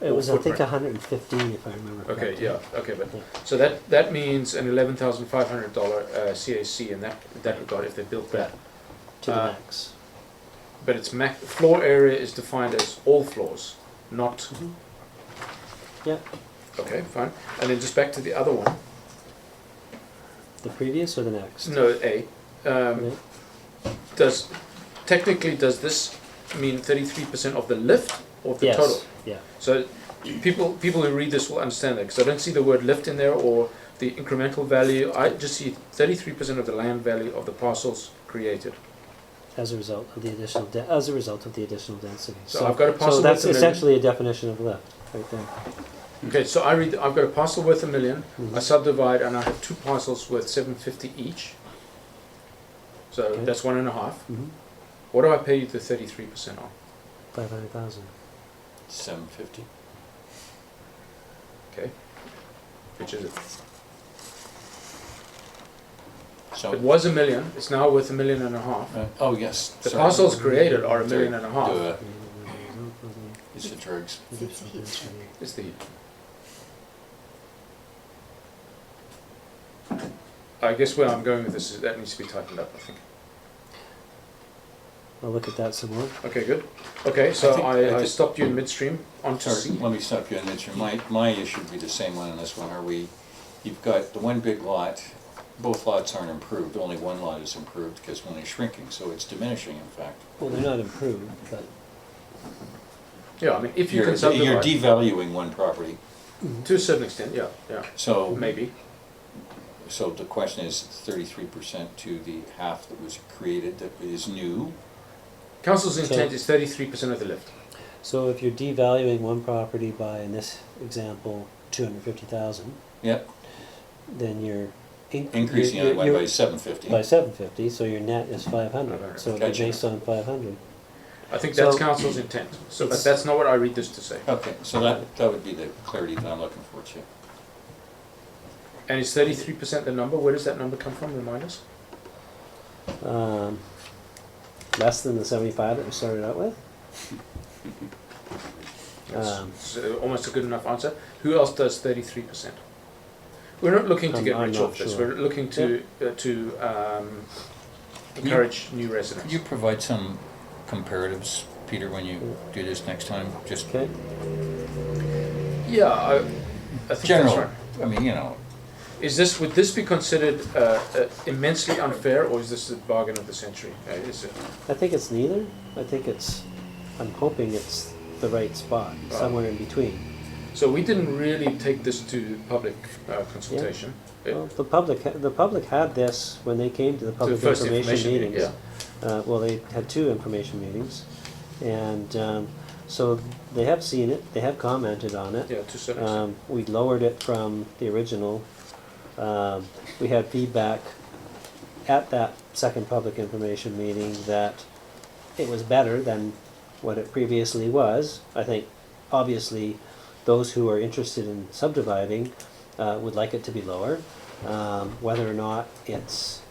it was I think footprint. 115 if I remember Okay, correctly. yeah, okay, but, Yeah. so that means an $11,500 CAC in that regard if they built that. To the Uh, max. But its floor area is defined as all floors, not, Yeah, okay, fine. And then just back to the other one, the previous or the next? no, A. Okay. Does this mean 33% of the lift or the Yes, total? yeah. So people who read this will understand that, because I don't see the word lift in there or the incremental value. I just see 33% of the land value of the parcels created. As a result of the additional density. So I've got a parcel So that's worth $1 million. essentially a definition of lift, right there. Okay, so I've got a parcel worth $1 million. Mhm. I subdivide and I have two parcels worth $750 each. So Okay. that's 1.5. Mm-hmm. What do I pay you the 33% on? 500,000. 750. Okay, which is it? So, It was $1 million. It's now worth $1.5 million. oh, yes. The sorry. parcels created are $1.5 Do million. a- It's the Turks. It's a heat stroke. It's the heat. I guess where I'm going with this is that needs to be tightened up, I think. I'll look at that some more. Okay, good. Okay, so I I think- stopped you in midstream onto Sorry, C. let me stop you on this. My issue would be the same one on this one. You've got the one big lot, both lots aren't improved, only one lot is improved because one is shrinking, so it's diminishing in fact. Well, they're not improved, but Yeah, I mean, if you You're can subdivide, devaluing one property, to a certain extent, yeah, so. maybe. So the question is 33% to the half that was created that is new. Council's So- intent is 33% of the lift. so if you're devaluing one property by, in this example, 250,000, Yep, then you're increasing it by 750. by 750, so your net is 500. So it'd be Gotcha. based on 500. I think that's So- council's intent. So, but It's- that's not what I read this to say. Okay, so that would be the clarity that I'm looking for too. And is 33% the number? Where does that number come from? Remind us. Less than the 75 that we started out with. That's so almost a good enough answer. Who else does 33%? We're not looking to get I'm rich not off this. sure. We're looking to encourage new residents. Could you provide some comparatives, Peter, when you do this next time? Just Okay. Yeah, I think general, that's right. I mean, you know, Would this be considered immensely unfair, or is this a bargain of the century? Is it? I think it's neither. I'm hoping it's the right spot, somewhere in between. So we didn't really take this to public consultation. Well, the public had this when they came to the To public the first information meeting, meetings. yeah. Well, they had 2 information meetings, and so they have seen it, they have commented on it. Yeah, to a certain extent. We lowered it from the original. We had feedback at that second public information meeting that it was better than what it previously was. I think, obviously, those who are interested in subdividing would like it to be lower. Whether or not it's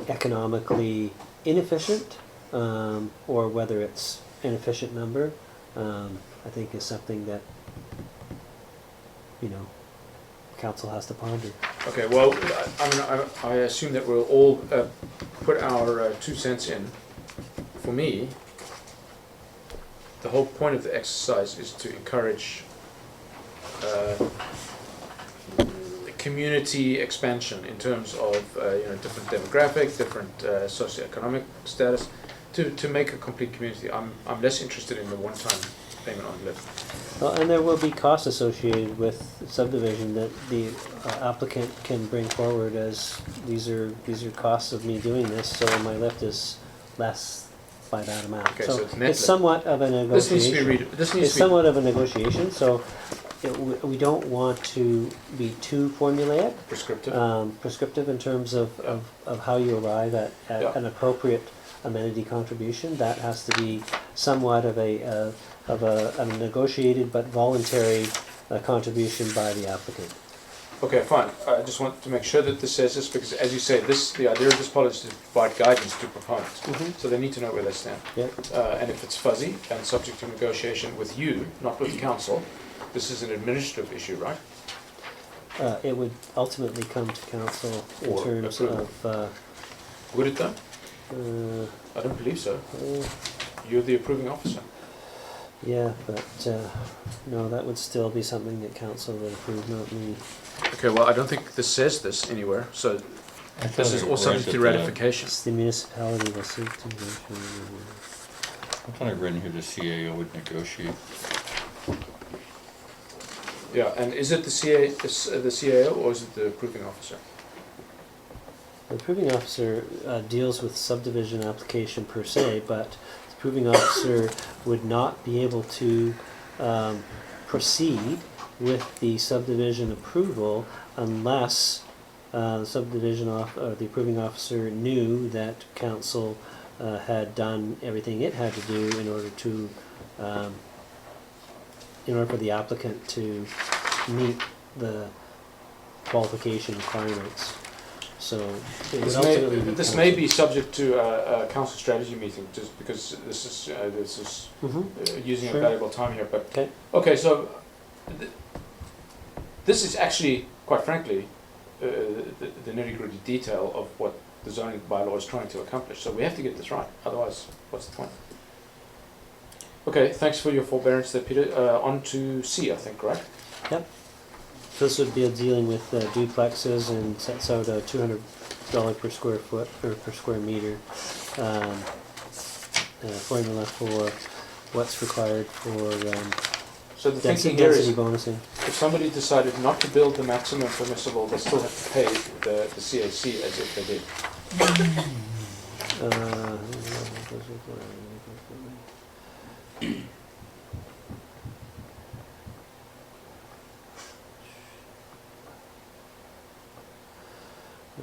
economically inefficient, or whether it's an efficient number, I think is something that, council has to ponder. Okay, well, I assume that we'll all put our 2 cents in. For me, the whole point of the exercise is to encourage community expansion in terms of different demographic, different socioeconomic status, to make a complete community. I'm less interested in the one-time payment on lift. Well, and there will be costs associated with subdivision that the applicant can bring forward as these are costs of me doing this, so my lift is less by that amount. Okay, so it's net it's lift. somewhat of a This needs to negotiation. be this needs It's to be somewhat of a negotiation, so we don't want to be too formulaic, prescriptive in terms of how you arrive at Yeah. an appropriate amenity contribution. That has to be somewhat of a negotiated but voluntary contribution by the applicant. Okay, fine. I just want to make sure that this says this, because as you say, the idea of this policy is to provide guidance to proponents. Mhm. So they need to know where they stand. Yeah. And if it's fuzzy and subject to negotiation with you, not with the council, this is an administrative issue, right? It would ultimately come to council in Or terms approval. of, Would it though? uh, I don't believe so. uh, You're the approving officer. yeah, but no, that would still be something that council would approve, not me. Okay, well, I don't think this says this anywhere, so I thought this is I all read subject that to the- ratification. It's the municipality will seek to I thought I read in here the CAO would negotiate. Yeah, and is it the CAO or is it the approving officer? The approving officer deals with subdivision application per se, but the approving officer would not be able to proceed with the subdivision approval unless the the approving officer knew that council had done everything it had to do in order for the applicant to meet the qualification requirements. So it would ultimately be This council. may be subject to a council strategy meeting, just because this is Mhm. using Sure. a valuable time here. But Okay. okay, so this is actually, quite frankly, the nitty-gritty detail of what the zoning bylaw is trying to accomplish. So we have to get this right. Otherwise, what's the point? Okay, thanks for your forbearance there, Peter. On to C, I think, right? Yep. This would be dealing with duplexes and sets out a $200 per square foot or per square meter formula for what's required for So the thinking here density is, bonusing. if somebody decided not to build the maximum permissible, they still have to pay the CAC as if they did.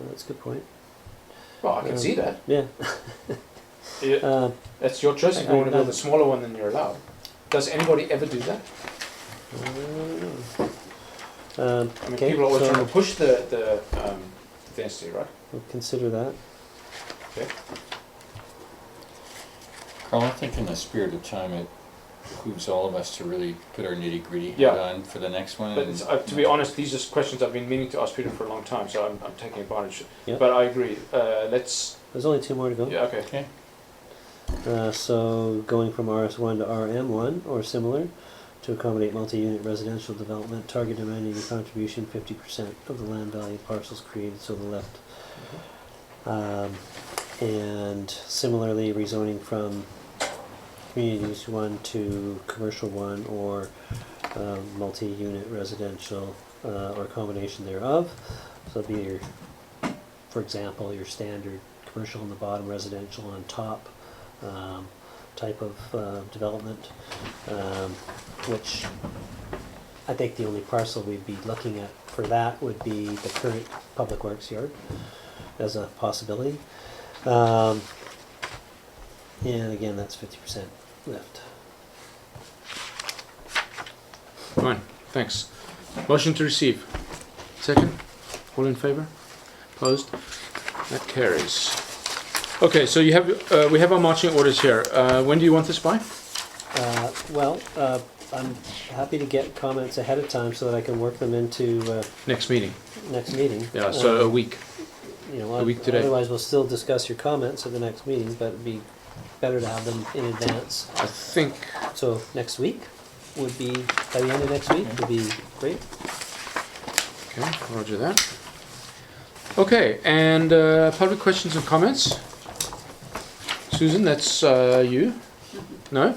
That's a good point. Well, I can see that. Yeah. Yeah, that's your choice. If you want to build a smaller one than you're allowed. Does anybody ever do that? I mean, Okay, people are always so trying to push the density, right? we'll consider that. Okay. Carl, I think in the spirit of time, it behooves all of us to really put our nitty-gritty Yeah. head on for the next one. But and- it's, to be honest, these are questions I've been meaning to ask Peter for a long time, so I'm taking advantage. Yeah. But I agree. Let's. There's only 2 more to go. Yeah. Okay. Okay. So going from RS1 to RM1 or similar to accommodate multi-unit residential development, target amenity contribution 50% of the land value parcels created, so the left. And similarly rezoning from community use one to commercial one or multi-unit residential or a combination thereof. So it'd be your, for example, your standard commercial on the bottom, residential on top type of development, which I think the only parcel we'd be looking at for that would be the current public works yard as a possibility. And again, that's 50% lift. Fine, thanks. Motion to receive. Second? All in favor? Opposed? That carries. Okay, so you have we have our marching orders here. When do you want this by? I'm happy to get comments ahead of time so that I can work them into Next meeting. next meeting. Yeah, so a week. You know, a week today. Otherwise, we'll still discuss your comments at the next meeting, but it'd be better to have them in advance. I think. So next week would be, by the end of next week, would be great. Okay, roger that. Okay, and public questions and comments? Susan, that's you? No?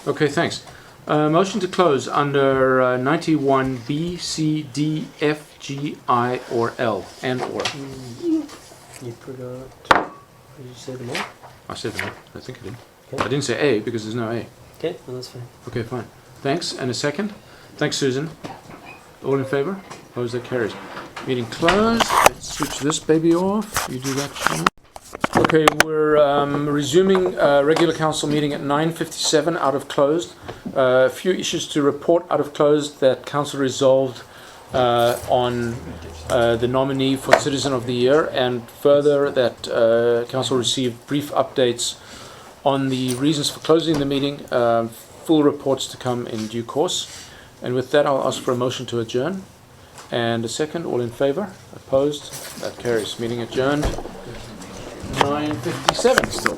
Okay, thanks. Motion to close under 91B, C, D, F, G, I, or L, and or. You forgot, did you say them all? I said no, I think I did. Okay. I didn't say A because there's no A. Okay, well, that's fine. Okay, fine. Thanks, and a second? Thanks, Susan. All in favor? Opposed, that carries. Meeting closed. Let's switch this baby off. You do that, Sean. Okay, we're resuming regular council meeting at 9:57 out of closed. A few issues to report out of closed that council resolved on the nominee for Citizen of the Year, and further that council received brief updates on the reasons for closing the meeting. Full reports to come in due course. And with that, I'll ask for a motion to adjourn. And a second, all in favor? Opposed? That carries. Meeting adjourned. 9:57 still.